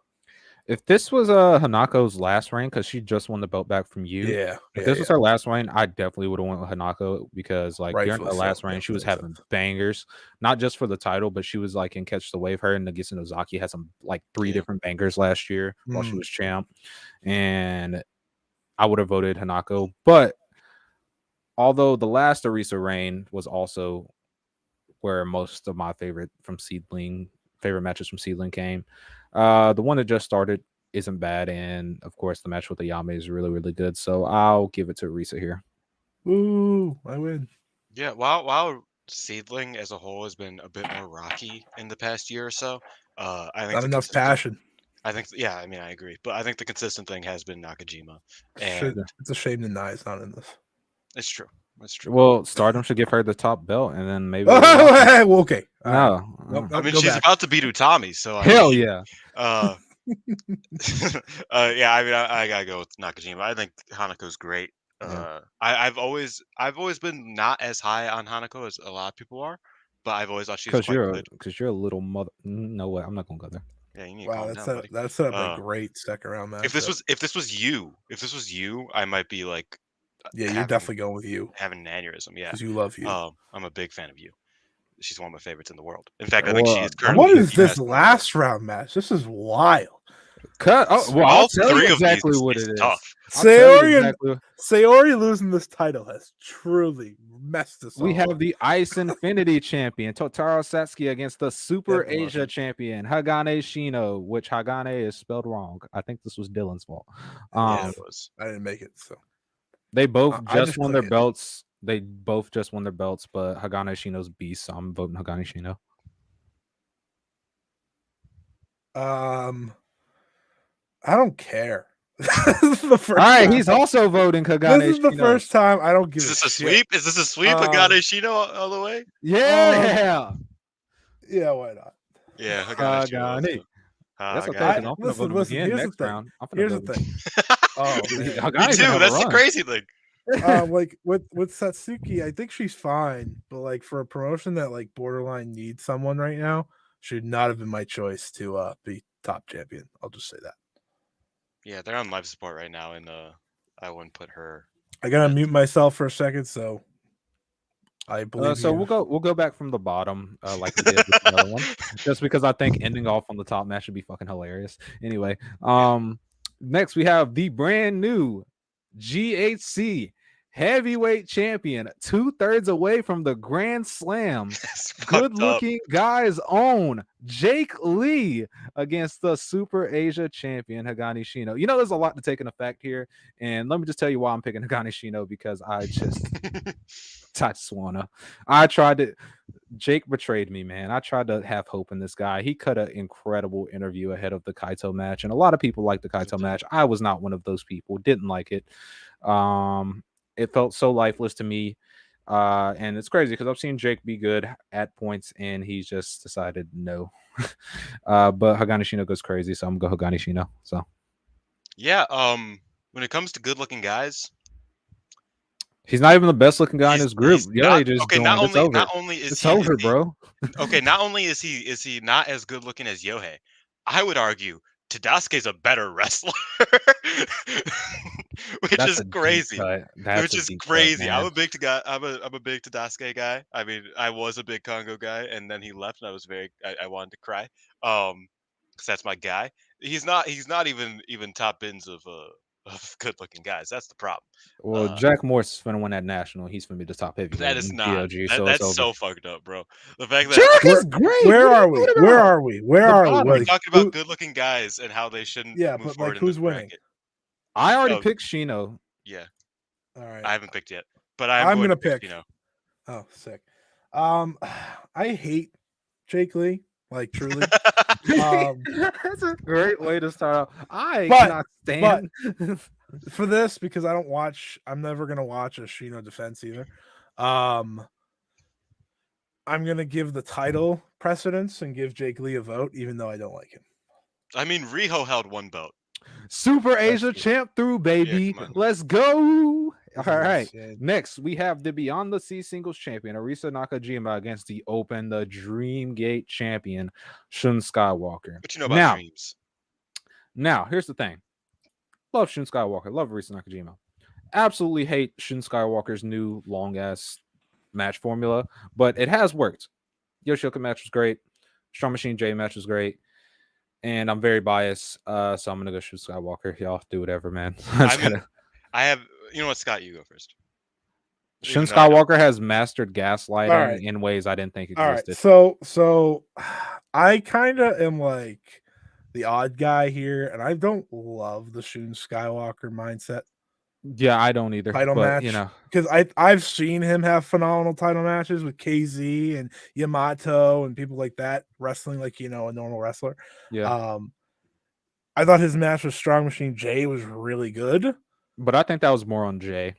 If this was Hanako's last reign, because she just won the belt back from you. Yeah. If this was her last reign, I definitely would have went with Hanako because like during Rightfully her so. last reign, she was having bangers, not just for the title, but she was like in Catch the Wave. Her and Nagisa Nozaki had some like 3 different bangers last year while she was champ, and I would have voted Hanako. But although the last Arisa reign was also where most of my favorite matches from Seedling came, the one that just started isn't bad, and of course the match with Ayame is really, really good. So I'll give it to Arisa here. Ooh, I win. Yeah, while Seedling as a whole has been a bit more rocky in the past year or so, I think Not enough passion. I think, yeah, I mean, I agree, but I think the consistent thing has been Nakajima, and It's a shame that Nai's not in this. It's true. That's true. Well, Stardom should give her the top belt, and then maybe. Well, okay. No, Nope, I mean, she's about to beat Utami, so hell yeah. Yeah, I mean, I gotta go with Nakajima. I think Hanako's great. I've always been not as high on Hanako as a lot of people are, but I've always thought she's quite good. Because you're a little mother. No way, I'm not gonna go there. Yeah, you need to calm down, buddy. That's set up a great second round match. If this was you, I might be like, yeah, you're definitely going with you. Having an aneurysm, yeah, because you love you. I'm a big fan of you. She's one of my favorites in the world. In fact, I think she is currently. What is this last round match? This is wild. I'll tell you exactly what it is. Sayori losing this title has truly messed us up. We have the Ice Infinity champion, Totaro Satsuki, against the Super Asia champion, Hagane Shino, which Hagane is spelled wrong. I think this was Dylan's fault. Yeah, it was. I didn't make it, so. They both just won their belts. They both just won their belts, but Hagane Shino's beast, so I'm voting Hagane Shino. I don't care. This is the first All right, he's also voting Hagane Shino. This is the first time I don't give a shit. Is this a sweep? Is this a sweep? Hagane Shino all the way? Yeah. Yeah, why not? Yeah, Hagane Shino. That's okay. Listen, here's the thing. Here's the thing. Me too. That's the crazy thing. Like with Satsuki, I think she's fine, but like for a promotion that like borderline needs someone right now, should not have been my choice to be top champion. I'll just say that. Yeah, they're on life support right now, and I wouldn't put her. I gotta mute myself for a second, so I believe. So we'll go back from the bottom, like we did with the other one, just because I think ending off on the top match would be fucking hilarious. Anyway, next we have the brand new GHC heavyweight champion, 2/3 away from the Grand Slam. Good looking guy's own Jake Lee against the Super Asia champion Hagane Shino. You know, there's a lot to take in effect here, and let me just tell you why I'm picking Hagane Shino, because I just wanna. Jake betrayed me, man. I tried to have hope in this guy. He cut an incredible interview ahead of the Kaito match, and a lot of people liked the Kaito match. I was not one of those people. Didn't like it. It felt so lifeless to me. And it's crazy because I've seen Jake be good at points, and he's just decided no. But Hagane Shino goes crazy, so I'm gonna go Hagane Shino. So yeah, when it comes to good-looking guys, he's not even the best-looking guy in his group. Not only is it's over, bro. Okay, not only is he not as good-looking as Yohei, I would argue Tadasuke's a better wrestler, which is crazy. Which is crazy. I'm a big Tadasuke guy. I mean, I was a big Congo guy, and then he left, and I wanted to cry, because that's my guy. He's not even top bins of good-looking guys. That's the problem. Well, Jack Morse gonna win that national. He's gonna be the top heavyweight. That is not. That's so fucked up, bro. The fact that Jack is great. Where are we? We're talking about good-looking guys and how they shouldn't. Yeah, move but forward like, who's in winning? I already picked Shino. Yeah. All right. I haven't picked yet, but I'm gonna pick Shino. Oh, sick. I hate Jake Lee. Like, truly. That's a great way to start out. I cannot stand for this, because I'm never gonna watch a Shino defense either. I'm gonna give the title precedence and give Jake Lee a vote, even though I don't like him. I mean, Riho held 1 belt. Super Asia champ through, baby. Yeah, let's go. All right. Next, we have the Beyond the Sea singles champion, Arisa Nakajima, against the Dream Gate champion, Shun Skywalker. What you know about dreams? Now, here's the thing. Love Shun Skywalker. Love Risa Nakajima. Absolutely hate Shun Skywalker's new long-ass match formula, but it has worked. Yoshioka match was great. Strong Machine J match was great. And I'm very biased, so I'm gonna go Shun Skywalker. Y'all do whatever, man. I mean, I have. You know what, Scott? You go first. Shun Skywalker has mastered gaslighting in ways I didn't think existed. All right, so I kind of am like the odd guy here, and I don't love the Shun Skywalker mindset. Yeah, I don't either. Title but, match, because I've seen him have phenomenal title matches with KZ and Yamato and people like that, wrestling like a normal wrestler. Yeah. I thought his match with Strong Machine J was really good, but I think that was more on Jay.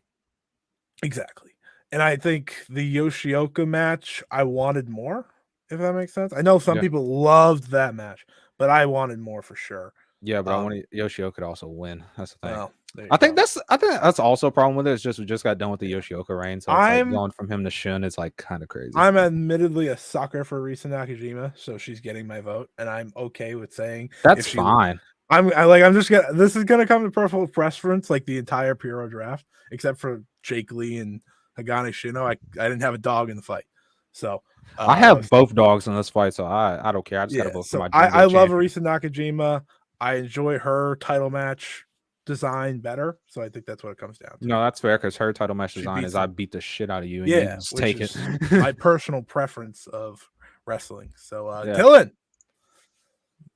Exactly. And I think the Yoshioka match, I wanted more, if that makes sense. I know some people loved that match, but I wanted more for sure. Yeah, but I wanted Yoshioka to also win. That's the thing. Well, I think that's also a problem with it. It's just we just got done with the Yoshioka reign, so it's like going from him to Shun is like kind of crazy. I'm admittedly a sucker for Risa Nakajima, so she's getting my vote, and I'm okay with saying that's fine. I'm just gonna. This is gonna come to personal preference, like the entire Puro draft, except for Jake Lee and Hagane Shino. I didn't have a dog in the fight, so I have both dogs in this fight, so I don't care. I just gotta vote for my. I love Risa Nakajima. I enjoy her title match design better, so I think that's what it comes down to. No, that's fair because her title match design is I beat the shit out of you and you just take it. My personal preference of wrestling. So Dylan,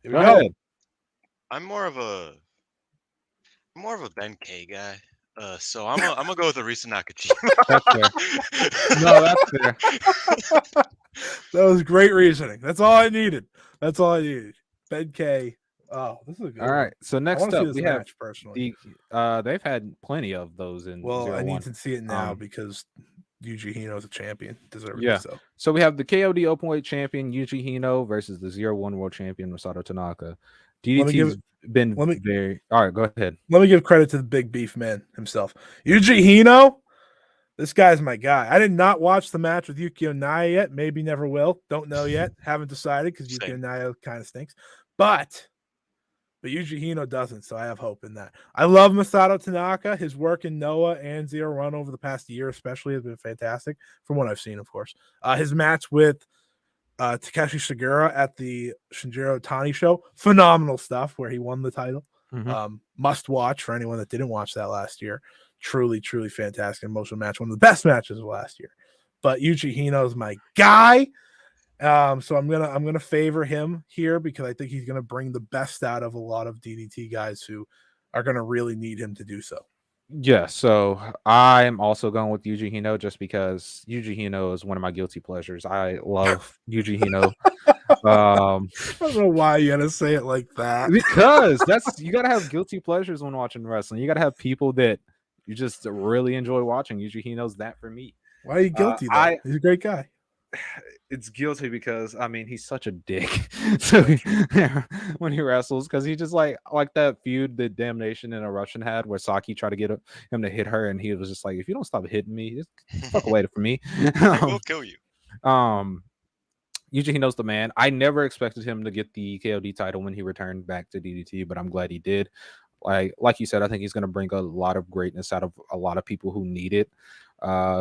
here we go. I'm more of a Ben K guy. So I'm gonna go with a Risa Nakajima. That's fair. No, that's fair. That was great reasoning. That's all I needed. Ben K. Oh, this is a good. All right. So next up we have personally. They've had plenty of those in. Well, I need to see it now because Yuji Hino is a champion. Deservedly so. So we have the KOD Openweight champion Yuji Hino versus the 0-1 world champion Masato Tanaka. DDT's been very. All right, go ahead. Let me give credit to the big beef man himself, Yuji Hino. This guy's my guy. I did not watch the match with Yukio Naya yet. Maybe never will. Don't know yet. Haven't decided because Yukio Naya kind of stinks. But Yuji Hino doesn't, so I have hope in that. I love Masato Tanaka. His work in Noah and Zero Run over the past year especially has been fantastic, from what I've seen, of course. His match with Takeshi Sugiura at the Shinjiro Tani show, phenomenal stuff, where he won the title. Must watch for anyone that didn't watch that last year. Truly, truly fantastic emotional match. One of the best matches of last year. But Yuji Hino is my guy. So I'm gonna favor him here because I think he's gonna bring the best out of a lot of DDT guys who are gonna really need him to do so. Yeah, so I'm also going with Yuji Hino just because Yuji Hino is one of my guilty pleasures. I love Yuji Hino. I don't know why you gotta say it like that. Because you gotta have guilty pleasures when watching wrestling. You gotta have people that you just really enjoy watching. Yuji Hino's that for me. Why are you guilty? He's a great guy. It's guilty because I mean he's such a dick. So when he wrestles, because he just like that feud that Damnation and a Russian had, where Saki tried to get him to hit her, and he was just like, "If you don't stop hitting me, just fuck away from me. I will kill you." Yuji Hino's the man. I never expected him to get the KOD title when he returned back to DDT, but I'm glad he did. Like you said, I think he's going to bring a lot of greatness out of a lot of people who need it.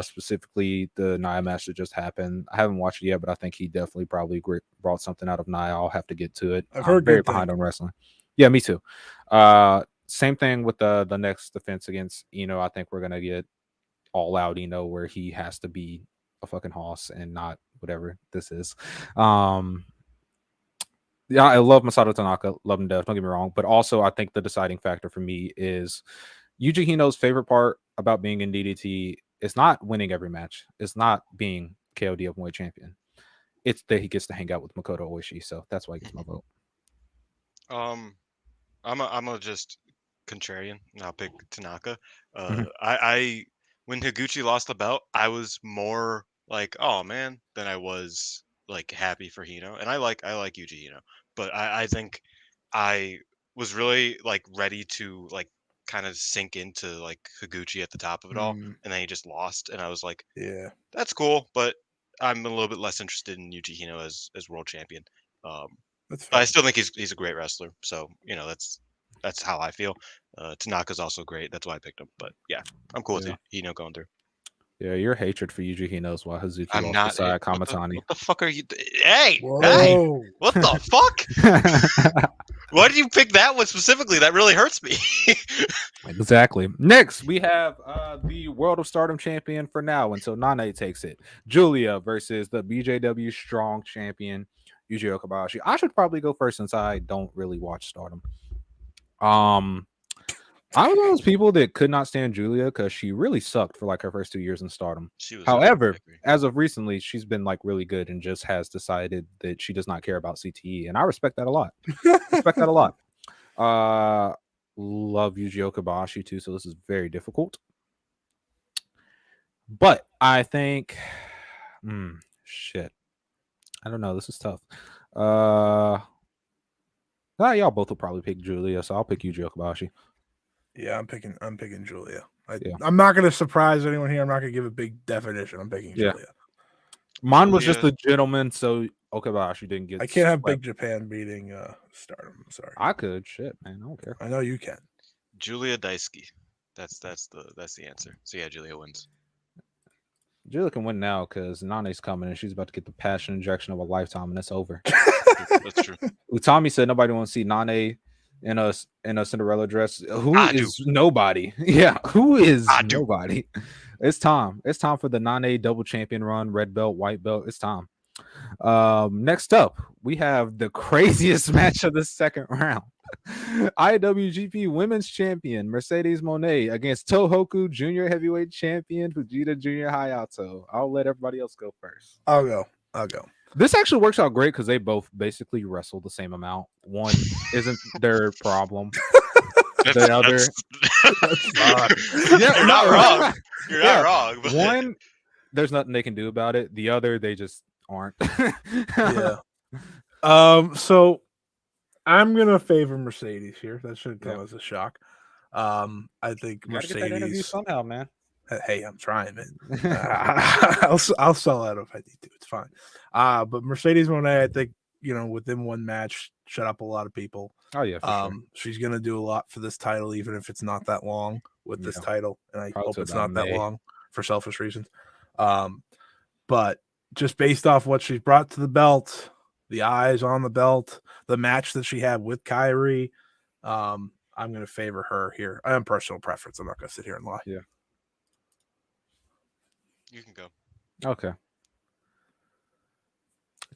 Specifically the Nia match that just happened. I haven't watched it yet, but I think he definitely probably brought something out of Nia. I'll have to get to it. I've heard very behind on wrestling. Yeah, me too. Same thing with the next defense against Eno. I think we're gonna get all out Eno where he has to be a fucking hoss and not whatever this is. Yeah, I love Masato Tanaka, love him to death, don't get me wrong. But also I think the deciding factor for me is Yuji Hino's favorite part about being in DDT. It's not winning every match. It's not being KOD Openweight champion. It's that he gets to hang out with Makoto Oishi. So that's why he gets my vote. I'm a just contrarian, and I'll pick Tanaka. I when Higuchi lost the belt, I was more like, oh man, than I was like happy for Hino. And I like Yuji Hino, but I think I was really like ready to like kind of sink into like Higuchi at the top of it all, and then he just lost, and I was like, yeah, that's cool, but I'm a little bit less interested in Yuji Hino as world champion. But I still think he's a great wrestler, so you know that's that's how I feel. Tanaka's also great. That's why I picked him. But yeah, I'm cool with Hino going through. Yeah, your hatred for Yuji Hino's why Hazuki I'm lost not. beside What Kamatani. the fuck are you? Hey, Whoa. what the fuck? Why did you pick that one specifically? That really hurts me. Exactly. Next, we have the World of Stardom champion for now until Nane takes it. Julia versus the BJW Strong champion, Yuji Okabayashi. I should probably go first since I don't really watch Stardom. I'm one of those people that could not stand Julia because she really sucked for like her first 2 years in Stardom. However, as of recently, she's been like really good and just has decided that she does not care about CTE, and I respect that a lot. Love Yuji Okabayashi too, so this is very difficult. But I think, shit, I don't know. This is tough. Y'all both will probably pick Julia, so I'll pick Yuji Okabayashi. Yeah, I'm picking Julia. I'm not gonna surprise anyone here. I'm not gonna give a big definition. I'm picking Julia. Mine was just a gentleman, so Okabayashi didn't get. I can't have Big Japan beating Stardom. I'm sorry. I could. Shit, man, I don't care. I know you can. Julia Daisuke. That's the answer. So yeah, Julia wins. Julia can win now because Nane's coming and she's about to get the passion injection of a lifetime, and it's over. That's true. Utami said nobody wants to see Nane in a Cinderella dress. Who is nobody? Yeah, who is nobody? It's time. It's time for the Nane double champion run, red belt, white belt. It's time. Next up, we have the craziest match of the second round. IWGP Women's Champion Mercedes Moné against Tohoku Junior Heavyweight Champion Fujita Junior Hayato. I'll let everybody else go first. I'll go. This actually works out great because they both basically wrestle the same amount. One isn't their problem. The other, you're not wrong. You're not wrong. But... One, there's nothing they can do about it. The other, they just aren't. Yeah. So I'm gonna favor Mercedes here. That should come as a shock. I think Mercedes. Get that interview somehow, man. Hey, I'm trying, man. I'll sell out if I need to. It's fine. But Mercedes Moné, I think, within one match, shut up a lot of people. Oh yeah. Sure. She's gonna do a lot for this title, even if it's not that long with this title, and I hope it's not that long for selfish reasons. But just based off what she's brought to the belt, the eyes on the belt, the match that she had with Kyrie, I'm gonna favor her here. I have personal preference. I'm not gonna sit here and lie. Yeah. You can go. Okay.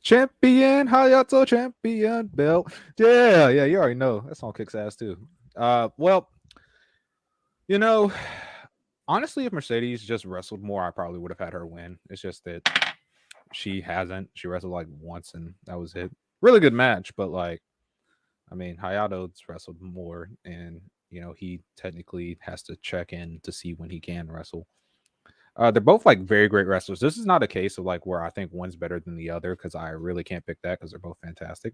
Champion Hayato champion belt. Yeah, you already know that song kicks ass too. Well, honestly, if Mercedes just wrestled more, I probably would have had her win. It's just that she hasn't. She wrestled like once, and that was it. Really good match, but Hayato's wrestled more, and he technically has to check in to see when he can wrestle. They're both like very great wrestlers. This is not a case of like where I think one's better than the other because I really can't pick that because they're both fantastic.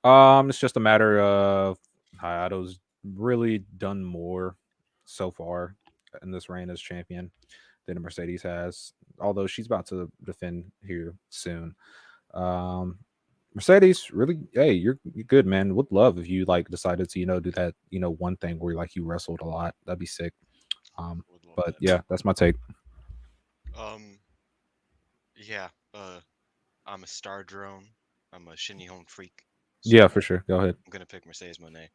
It's just a matter of Hayato's really done more so far in this reign as champion than Mercedes has, although she's about to defend here soon. Mercedes, really, hey, you're good, man. Would love if you like decided to do that one thing where like you wrestled a lot. That'd be sick. But yeah, that's my take. Yeah. I'm a star drone. I'm a Shinihon freak. So yeah, for sure. Go ahead. I'm gonna pick Mercedes Moné.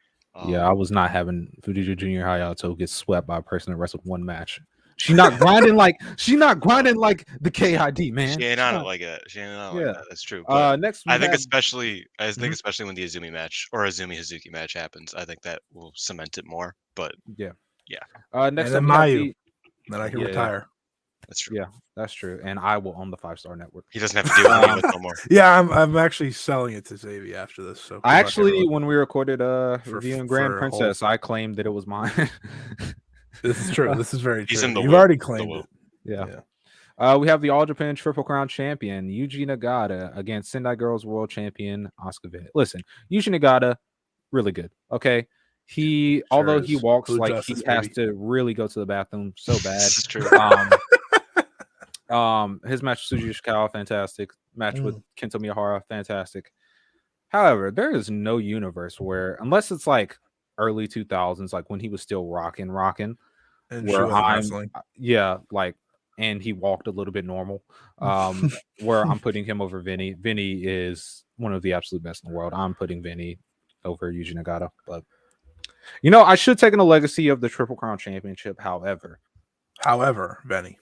Yeah, I was not having Fujita Junior Hayato get swept by a person that wrestled one match. She's not grinding like the KID, man. She ain't on it like that. That's true. Next, I think especially when the Azumi match or Azumi Hazuki match happens, I think that will cement it more. But yeah. Next, and then Mayu. Then I can retire. That's true. Yeah, that's true. And I will own the 5-star network. He doesn't have to deal with it no more. Yeah, I'm actually selling it to Xavi after this. So I actually, when we recorded reviewing Grand Princess, I claimed that it was mine. This is true. This is very true. You've already claimed it. Yeah. We have the All Japan Triple Crown champion Yuji Nagata against Sendai Girls World Champion Asuka Vitt. Listen, Yuji Nagata, really good. Okay. Although he walks Blue like Justice, he has to really go to the bathroom so bad. This is true. His match with Suji Ishikawa, fantastic. Match with Kento Miyahara, fantastic. However, there is no universe where, unless it's like early 2000s, like when he was still rocking, And she where wasn't I'm, wrestling. yeah, like, and he walked a little bit normal, where I'm putting him over Vinny. Vinny is one of the absolute best in the world. I'm putting Vinny over Yuji Nagata, but I should take in the legacy of the Triple Crown Championship. Benny.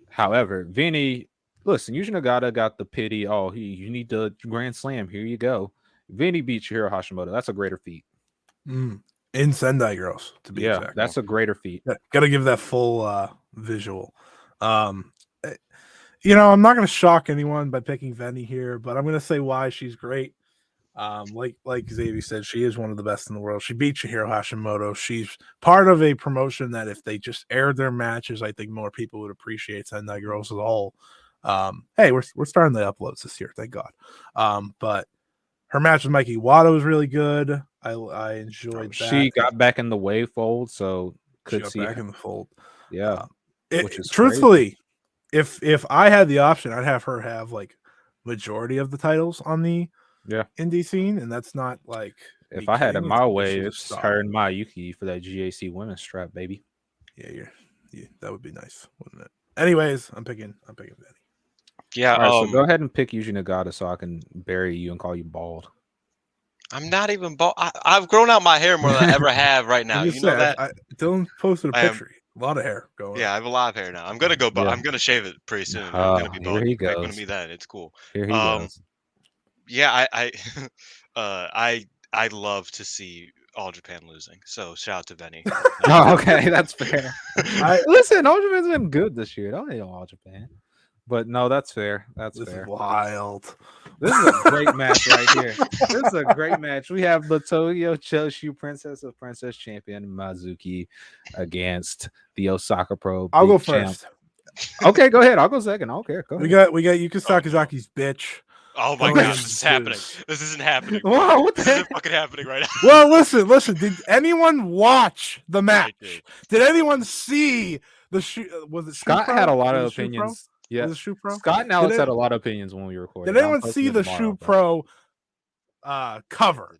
However, Vinny, listen, Yuji Nagata got the pity. Oh, you need the Grand Slam. Here you go. Vinny beat Chihiro Hashimoto. That's a greater feat. In Sendai Girls, to be exact. That's a greater feat. Got to give that full visual. I'm not going to shock anyone by picking Venny here, but I'm going to say why she's great. Like Xavier said, she is one of the best in the world. She beat Chihiro Hashimoto. She's part of a promotion that if they just aired their matches, I think more people would appreciate Sendai Girls as a whole. Hey, we're starting the uploads this year, thank God. But her match with Mikey Wada was really good. I enjoyed that. She got back in the wave fold, so could see back in the fold. Yeah, which is truthfully, if I had the option, I'd have her have like majority of the titles on the indie scene, and that's not like if I had it my way, it's her and Mayuki for that GAC women's strap, baby. Yeah, that would be nice, wouldn't it? Anyways, I'm picking Benny. Yeah. All right, so go ahead and pick Yuji Nagata so I can bury you and call you bald. I'm not even bald. I've grown out my hair more than I ever have right now. You know that? Dylan posted a picture. A lot of hair going. Yeah, I have a lot of hair now. I'm gonna go. I'm gonna shave it pretty soon. I'm gonna be bald. Here he goes. I'm gonna be that. It's cool. Here he goes. Yeah, I love to see All Japan losing. So shout out to Benny. Okay, that's fair. Listen, All Japan's been good this year. Don't hate on All Japan. But no, that's fair. This fair. Is wild. This is a great match right here. This is a great match. We have the Tokyo Choshu Princess of Princess Champion Mizuki against the Osaka Pro. I'll go first. Okay, go ahead. I'll go second. I don't care. Go ahead. We got Yuka Sakazaki's bitch. Oh my god, this is happening. This isn't happening. Wow, what the heck? This isn't fucking happening right now. Well, listen. Did anyone watch the match? Did anyone see the was it Scott had a lot of opinions. Yeah, Scott and Alex had a lot of opinions when we recorded. Did anyone see the Shoe Pro cover?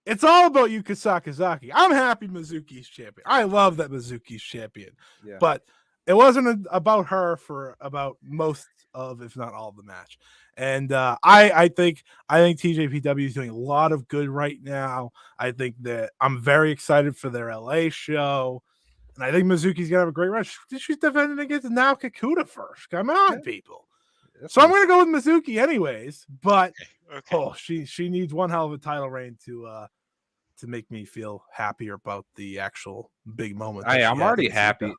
It's all about Yuka Sakazaki. I'm happy Mizuki's champion. I love that Mizuki's champion. Yeah. But it wasn't about her for about most of, if not all of the match. And I think TJPW is doing a lot of good right now. I think that I'm very excited for their LA show. And I think Mizuki's gonna have a great run. She's defending against Nao Kakuta first. Come on, people. So I'm gonna go with Mizuki anyways. But she needs one hell of a title reign to make me feel happier about the actual big moment. I'm already happy.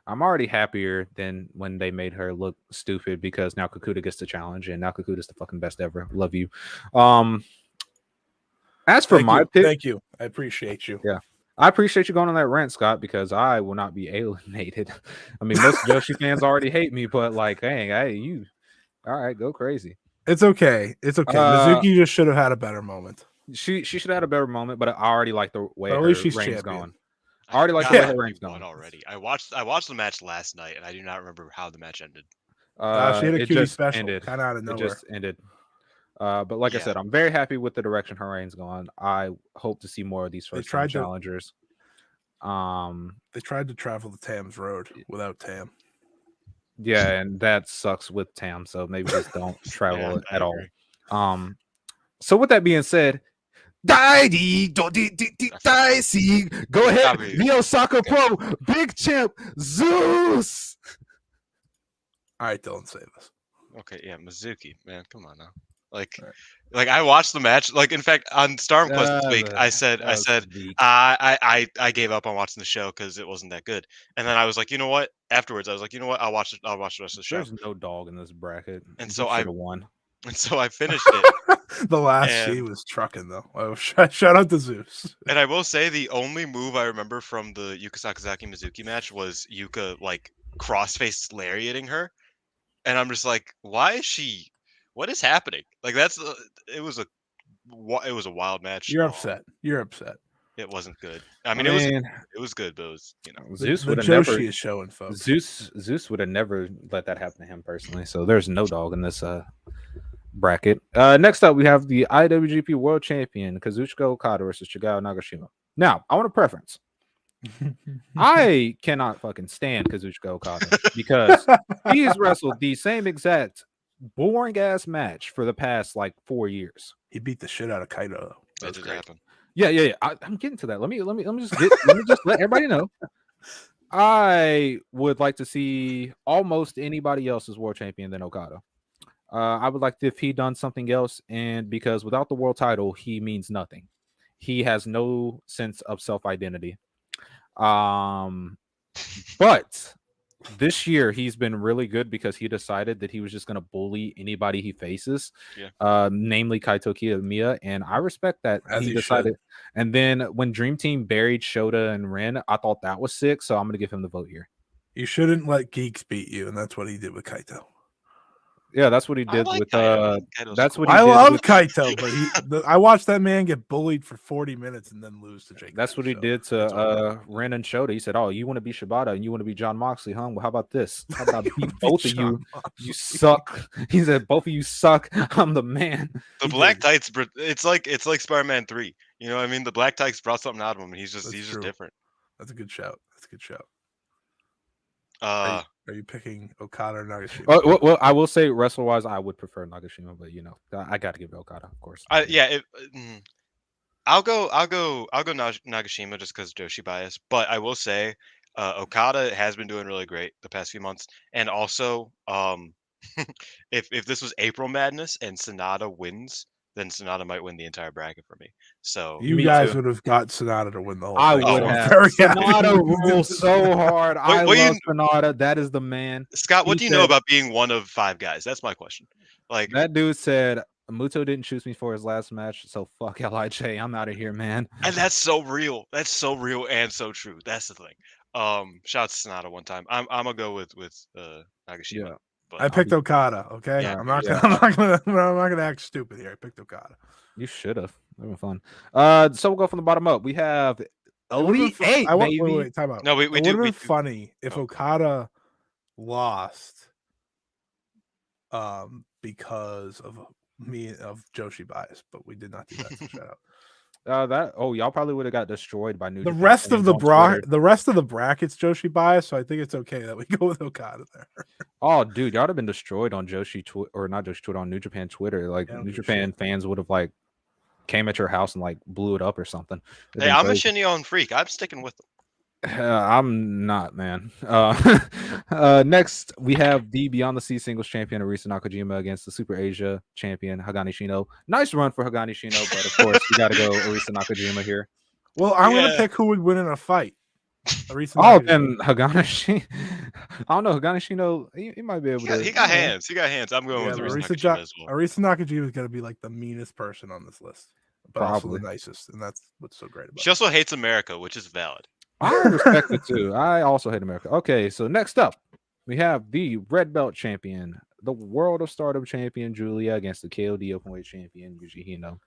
I'm already happier than when they made her look stupid because now Kakuta gets the challenge and now Kakuta's the fucking best ever. Love you. As for my pick, thank you. I appreciate you. Yeah. I appreciate you going on that rant, Scott, because I will not be alienated. I mean, most Yoshi fans already hate me, but like, hey, you, all right, go crazy. It's okay. Mizuki just should have had a better moment. She should have had a better moment, but I already like the way her reigns going. I already like the way her reigns going. Already, I watched the match last night, and I do not remember how the match ended. She had a cutie special, kind of out of nowhere. It just ended. But like I said, I'm very happy with the direction her reign's going. I hope to see more of these first-time challengers. They tried to travel the Tam's road without Tam. Yeah, and that sucks with Tam. So maybe just don't travel it at all. So with that being said, go ahead, the Osaka Pro, big champ, Zeus. All right, Dylan, say this. Okay, yeah, Mizuki, man, come on now. Like I watched the match. Like in fact, on Storm Quest this week, I said I gave up on watching the show because it wasn't that good. And then I was like, you know what? Afterwards, I was like, you know what? I'll watch the rest of the show. There's no dog in this bracket, and so I won. And so I finished it. The last she was trucking though. Oh, shout out to Zeus. And I will say the only move I remember from the Yuka Sakazaki Mizuki match was Yuka like crossface lariating her, and I'm just like, why is she? What is happening? Like it was a wild match. You're upset. It wasn't good. I mean, it was good, but it was, Zeus would have never. Is showing, folks. Zeus would have never let that happen to him personally. So there's no dog in this bracket. Next up, we have the IWGP World Champion Kazuchika Okada versus Chigao Nagashima. Now, I want a preference. I cannot fucking stand Kazuchika Okada because he's wrestled the same exact boring ass match for the past like 4 years. He beat the shit out of Kaito. Though. That did happen. Yeah. I'm getting to that. Let me just let everybody know. I would like to see almost anybody else's world champion than Okada. I would like if he done something else, and because without the world title, he means nothing. He has no sense of self-identity. But this year he's been really good because he decided that he was just going to bully anybody he faces, namely Kaito Kiyomiya, and I respect that. As he decided. And then when Dream Team buried Shota and Ren, I thought that was sick, so I'm going to give him the vote here. You shouldn't let geeks beat you, and that's what he did with Kaito. Yeah, that's what he did with. That's what he I did love with Kaito, but I watched that man get bullied for 40 minutes and then lose to Jake. That's what he did to Ren and Shota. He said, "Oh, you want to be Shibata and you want to be John Moxley, huh? Well, how about this? How about I beat both of you? You suck." He said, "Both of you suck. I'm the man." The black tights, it's like Spider-Man 3. You know what I mean? The black tights brought something out of him, and he's just different. That's a good shout. Are you picking Okada or Nagashima? Well, I will say wrestler wise, I would prefer Nagashima, but I got to give it Okada, of course. I'll go Nagashima just because Joshi bias, but I will say Okada has been doing really great the past few months, and also if this was April Madness and Sonata wins, then Sonata might win the entire bracket for me. So you guys would have got Sonata to win the whole thing. I would have. Sonata rules so hard. I love Sonata. That is the man. Scott, what do you know about being one of 5 guys? That's my question. Like that dude said, Muto didn't choose me for his last match, so fuck LIJ. I'm out of here, man. And that's so real. That's so real and so true. That's the thing. Shout out to Sonata one time. I'm gonna go with Nagashima. Yeah. But I picked Okada. Okay, yeah, I'm not gonna act stupid here. I picked Okada. You should have. That'd been fun. So we'll go from the bottom up. We have Elite 8. Wait, time out. No, we it would have been funny if Okada lost, because of Joshi bias, but we did not do that. So shout out. Y'all probably would have got destroyed by New The Japan rest of the fans brackets Joshi bias, so I think it's okay that we go with Okada there. Oh, dude, y'all would have been destroyed on Joshi or not Joshi Twitter, on New Japan Twitter. Like New Japan fans would have like came at your house and like blew it up or something. Hey, I'm a Shinyon freak. I'm sticking with them. I'm not, man. Next, we have the Beyond the Sea singles champion Arisa Nakajima against the Super Asia champion Hagane Shino. Nice run for Hagane Shino, but of course we got to go Arisa Nakajima here. Well, I'm gonna pick who would win in a fight. Then Hagane Shino. I don't know. Hagane Shino, he might be able to. He got hands. He got hands. I'm going with Arisa Nakajima as well. Arisa Nakajima is gonna be like the meanest person on this list, but also the nicest, and that's what's so great about it. She also hates America, which is valid. I respect it too. I also hate America. Okay, so next up, we have the red belt champion, the World of Stardom champion, Julia, against the KOD Openweight champion, Yuji Hino.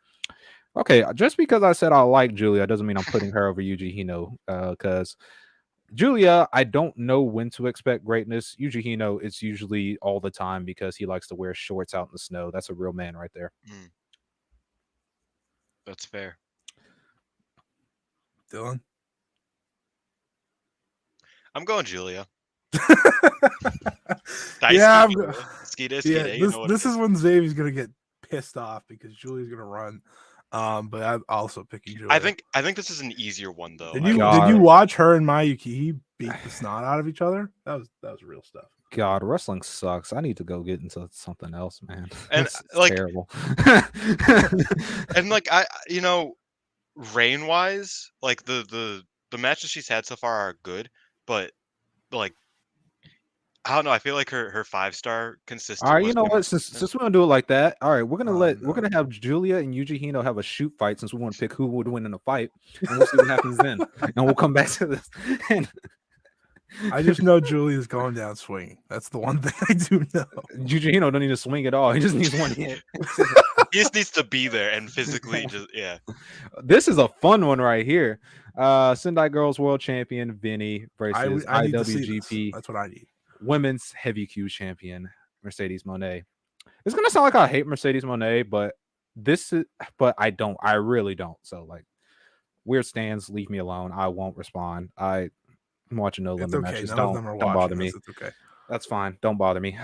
Okay, just because I said I like Julia doesn't mean I'm putting her over Yuji Hino, because Julia, I don't know when to expect greatness. Yuji Hino, it's usually all the time because he likes to wear shorts out in the snow. That's a real man right there. That's fair. Dylan? I'm going Julia. Yeah, this is when Xavier's gonna get pissed off because Julia's gonna run. But I'm also picking Julia. I think this is an easier one though. Did you watch her and Mayuki beat the snot out of each other? That was real stuff. God, wrestling sucks. I need to go get into something else, man. And it's like terrible. And like rain wise, like the matches she's had so far are good. But like, I don't know. I feel like her 5-star consistent. All right, you know what? Since we're gonna do it like that, all right, we're gonna have Julia and Yuji Hino have a shoot fight since we want to pick who would win in a fight, and we'll see what happens then, and we'll come back to this. I just know Julia's going down swinging. That's the one thing I do know. Yuji Hino don't need to swing at all. He just needs one hit. He just needs to be there and physically This is a fun one right here. Sendai Girls World Champion Vinny versus I need IWGP. That's what I need. Women's Heavy Q Champion Mercedes Moné. It's gonna sound like I hate Mercedes Moné, but I don't. I really don't. So like, weird stands, leave me alone. I won't respond. I'm watching no It's limit okay. matches. None of them are Don't bother watching me. us. It's okay. That's fine. Don't bother me.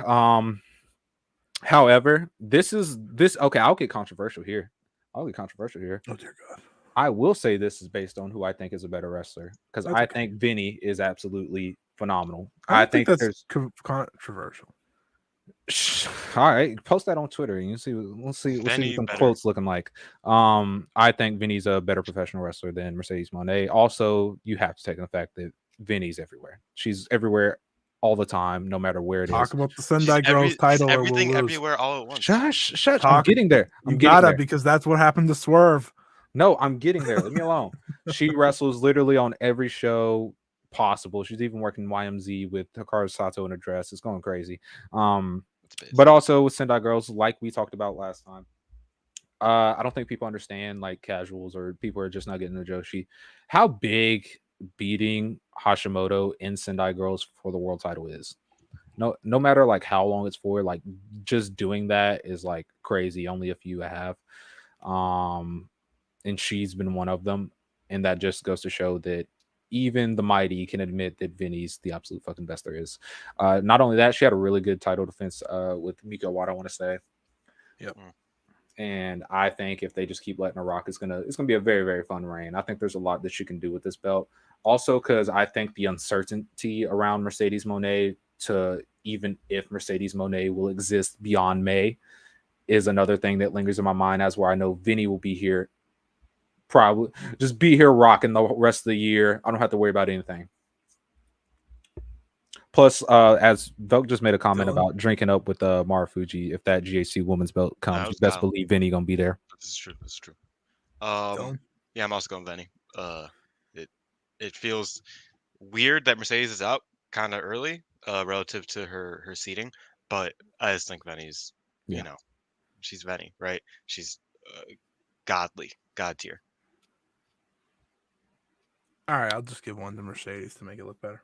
However, this. Okay, I'll get controversial here. Oh dear God. I will say this is based on who I think is a better wrestler because I think Vinny is absolutely phenomenal. I don't think that's there's controversial. All right, post that on Twitter and we'll see what some quotes looking like. I think Vinny's a better professional wrestler than Mercedes Moné. Also, you have to take in the fact that Vinny's everywhere. She's everywhere all the time, no matter where it is. Talk about the Sendai Girls title. Everything everywhere all at once. Shush. I'm getting there. Because that's what happened to Swerve. No, I'm getting there. Leave me alone. She wrestles literally on every show possible. She's even working YMZ with Hikaru Sato in a dress. It's going crazy. But also with Sendai Girls, like we talked about last time, I don't think people understand, like casuals or people are just not getting the Joshi, how big beating Hashimoto in Sendai Girls for the world title is. No matter like how long it's for, like just doing that is like crazy. Only a few have. And she's been one of them. And that just goes to show that even the mighty can admit that Vinny's the absolute fucking best there is. Not only that, she had a really good title defense with Miko Wada, I want to say. Yep. And I think if they just keep letting her rock, it's gonna be a very, very fun reign. I think there's a lot that she can do with this belt. Also, because I think the uncertainty around Mercedes Moné, to even if Mercedes Moné will exist beyond May, is another thing that lingers in my mind, as where I know Vinny will be here. Probably just be here rocking the rest of the year. I don't have to worry about anything. Plus, as Velk just made a comment about drinking up with Marufuji, if that GHC women's belt comes, best believe Vinny gonna be there. This is true. Yeah, I'm also going Vinny. It feels weird that Mercedes is out kind of early relative to her seating, but I just think Vinny's, you know, she's Vinny, right? She's god tier. All right, I'll just give one to Mercedes to make it look better.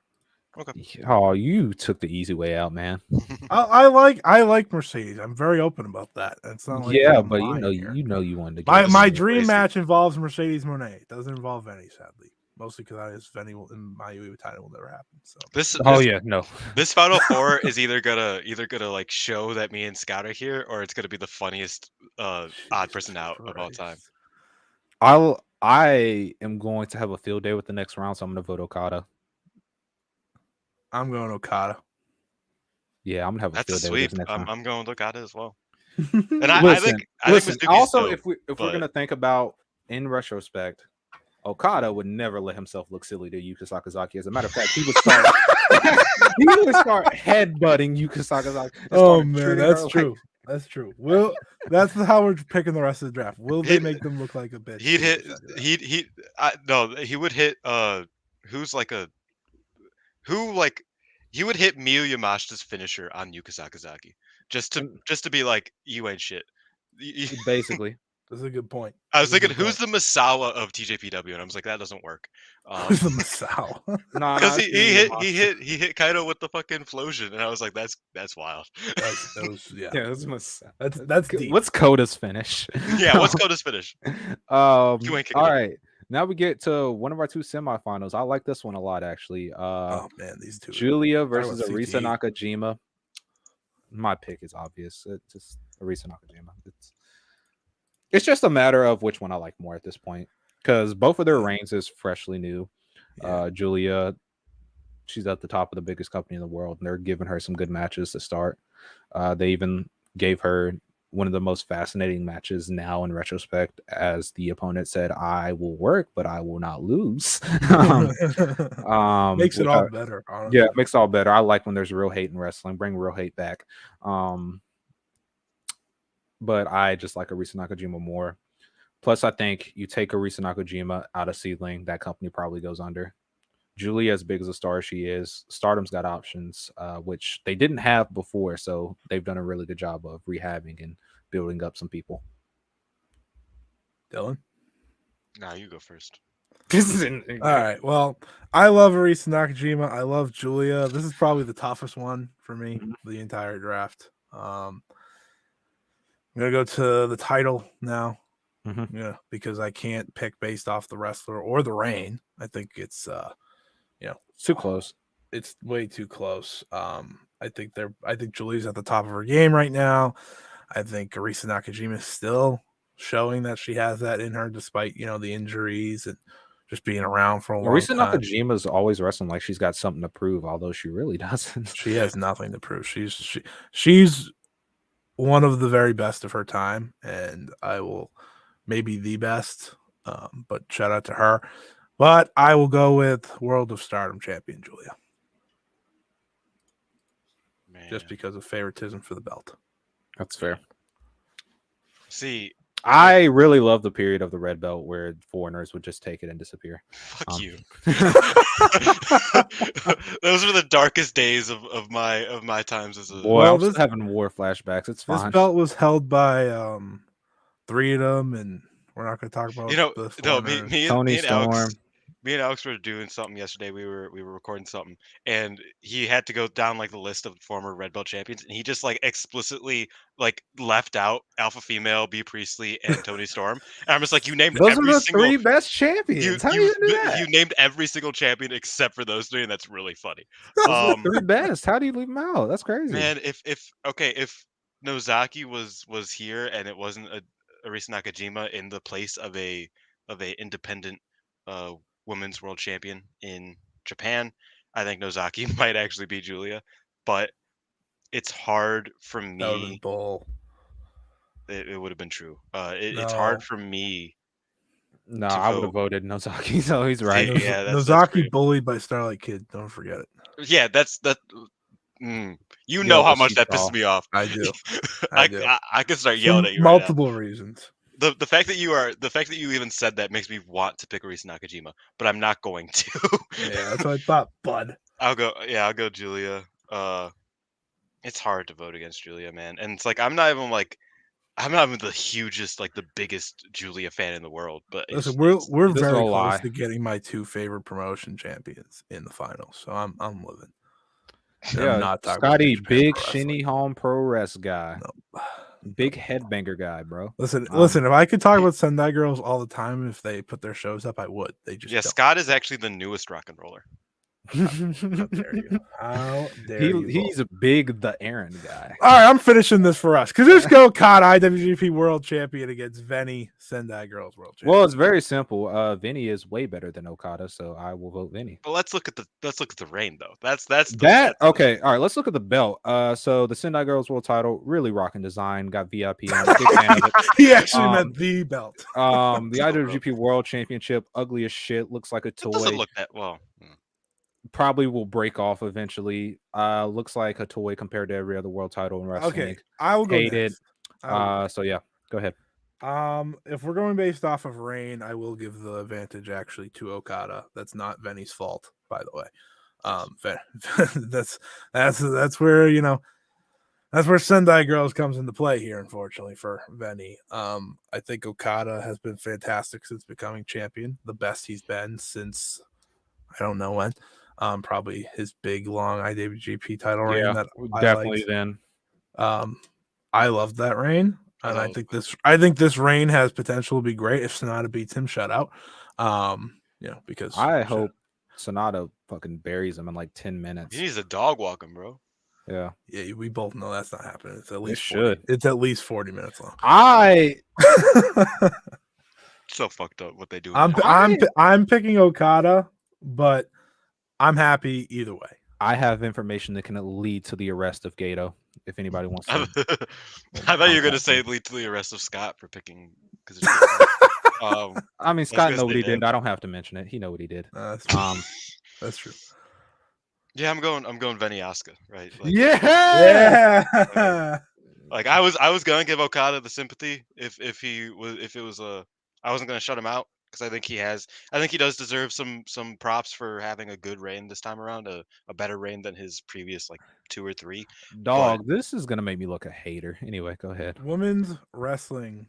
Okay. Oh, you took the easy way out, man. I like Mercedes. I'm very open about that. It's not like but you wanted to get my dream match involves Mercedes Moné. It doesn't involve Vinny, sadly. Mostly because Vinny in my title will never happen. So this Final Four is either gonna like show that me and Scott are here, or it's gonna be the funniest odd person out of all time. I am going to have a field day with the next round, so I'm going to vote Okada. I'm going Okada. Yeah, I'm going to have a field day with this next round. I'm going Okada as well. And I think also if we're going to think about in retrospect, Okada would never let himself look silly to Yuka Sakazaki. As a matter of fact, he would start headbutting Yuka Sakazaki. Oh man, that's true. That's true. That's how we're picking the rest of the draft. Will they make them look like a bitch? He would hit he would hit Miyu Yamashita's finisher on Yuka Sakazaki just to be like, you ain't shit. Basically. That's a good point. I was thinking, who's the Misawa of TJPW? And I was like, that doesn't work. Who's the Misawa? Because he hit Kaido with the fucking Flosion, and I was like, that's wild. That's deep. What's Koda's finish? Yeah, what's Koda's finish? All right. Now we get to one of our two semifinals. I like this one a lot, actually. Oh man, these two. Julia versus Arisa Nakajima. My pick is obvious. It's just Arisa Nakajima. It's just a matter of which one I like more at this point, because both of their reigns is freshly new. Julia, she's at the top of the biggest company in the world, and they're giving her some good matches to start. They even gave her one of the most fascinating matches now in retrospect, as the opponent said, "I will work, but I will not lose." Makes it all better. Honestly. Yeah, it makes it all better. I like when there's real hate in wrestling. Bring real hate back. But I just like Arisa Nakajima more. Plus, I think you take Arisa Nakajima out of Seedling, that company probably goes under. Julia, as big as a star as she is, Stardom's got options, which they didn't have before, so they've done a really good job of rehabbing and building up some people. Dylan? Nah, you go first. All right. Well, I love Arisa Nakajima. I love Julia. This is probably the toughest one for me, the entire draft. I'm gonna go to the title now. Mm-hmm. Yeah, because I can't pick based off the wrestler or the reign. I think it's Too close. it's way too close. I think Julie's at the top of her game right now. I think Arisa Nakajima is still showing that she has that in her, despite the injuries and just being around for a long Arisa time. Nakajima's always wrestling like she's got something to prove, although she really doesn't. She has nothing to prove. She's one of the very best of her time, and I will maybe the best. But shout out to her. But I will go with World of Stardom champion Julia, just because of favoritism for the belt. That's fair. See, I really love the period of the red belt where foreigners would just take it and disappear. Fuck you. Those were the darkest days of my times as a. Boy, I'm still having war flashbacks. It's fine. This belt was held by 3 of them, and we're not going to talk about Tony Storm. Me and Alex were doing something yesterday. We were recording something, and he had to go down like the list of former red belt champions, and he just like explicitly like left out Alpha Female, B Priestley, and Tony Storm. And I'm just like, you named those every are the single, 3 best champions. How do you do that? You named every single champion except for those 3, and that's really funny. Those are the 3 best. How do you leave them out? That's crazy. Man, if Nozaki was here and it wasn't Arisa Nakajima in the place of a independent women's world champion in Japan, I think Nozaki might actually be Julia, but it's hard for me. It would have been true. It's hard for me. No, I would have voted Nozaki, so he's right. Nozaki bullied by Starlight Kid. Don't forget it. Yeah, that's that. You know how much that pisses me off. I do. I could start yelling at you. Multiple reasons. The fact that you even said that makes me want to pick Arisa Nakajima, but I'm not going to. Yeah, that's what I thought, bud. I'll go Julia. It's hard to vote against Julia, man. And it's like I'm not even the hugest, like the biggest Julia fan in the world, but listen, we're very close to getting my 2 favorite promotion champions in the finals, so I'm living. Yeah, I'm not Scotty, big shinny home pro rest guy. No. Big headbanger guy, bro. Listen. If I could talk about Sendai Girls all the time, if they put their shows up, I would. They just don't. Scott is actually the newest rock and roller. How dare you? How dare you? He's a big the Aaron guy. All right, I'm finishing this for us. Kazuchika Okada, IWGP World Champion against Veni, Sendai Girls World Champion. Well, it's very simple. Vinny is way better than Okada, so I will vote Vinny. But let's look at the reign though. Okay. All right, let's look at the belt. So the Sendai Girls World Title, really rocking design, got VIP on it. Big fan of it. He actually meant the belt. The IWGP World Championship, ugly as shit, looks like a toy. It doesn't look that well. Probably will break off eventually. Looks like a toy compared to every other world title in wrestling. Okay, I will go next. So yeah, go ahead. If we're going based off of reign, I will give the advantage actually to Okada. That's not Veni's fault, by the way. That's where that's where Sendai Girls comes into play here, unfortunately for Veni. I think Okada has been fantastic since becoming champion, the best he's been since I don't know when. Probably his big long IWGP title reign. That definitely then. I loved that reign, and I think this reign has potential to be great if Sonata beats him. Shut out. Because I hope Sonata fucking buries him in like 10 minutes. He needs a dog walk him, bro. Yeah. Yeah, we both know that's not happening. It's at least It's at least 40 minutes long. So fucked up what they do. I'm picking Okada, but I'm happy either way. I have information that can lead to the arrest of Gato. If anybody wants to, I thought you were going to say lead to the arrest of Scott for picking. I mean, Scott knows what he did. I don't have to mention it. He know what he did. That's true. That's true. Yeah, I'm going Veni Asuka, right? Yeah. Like I was gonna give Okada the sympathy if it was I wasn't gonna shut him out because I think he does deserve some props for having a good reign this time around, a better reign than his previous like 2 or 3. This is gonna make me look a hater. Anyway, go ahead. Women's wrestling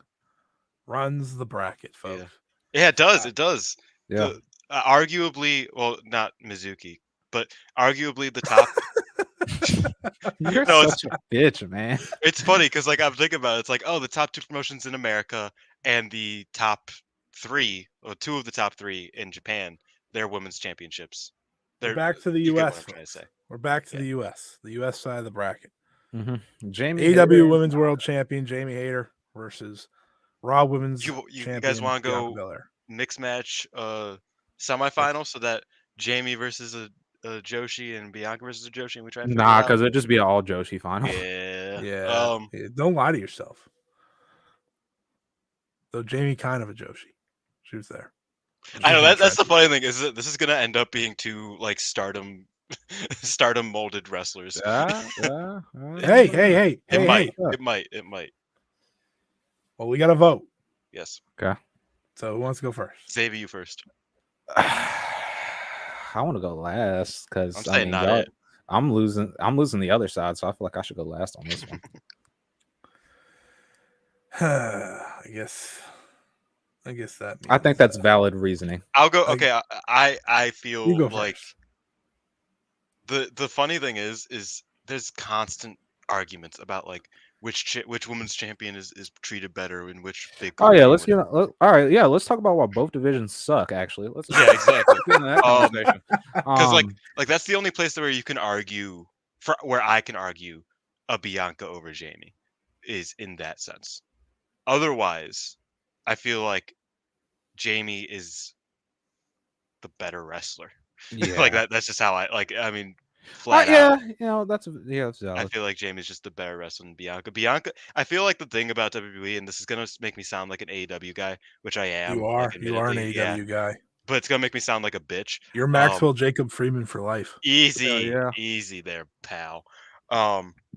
runs the bracket, folks. Yeah, it does. It does. Yeah. Arguably, well, not Mizuki, but arguably the top. You're No, such a bitch, man. it's funny because like I'm thinking about it, it's like, oh, the top 2 promotions in America and the top 3 or 2 of the top 3 in Japan, they're women's championships. We're They're back to the you get what U.S., I'm trying to folks. say. We're back to Yeah. the U.S. side of the bracket. Jamie AW Hayter. Women's World Champion Jamie Hayter versus Raw Women's You guys Champion want to Bianca go Belair. mixed match semifinal so that Jamie versus a Joshi and Bianca versus a Joshi and we try and figure it Nah, out? because it'd just be an all Joshi final. Yeah. Yeah. Don't lie to yourself. Though Jamie kind of a Joshi. She was there. I know that's the funny thing is that this is gonna end up being 2 like stardom molded wrestlers. Hey. It might. Well, we got to vote. Yes. Okay. So who wants to go first? Xavier, you first. I want to go last because I'm saying not it. I'm losing the other side, so I feel like I should go last on this one. I guess that means, I think that's valid reasoning. I'll go. Okay, I feel you go like first. the funny thing is there's constant arguments about like which women's champion is treated better in which big. Oh yeah, let's get all right. Yeah, let's talk about why both divisions suck. Actually, let's exactly. Get into that conversation. Because like that's the only place where you can argue where I can argue a Bianca over Jamie is in that sense. Otherwise, I feel like Jamie is the better wrestler. Yeah. Like that's just how I mean, flat out. That's valid. I feel like Jamie's just the better wrestler than Bianca. I feel like the thing about WWE, and this is gonna make me sound like an AEW guy, which I am. You are. Like, You are an AEW guy. But it's gonna make me sound like a bitch. You're Maxwell Jacob Freeman for life. Easy there, pal.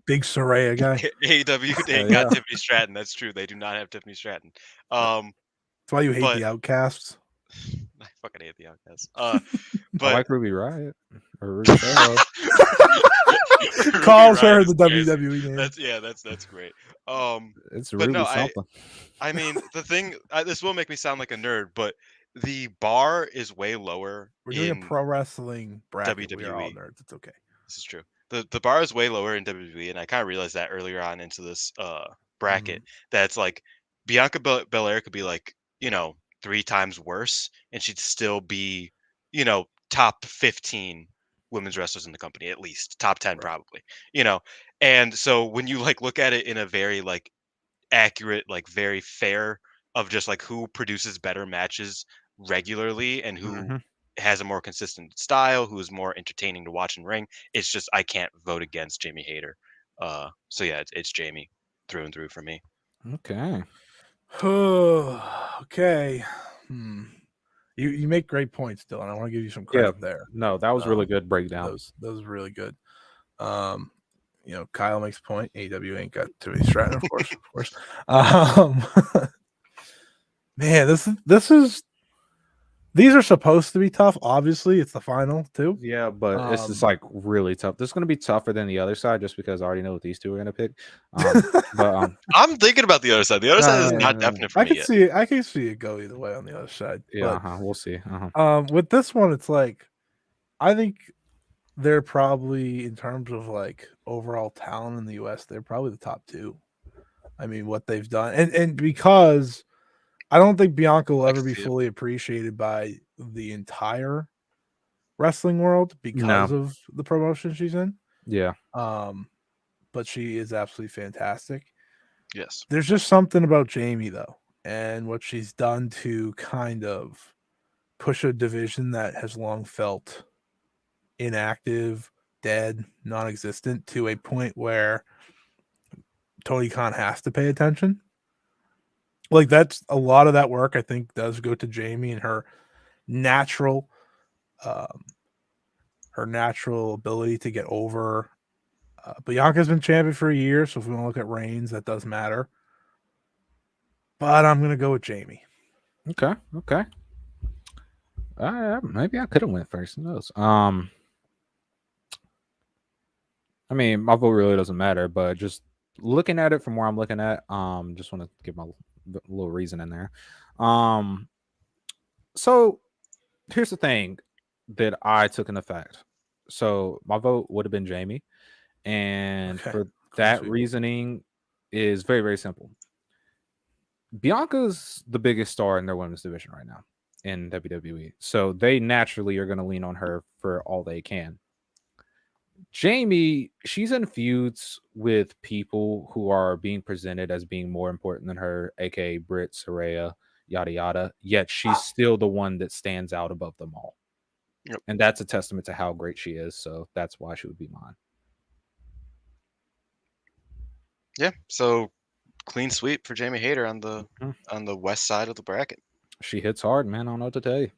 Big Soraya guy. AEW, they ain't got Tiffany Stratton. That's true. They do not have Tiffany Stratton. That's why you hate the Outcasts. I fucking hate the Outcasts. But I like Ruby Riott or Ruby Soho. Calls her the WWE name. That's great. It's Ruby something. I mean, the thing. This will make me sound like a nerd, but the bar is way lower. We're doing a pro wrestling bracket. WWE. We are all nerds. It's okay. This is true. The bar is way lower in WWE, and I kind of realized that earlier on into this bracket. That's like Bianca Belair could be like 3 times worse, and she'd still be top 15 women's wrestlers in the company, at least top 10 probably. And so when you like look at it in a very like accurate, like very fair of just like who produces better matches regularly and who has a more consistent style, who is more entertaining to watch in ring, it's just I can't vote against Jamie Hayter. So yeah, it's Jamie through and through for me. Okay. Okay. You make great points, Dylan. I want to give you some credit there. No, that was really good breakdown. That was really good. Kyle makes a point. AW ain't got Tiffany Stratton, of course. Man, these are supposed to be tough. Obviously, it's the final too. Yeah, but this is like really tough. This is going to be tougher than the other side, just because I already know what these two are going to pick. But I'm thinking about the other side. The other side is not definite for me. I can see it go either way on the other side. Yeah, we'll see. With this one, it's like I think they're probably, in terms of like overall talent in the US, they're probably the top 2. I mean, what they've done, and because I don't think Bianca will ever be fully appreciated by the entire wrestling world because of the promotion she's in. Yeah. But she is absolutely fantastic. Yes. There's just something about Jamie though, and what she's done to kind of push a division that has long felt inactive, dead, non-existent to a point where Tony Khan has to pay attention. Like that's a lot of that work I think does go to Jamie and her natural ability to get over. Bianca's been champion for a year, so if we want to look at reigns, that does matter. But I'm gonna go with Jamie. Okay. Maybe I could have went first. Who knows? I mean, my vote really doesn't matter, but just looking at it from where I'm looking at, just want to give my little reason in there. So here's the thing that I took in effect. So my vote would have been Jamie, And Okay. for Clean that sweep. reasoning is very, very simple. Bianca's the biggest star in their women's division right now in WWE. So they naturally are going to lean on her for all they can. Jamie, she's in feuds with people who are being presented as being more important than her, aka Britt, Saraya, yada yada. Yet she's still the one that stands out above them all. Yep. And that's a testament to how great she is. So that's why she would be mine. Yeah. So clean sweep for Jamie Hayter on Mhm. the west side of the bracket. She hits hard, man. I don't know what to tell you.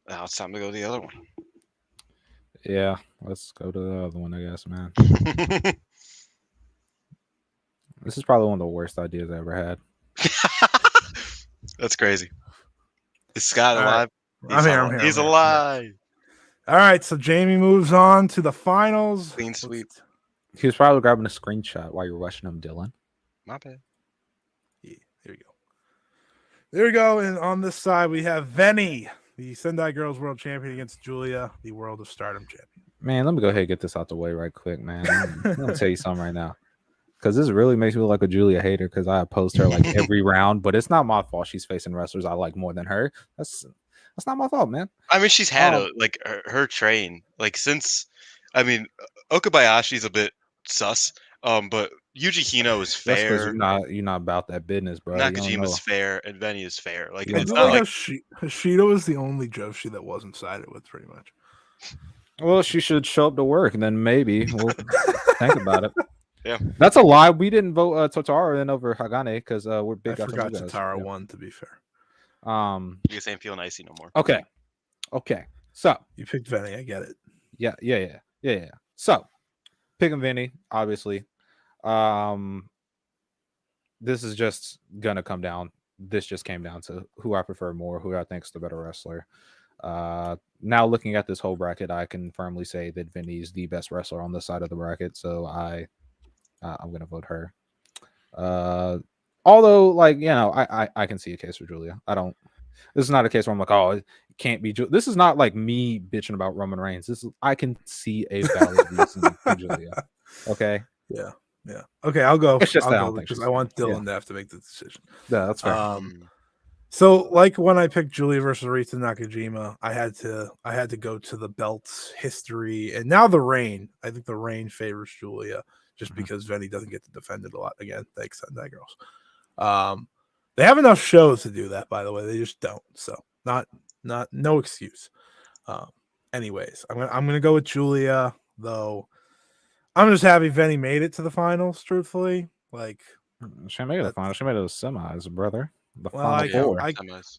Now it's time to go to the other one. Yeah, let's go to the other one, I guess, man. This is probably one of the worst ideas I ever had. That's crazy. Is Scott All right. alive? I'm here. He's I'm here. alive. All right, so Jamie moves on to the finals. Clean sweep. He was probably grabbing a screenshot while you were rushing him, Dylan. My bad. Yeah, there we go. There we go. And on this side, we have Venny, the Sendai Girls World Champion, against Julia, the World of Stardom Champion. Man, let me go ahead and get this out the way right quick, man. I'm going to tell you something right now. Because this really makes me look like a Julia hater because I opposed her like every round. But it's not my fault she's facing wrestlers I like more than her. That's not my fault, man. I mean, she's had her train since. I mean, Okabayashi's a bit sus. But Yuji Hino is That's because fair. you're not about that business, bro. Nakajima's fair, and Venny is fair. Like I it's feel not like like Hashida was the only Joshi that wasn't sided with, pretty much. Well, she should show up to work, and then maybe we'll think about it. Yeah, that's a lie. We didn't vote Totaro in over Hagane because we're big. I forgot Totaro won. To be fair, because ain't feeling icy no more. Okay. So you picked Venny. I get it. Yeah. So picking Vinny, obviously. This is just gonna come down. This just came down to who I prefer more, who I think is the better wrestler. Now looking at this whole bracket, I can firmly say that Vinny is the best wrestler on this side of the bracket. So I'm gonna vote her. Although, I can see a case for Julia. This is not a case where I'm like, oh, it can't be. This is not like me bitching about Roman Reigns. I can see a valid reason for Julia. Okay. Yeah. Okay, I'll go. It's just I'll go because I want Dylan to have to make the decision. Yeah, that's fair. So, like when I picked Julia versus Rita Nakajima, I had to go to the belt's history and now the reign. I think the reign favors Julia just because Venny doesn't get to defend it a lot. Again, thanks Sendai Girls. They have enough shows to do that, by the way. They just don't. So no excuse. Anyways, I'm gonna go with Julia, though. I'm just happy Venny made it to the finals, truthfully. Like she made the finals. She made it to the semis, brother. The final four.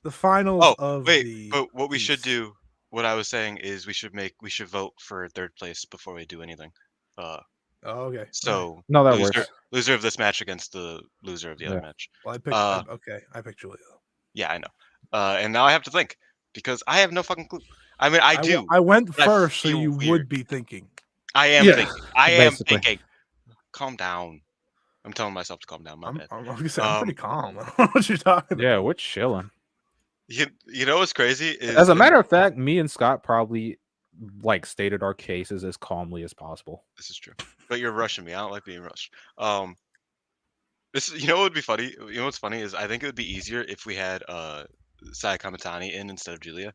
The finals of but what we should do, what I was saying is we should vote for third place before we do anything. Okay. So no, that works. Loser of this match against the loser of the other match. Well, I picked Julia. Yeah, I know. And now I have to think because I have no fucking clue. I mean, I do. I went first, so you would be thinking. I am thinking. I am thinking. Calm down. I'm telling myself to calm down. My bad. I'm pretty calm. I don't know what you're talking about. Yeah, we're chilling. You know what's crazy? As a matter of fact, me and Scott probably stated our cases as calmly as possible. This is true. But you're rushing me. I don't like being rushed. What would be funny? You know what's funny is I think it would be easier if we had Saya Kamatani in instead of Julia.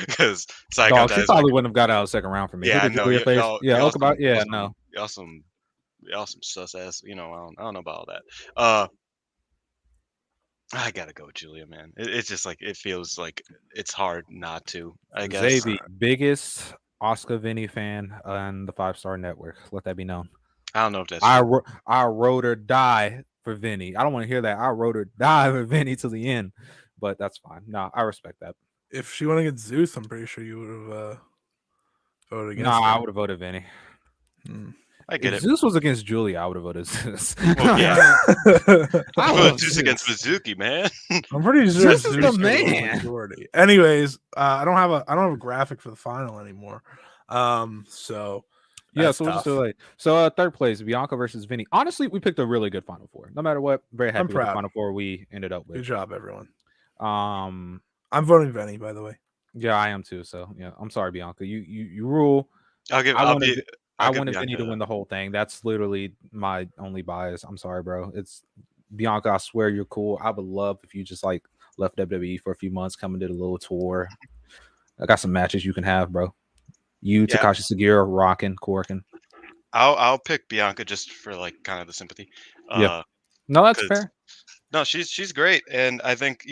Because she probably wouldn't have got out of the second round for me. Yeah, no. Y'all some sus ass. I don't know about all that. I gotta go with Julia, man. It's just like it feels like it's hard not to. I guess. Xavi, biggest Oscar Vinny fan on the 5-Star Network. Let that be known. I don't know if that's. I rode or die for Vinny. I don't want to hear that. I rode or die for Vinny to the end, but that's fine. No, I respect that. If she went against Zeus, I'm pretty sure you would have voted against. No, I would have voted Vinny. I get if it. Zeus was against Julia, I would have voted Zeus. Well, yeah. I voted Zeus against Mizuki, man. I'm pretty sure Zeus is the man. Majority. Anyways, I don't have a graphic for the final anymore. So yeah, so we'll just do it. So third place, Bianca versus Vinny. Honestly, we picked a really good final four. No matter what, very happy with the final four we ended up with. Good job, everyone. I'm voting Vinny, by the way. Yeah, I am too. So yeah, I'm sorry, Bianca. You rule. I'll I wanted Vinny to win the whole thing. That's literally my only bias. I'm sorry, bro. It's Bianca. I swear you're cool. I would love if you just like left WWE for a few months, come and did a little tour. I got some matches you can have, bro. You, Takashi Sugiura, rocking, corking. I'll pick Bianca just for like kind of the sympathy. Yeah. No, that's fair. No, she's great, and I think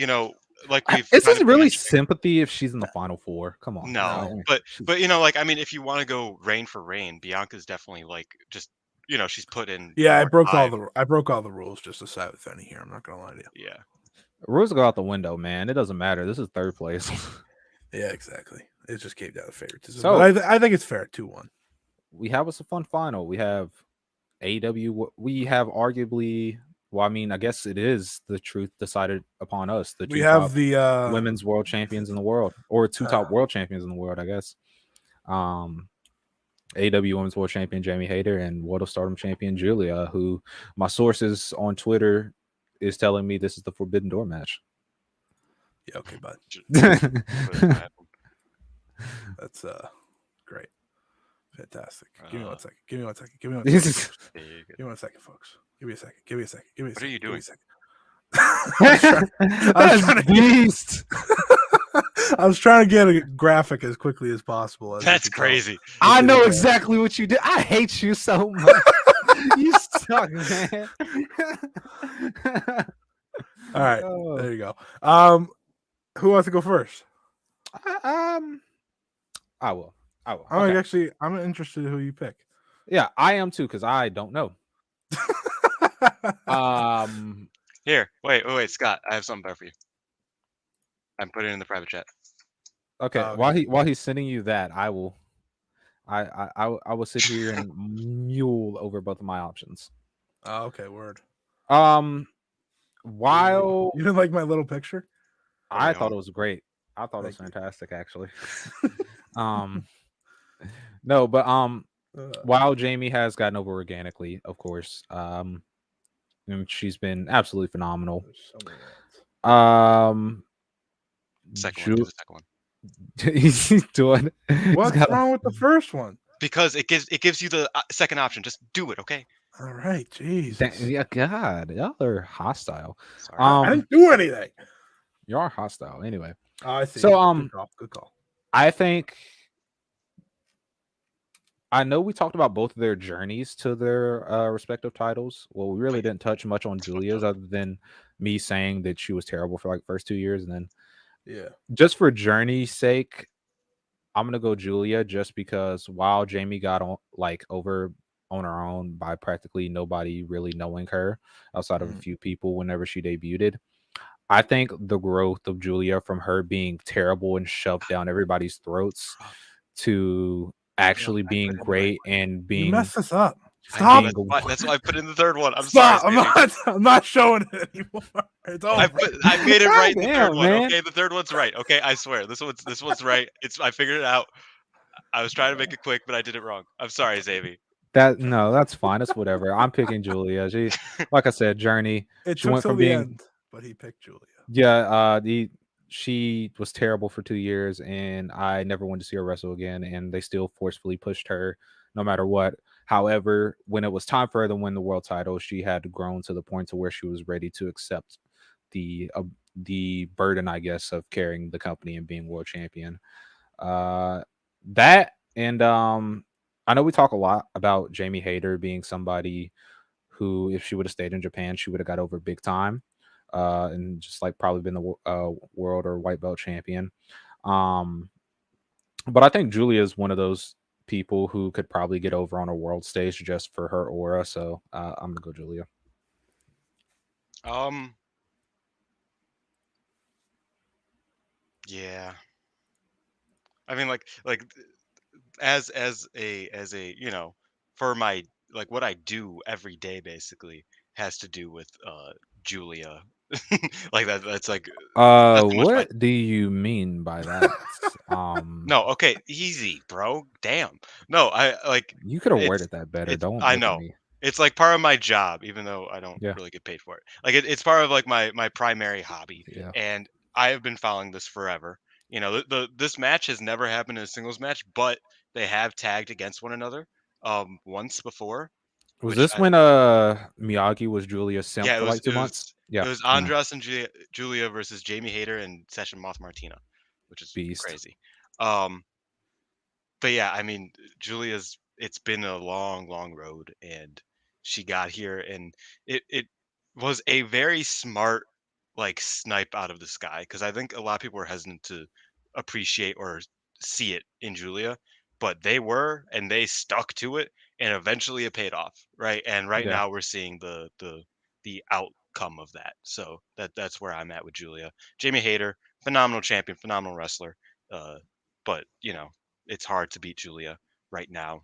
like we've. Is this really sympathy if she's in the final four? Come on. No, but like I mean, if you want to go reign for reign, Bianca's definitely like just she's put in. Yeah, I broke all the rules just to side with Vinny here. I'm not gonna lie to you. Yeah, rules go out the window, man. It doesn't matter. This is third place. Yeah, exactly. It just came down to favoritism. So but I think it's fair 2-1. We have us a fun final. We have AEW. We have arguably. Well, I mean, I guess it is the truth decided upon us. We have the women's world champions in the world, or 2 top world champions in the world, I guess. AEW Women's World Champion Jamie Hayter and World of Stardom Champion Julia, who my sources on Twitter is telling me this is the Forbidden Door match. Yeah, okay, bud. That's great. Fantastic. Give me 1 second. Give me 1 second. Give me 1 second. Give me 1 second, folks. Give me a second. Give me a second. Give me a second. What are you doing? I was trying to get a graphic as quickly as possible. That's crazy. I know exactly what you did. I hate you so much. You suck, man. All right, there you go. Who wants to go first? I will. Okay. I'm interested in who you pick. Yeah, I am too, because I don't know. Here, wait, Scott. I have something better for you. I'm putting it in the private chat. Okay. While he's sending you that, I will sit here and mule over both of my options. Oh, okay, word. While you didn't like my little picture, I thought it was great. I thought it was fantastic, actually. No, but while Jamie has gotten over organically, of course, and she's been absolutely phenomenal. Second one. He's doing. What's wrong with the first one? Because it gives you the second option. Just do it, okay? All right, jeez. Yeah, God, y'all are hostile. Sorry. I didn't do anything. You are hostile, anyway. Oh, I see. So, good call. I think. I know we talked about both of their journeys to their respective titles. Well, we really didn't touch much on Julia's other than me saying that she was terrible for like first 2 years, and then just for journey's sake, I'm gonna go Julia just because while Jamie got over on her own by practically nobody really knowing her outside of a few people whenever she debuted, I think the growth of Julia from her being terrible and shoved down everybody's throats to actually being great and being. You messed us up. Stop. That's why I put in the third one. Stop. I'm not showing it anymore. It's over. I made it right. The third one. Okay, the third one's right. Okay, I swear this one's right. I figured it out. I was trying to make it quick, but I did it wrong. I'm sorry, Xavi. That's fine. It's whatever. I'm picking Julia. She, like I said, journey. She went from being end, but he picked Julia. Yeah. She was terrible for 2 years, and I never wanted to see her wrestle again. And they still forcefully pushed her, no matter what. However, when it was time for her to win the world title, she had grown to the point to where she was ready to accept the burden, I guess, of carrying the company and being world champion. That and I know we talk a lot about Jamie Hayter being somebody who, if she would have stayed in Japan, she would have got over big time, and just like probably been the world or white belt champion. But I think Julia is one of those people who could probably get over on a world stage just for her aura. So I'm gonna go Julia. Yeah. I mean, like as a for my what I do every day basically has to do with Julia. Like that's like what do you mean by that? No, okay, easy, bro. Damn. No, I like you could have worded that better. Don't I know. It's like part of my job, even though I don't really get paid for it. Like it's part of like my primary hobby. Yeah. And I have been following this forever. This match has never happened in a singles match, but they have tagged against one another. once before. Was this when Miyagi was Julia's simp Yeah, for like 2 months? It was Andras and Julia versus Jamie Hayter and Session Moth Martina, which is Beast. crazy. But yeah, I mean, it's been a long, long road, and she got here, and it was a very smart like snipe out of the sky, because I think a lot of people were hesitant to appreciate or see it in Julia, but they were, and they stuck to it, and eventually it paid off, right? And right now we're seeing the outcome of that. So that's where I'm at with Julia. Jamie Hayter, phenomenal champion, phenomenal wrestler, but it's hard to beat Julia right now,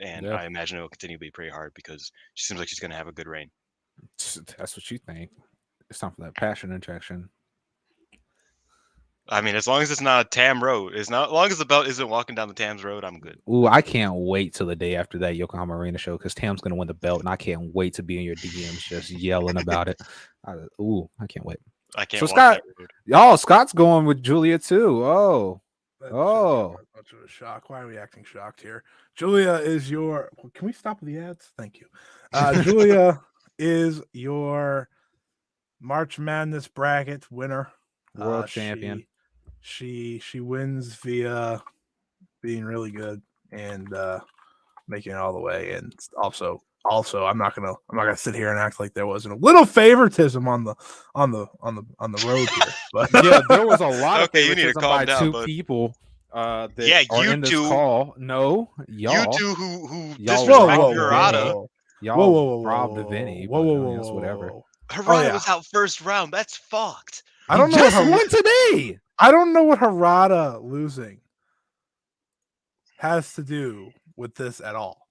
and I imagine it will continue to be pretty hard because she seems like she's going to have a good reign. That's what you think. It's time for that passion injection. I mean, as long as it's not a Tam Road, as long as the belt isn't walking down the Tams Road, I'm good. Ooh, I can't wait till the day after that Yokohama Arena show because Tam's gonna win the belt, and I can't wait to be in your DMs just yelling about it. I can't wait. I can't. So Scott, Scott's going with Julia too. Much of a shock. Why are we acting shocked here? Julia is your. Can we stop with the ads? Thank you. Julia is your March Madness bracket winner, world champion. She wins via being really good and making it all the way, and also I'm not gonna sit here and act like there wasn't a little favoritism on the road here. But yeah, there was a lot of you need to calm by down, two bud. people. That you are in this call. No, y'all. You two who disrespect Harada. Y'all robbed Vinny. Whatever. Harada was out first round. That's fucked. I don't know. Just won today. I don't know what Harada losing has to do with this at all.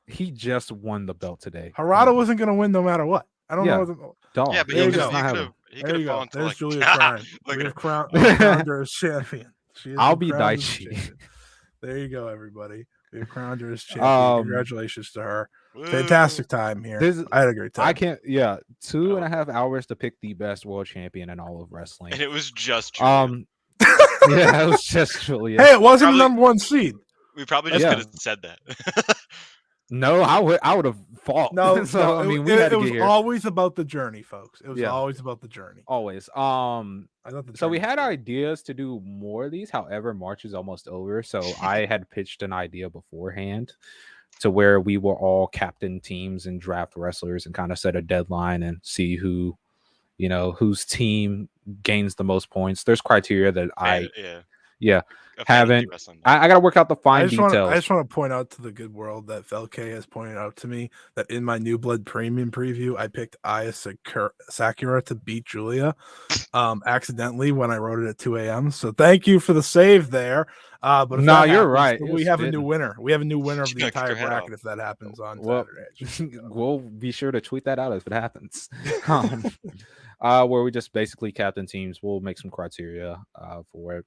He just won the belt today. Harada wasn't going to win no matter what. I don't know. Dog. Yeah, but he could have fallen to There's like Julia crying. We have crowned her as champion. I'll be Daichi. There you go, everybody. We have crowned her as champion. Congratulations to her. Fantastic time here. I had a great time. I can't. 2.5 hours to pick the best world champion in all of wrestling, and it was just Julia. Yeah, it was just Julia. Hey, it wasn't the number one seed. We probably just could have said that. No, I would have fought. No, so I mean, it was always about the journey, folks. It was always about the journey. Always. So we had ideas to do more of these. However, March is almost over, so I had pitched an idea beforehand to where we were all captain teams and draft wrestlers and kind of set a deadline and see who, whose team gains the most points. There's criteria that haven't. I got to work out the fine details. I just want to point out to the good world that Velke has pointed out to me that in my New Blood Premium preview, I picked Aya Sakura to beat Julia accidentally when I wrote it at 2 a.m. So thank you for the save there. But no, you're right. We have a new winner. We have a new winner of the entire bracket if that happens on Saturday. We'll be sure to tweet that out if it happens. Where we just basically captain teams. We'll make some criteria for it.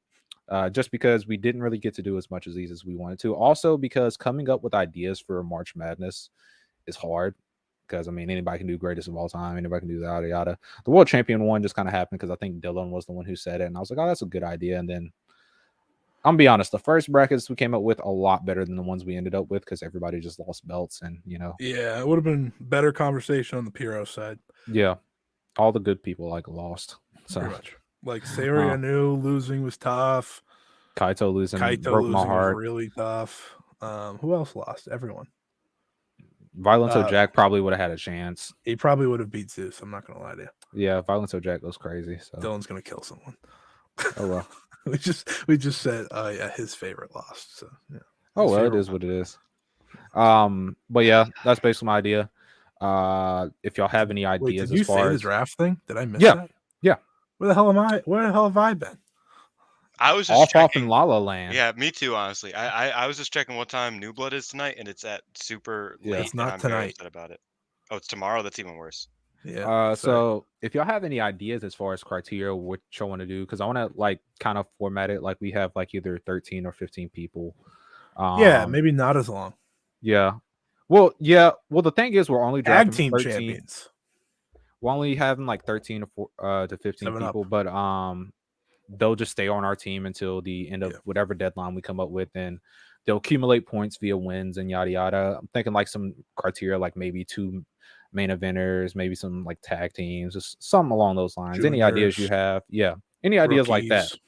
Just because we didn't really get to do as much of these as we wanted to. Also, because coming up with ideas for March Madness is hard. Because, I mean, anybody can do greatest of all time. Anybody can do the yada yada. The world champion one just kind of happened because I think Dylan was the one who said it. And I was like, oh, that's a good idea. And then, I'm going to be honest, the first brackets we came up with a lot better than the ones we ended up with because everybody just lost belts and, Yeah, it would have been better conversation on the Piro side. Yeah. All the good people, lost. So pretty much. Like Saria knew losing was tough. Kaito losing broke my heart. Was really tough. Who else lost? Everyone. Violento Jack probably would have had a chance. He probably would have beat Zeus. I'm not gonna lie to you. Yeah, Violento Jack goes crazy. So Dylan's gonna kill someone. Oh well. we just said his favorite lost. So yeah. Oh well, it is what it is. But yeah, that's basically my idea. If y'all have any ideas did you as far say as the draft thing, did I miss that? Yeah. Where the hell am I? Where the hell have I been? I was just off in La La Land. Yeah, me too. Honestly, I was just checking what time New Blood is tonight, and it's at super late. It's not tonight. About it. Oh, it's tomorrow. That's even worse. Yeah. So if y'all have any ideas as far as criteria, what y'all want to do, because I want to kind of format it like we have either 13 or 15 people. Maybe not as long. Yeah. Well, the thing is, we're only drafting team 13. champions. We're only having 13 to 15 people, but they'll just stay on our team until the end of whatever deadline we come up with, and they'll accumulate points via wins and yada yada. I'm thinking like some criteria, like maybe 2 main eventers, maybe some like tag teams, just something along those lines. Any ideas you Juniors, have? Yeah, any ideas like that? rookies.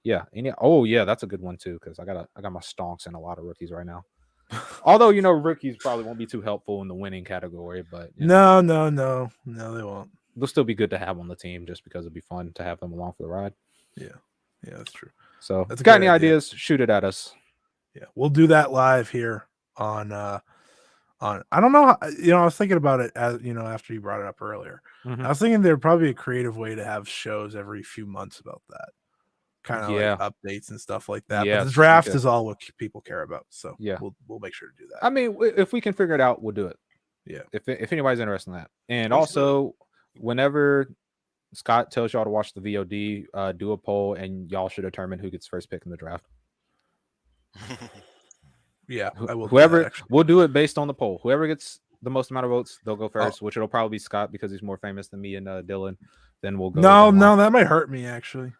Yeah. Oh yeah, that's a good one too, because I got my stonks in a lot of rookies right now. Although rookies probably won't be too helpful in the winning category, but No, they won't. They'll still be good to have on the team just because it'd be fun to have them along for the ride. Yeah, that's true. So, that's if you got any ideas, shoot it at us. Yeah, we'll do that live here on. I don't know. I was thinking about it as after you brought it up earlier. I was thinking there'd probably be a creative way to have shows every few months about that, kind of like updates and stuff like that. But the draft is all what people care about, so we'll make sure to do that. I mean, if we can figure it out, we'll do it. Yeah. If anybody's interested in that, and also whenever Scott tells y'all to watch the VOD, do a poll, and y'all should determine who gets first pick in the draft. Yeah, I will. We'll do it based on the poll. Whoever gets the most amount of votes, they'll go first, which it'll probably be Scott because he's more famous than me and Dylan. Then we'll go. No, that might hurt me actually.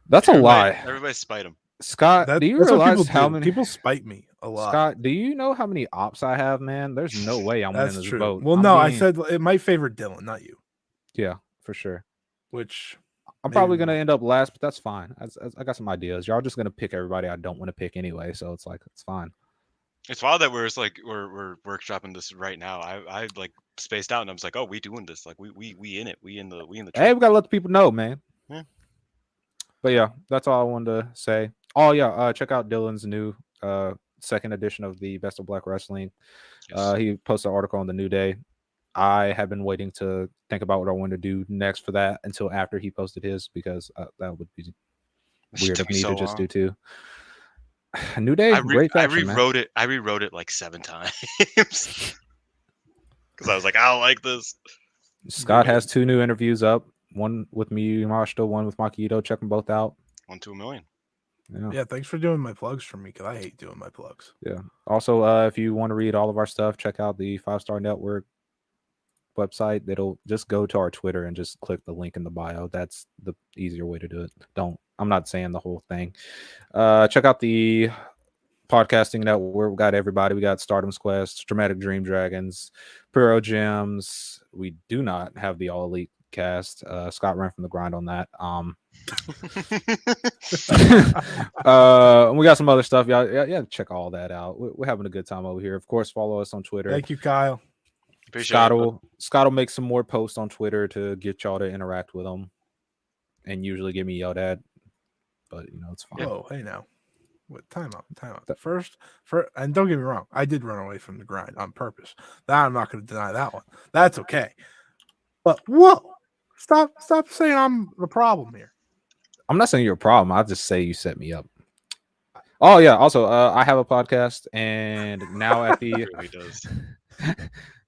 That's a lie. Everybody spite him. Scott, do you realize how many people spite me a lot? Scott, do you know how many ops I have, man? There's no way I'm winning this vote. Well, I said it might favor Dylan, not you. Yeah, for sure. Which I'm probably gonna end up last, but that's fine. I got some ideas. Y'all just gonna pick everybody I don't want to pick anyway, so it's fine. It's wild that we're workshopping this right now. I like spaced out and I was like, oh, we doing this? Like we in it. We in the. Hey, we gotta let the people know, man. Yeah. But yeah, that's all I wanted to say. Oh yeah, check out Dylan's new second edition of the Best of Black Wrestling. Yes. He posted an article on the New Day. I have been waiting to think about what I want to do next for that until after he posted his, because that would be weird of me to just do too. New Day, great faction, I rewrote it like 7 times because I was like, I don't like this. Scott has 2 new interviews up. One with me, Marshall, one with Makito. Check them both out. 1 to 1 million. Yeah, thanks for doing my plugs for me, because I hate doing my plugs. Yeah. Also, if you want to read all of our stuff, check out the 5-Star Network website. It'll just go to our Twitter and just click the link in the bio. That's the easier way to do it. I'm not saying the whole thing. Check out the podcasting network. We got everybody. We got Stardom's Quest, Dramatic Dream Dragons, Puro Gems. We do not have the All Elite cast. Scott ran from the grind on that. We got some other stuff. Yeah, check all that out. We're having a good time over here. Of course, follow us on Twitter. Thank you, Kyle. Scott will make some more posts on Twitter to get y'all to interact with them, and usually get me yelled at. But it's fine. Oh, hey now. What time out? First, and don't get me wrong, I did run away from the grind on purpose. That I'm not going to deny that one. That's okay. But whoa, stop saying I'm the problem here. I'm not saying you're a problem. I'll just say you set me up. Oh yeah. Also, I have a podcast, and now at the really does.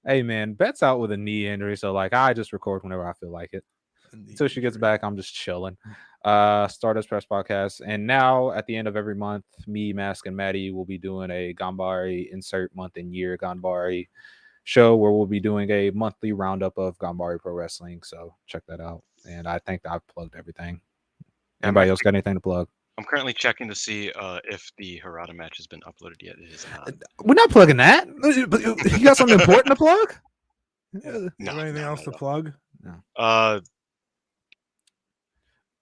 Hey man, Bet's out with a knee injury, so I just record whenever I feel like it. Until she gets back, I'm just chilling. Stardust Press Podcast, and now at the end of every month, me, Mask, and Maddie will be doing a Ganbare insert month and year Ganbare show where we'll be doing a monthly roundup of Ganbare Pro Wrestling. So check that out. And I think I've plugged everything. Anybody else got anything to plug? I'm currently checking to see if the Harada match has been uploaded yet. It is not. We're not plugging that. You got something important to plug? No, anything else to plug? No.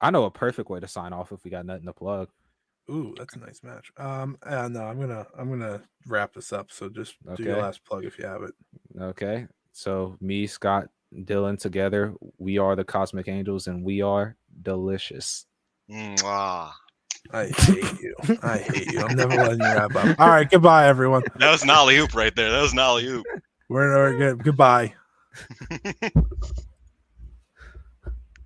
I know a perfect way to sign off if we got nothing to plug. Ooh, that's a nice match. No, I'm gonna wrap this up. So just do your last plug if you have it. Okay. So me, Scott, Dylan, together, we are the Cosmic Angels, and we are delicious. Mwah. I hate you. I'm never letting you wrap up. All right, goodbye, everyone. That was an alley-oop right there. We're good. Goodbye.